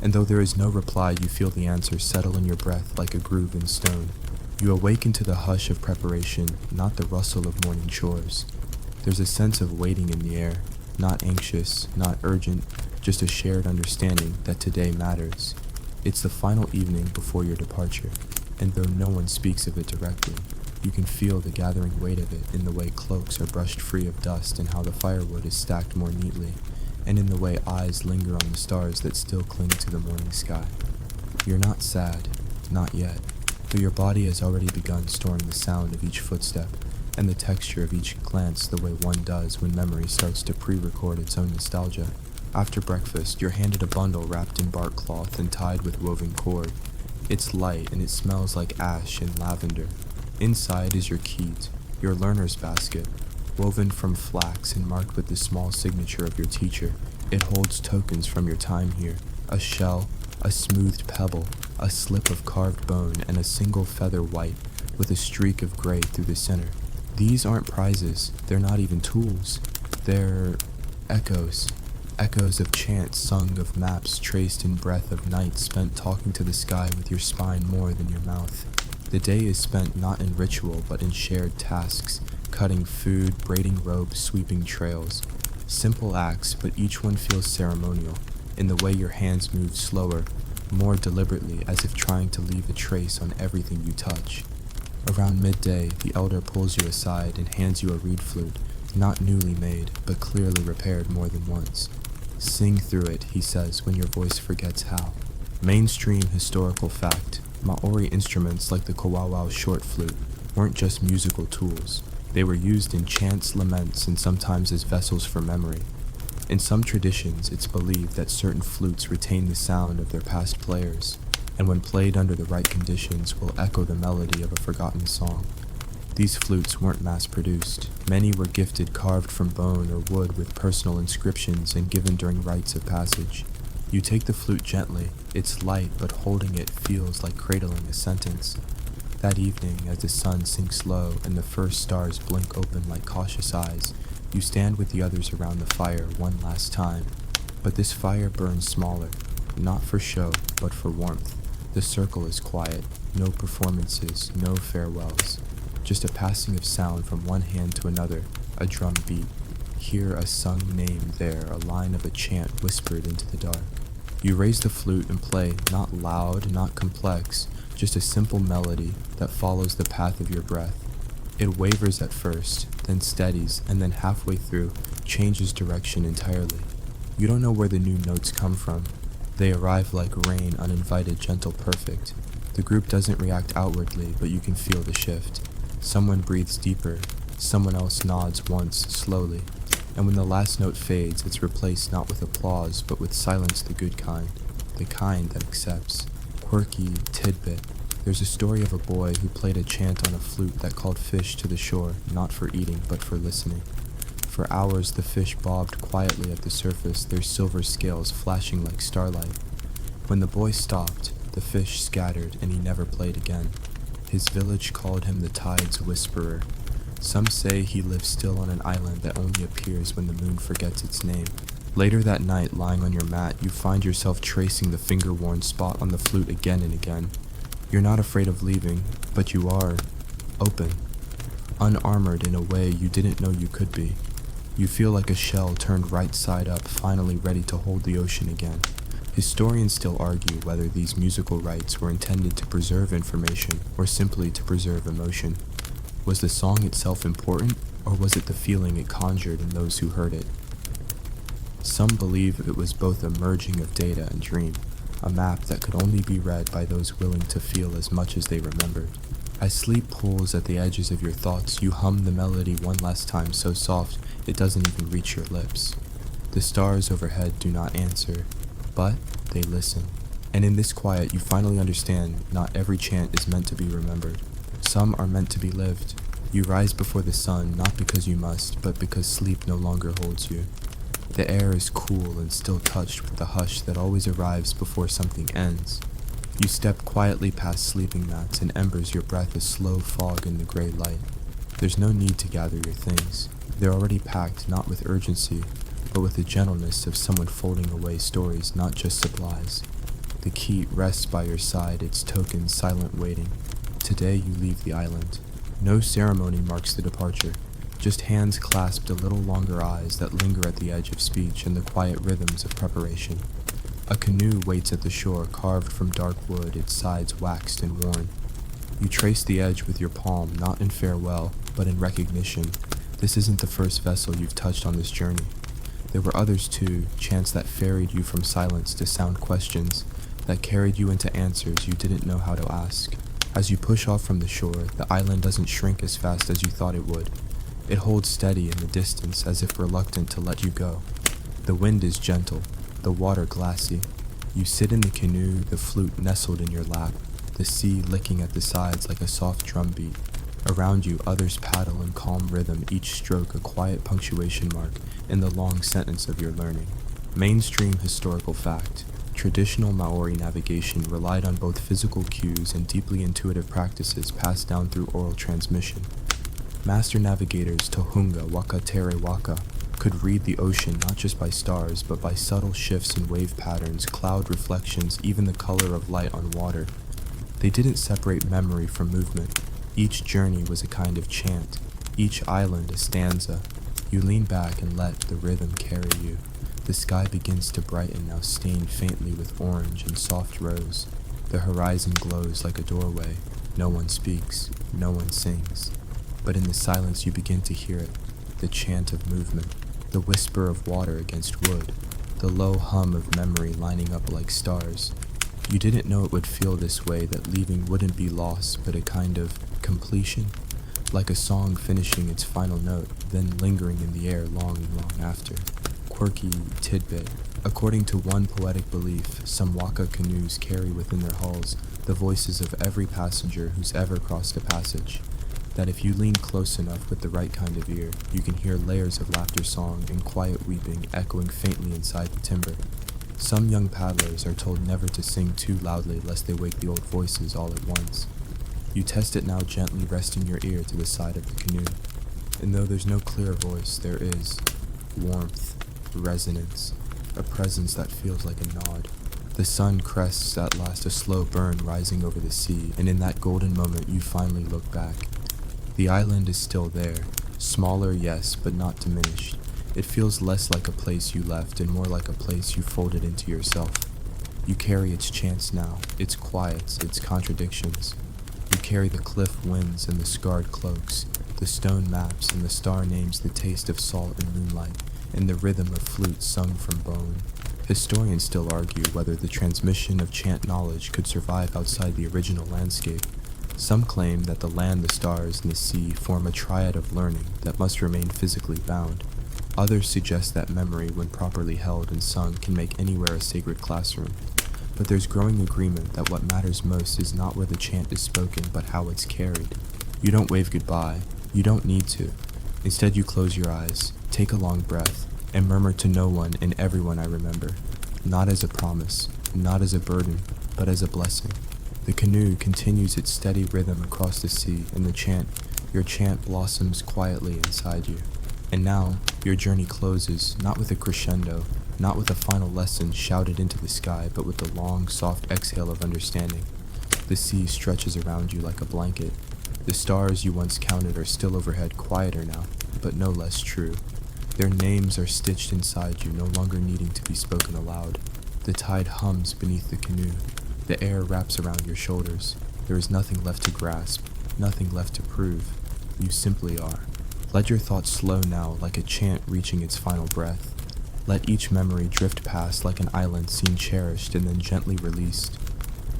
And though there is no reply, you feel the answer settle in your breath like a groove in stone. You awaken to the hush of preparation, not the rustle of morning chores. There's a sense of waiting in the air, not anxious, not urgent, just a shared understanding that today matters. It's the final evening before your departure, and though no one speaks of it directly, you can feel the gathering weight of it in the way cloaks are brushed free of dust and how the firewood is stacked more neatly, and in the way eyes linger on the stars that still cling to the morning sky. You're not sad, not yet, though your body has already begun storing the sound of each footstep and the texture of each glance the way one does when memory starts to pre-record its own nostalgia. After breakfast, you're handed a bundle wrapped in bark cloth and tied with woven cord. It's light and it smells like ash and lavender. Inside is your kit, your learner's basket, woven from flax and marked with the small signature of your teacher. It holds tokens from your time here, a shell, a smoothed pebble, a slip of carved bone, and a single feather white with a streak of gray through the center. These aren't prizes, they're not even tools. They're echoes. Echoes of chants sung, of maps traced in breath, of nights spent talking to the sky with your spine more than your mouth. The day is spent not in ritual but in shared tasks, cutting food, braiding ropes, sweeping trails. Simple acts, but each one feels ceremonial, in the way your hands move slower, more deliberately, as if trying to leave a trace on everything you touch. Around midday, the elder pulls you aside and hands you a reed flute, not newly made, but clearly repaired more than once. Sing through it, he says, when your voice forgets how. Mainstream historical fact: Maori instruments like the kawawa short flute weren't just musical tools. They were used in chants, laments, and sometimes as vessels for memory. In some traditions, it's believed that certain flutes retain the sound of their past players, and when played under the right conditions will echo the melody of a forgotten song. These flutes weren't mass-produced. Many were gifted carved from bone or wood with personal inscriptions and given during rites of passage. You take the flute gently. It's light, but holding it feels like cradling a sentence. That evening, as the sun sinks low and the first stars blink open like cautious eyes, you stand with the others around the fire one last time. But this fire burns smaller, not for show, but for warmth. The circle is quiet, no performances, no farewells. Just a passing of sound from one hand to another, a drum beat. Here a sung name, there a line of a chant whispered into the dark. You raise the flute and play, not loud, not complex, just a simple melody that follows the path of your breath. It wavers at first, then steadies, and then halfway through, changes direction entirely. You don't know where the new notes come from. They arrive like rain, uninvited, gentle, perfect. The group doesn't react outwardly, but you can feel the shift. Someone breathes deeper, someone else nods once, slowly, and when the last note fades, it's replaced not with applause, but with silence, the good kind, the kind that accepts. Quirky tidbit. There's a story of a boy who played a chant on a flute that called fish to the shore, not for eating, but for listening. For hours the fish bobbed quietly at the surface, their silver scales flashing like starlight. When the boy stopped, the fish scattered, and he never played again. His village called him the tide's whisperer. Some say he lives still on an island that only appears when the moon forgets its name. Later that night, lying on your mat, you find yourself tracing the finger-worn spot on the flute again and again. You're not afraid of leaving, but you are open, unarmored in a way you didn't know you could be. You feel like a shell turned right side up, finally ready to hold the ocean again. Historians still argue whether these musical rites were intended to preserve information or simply to preserve emotion. Was the song itself important, or was it the feeling it conjured in those who heard it? Some believe it was both a merging of data and dream, a map that could only be read by those willing to feel as much as they remembered. As sleep pulls at the edges of your thoughts, you hum the melody one last time so soft it doesn't even reach your lips. The stars overhead do not answer, but they listen. And in this quiet, you finally understand not every chant is meant to be remembered. Some are meant to be lived. You rise before the sun, not because you must, but because sleep no longer holds you. The air is cool and still touched with the hush that always arrives before something ends. You step quietly past sleeping mats and embers your breath a slow fog in the gray light. There's no need to gather your things. They're already packed, not with urgency, but with the gentleness of someone folding away stories, not just supplies. The key rests by your side, its token silent waiting. Today you leave the island. No ceremony marks the departure, just hands clasped, a little longer eyes that linger at the edge of speech and the quiet rhythms of preparation. A canoe waits at the shore, carved from dark wood, its sides waxed and worn. You trace the edge with your palm, not in farewell, but in recognition. This isn't the first vessel you've touched on this journey. There were others too, chants that ferried you from silence to sound questions, that carried you into answers you didn't know how to ask. As you push off from the shore, the island doesn't shrink as fast as you thought it would. It holds steady in the distance, as if reluctant to let you go. The wind is gentle, the water glassy. You sit in the canoe, the flute nestled in your lap, the sea licking at the sides like a soft drumbeat. Around you, others paddle in calm rhythm, each stroke a quiet punctuation mark in the long sentence of your learning. Mainstream historical fact. Traditional Maori navigation relied on both physical cues and deeply intuitive practices passed down through oral transmission. Master navigators Tohunga Waka Tere Waka could read the ocean not just by stars, but by subtle shifts in wave patterns, cloud reflections, even the color of light on water. They didn't separate memory from movement. Each journey was a kind of chant, each island a stanza. You lean back and let the rhythm carry you. The sky begins to brighten, now stained faintly with orange and soft rose. The horizon glows like a doorway. No one speaks, no one sings. But in the silence you begin to hear it, the chant of movement, the whisper of water against wood, the low hum of memory lining up like stars. You didn't know it would feel this way, that leaving wouldn't be loss, but a kind of completion, like a song finishing its final note, then lingering in the air long and long after. Quirky tidbit. According to one poetic belief, some waka canoes carry within their hulls the voices of every passenger who's ever crossed a passage. That if you lean close enough with the right kind of ear, you can hear layers of laughter song and quiet weeping echoing faintly inside the timber. Some young paddlers are told never to sing too loudly lest they wake the old voices all at once. You test it now, gently resting your ear to the side of the canoe. And though there's no clear voice, there is warmth, resonance, a presence that feels like a nod. The sun crests at last, a slow burn rising over the sea, and in that golden moment you finally look back. The island is still there, smaller, yes, but not diminished. It feels less like a place you left and more like a place you folded into yourself. You carry its chants now, its quiets, its contradictions. You carry the cliff winds and the scarred cloaks, the stone maps and the star names, the taste of salt and moonlight, and the rhythm of flutes sung from bone. Historians still argue whether the transmission of chant knowledge could survive outside the original landscape. Some claim that the land, the stars, and the sea form a triad of learning that must remain physically bound. Others suggest that memory, when properly held and sung, can make anywhere a sacred classroom. But there's growing agreement that what matters most is not where the chant is spoken, but how it's carried. You don't wave goodbye. You don't need to. Instead, you close your eyes, take a long breath, and murmur to no one and everyone I remember. Not as a promise, not as a burden, but as a blessing. The canoe continues its steady rhythm across the sea, and your chant blossoms quietly inside you. And now, your journey closes, not with a crescendo, not with a final lesson shouted into the sky, but with the long, soft exhale of understanding. The sea stretches around you like a blanket. The stars you once counted are still overhead, quieter now, but no less true. Their names are stitched inside you, no longer needing to be spoken aloud. The tide hums beneath the canoe. The air wraps around your shoulders. There is nothing left to grasp, nothing left to prove. You simply are. Let your thoughts slow now, like a chant reaching its final breath. Let each memory drift past like an island seen cherished and then gently released.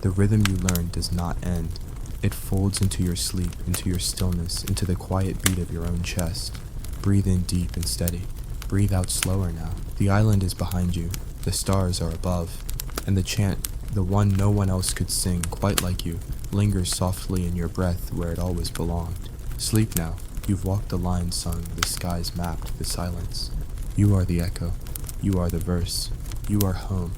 The rhythm you learn does not end. It folds into your sleep, into your stillness, into the quiet beat of your own chest. Breathe in deep and steady. Breathe out slower now. The island is behind you. The stars are above. And the chant, the one no one else could sing quite like you, lingers softly in your breath where it always belonged. Sleep now. You've walked the line sung, the skies mapped, the silence. You are the echo. You are the verse. You are home.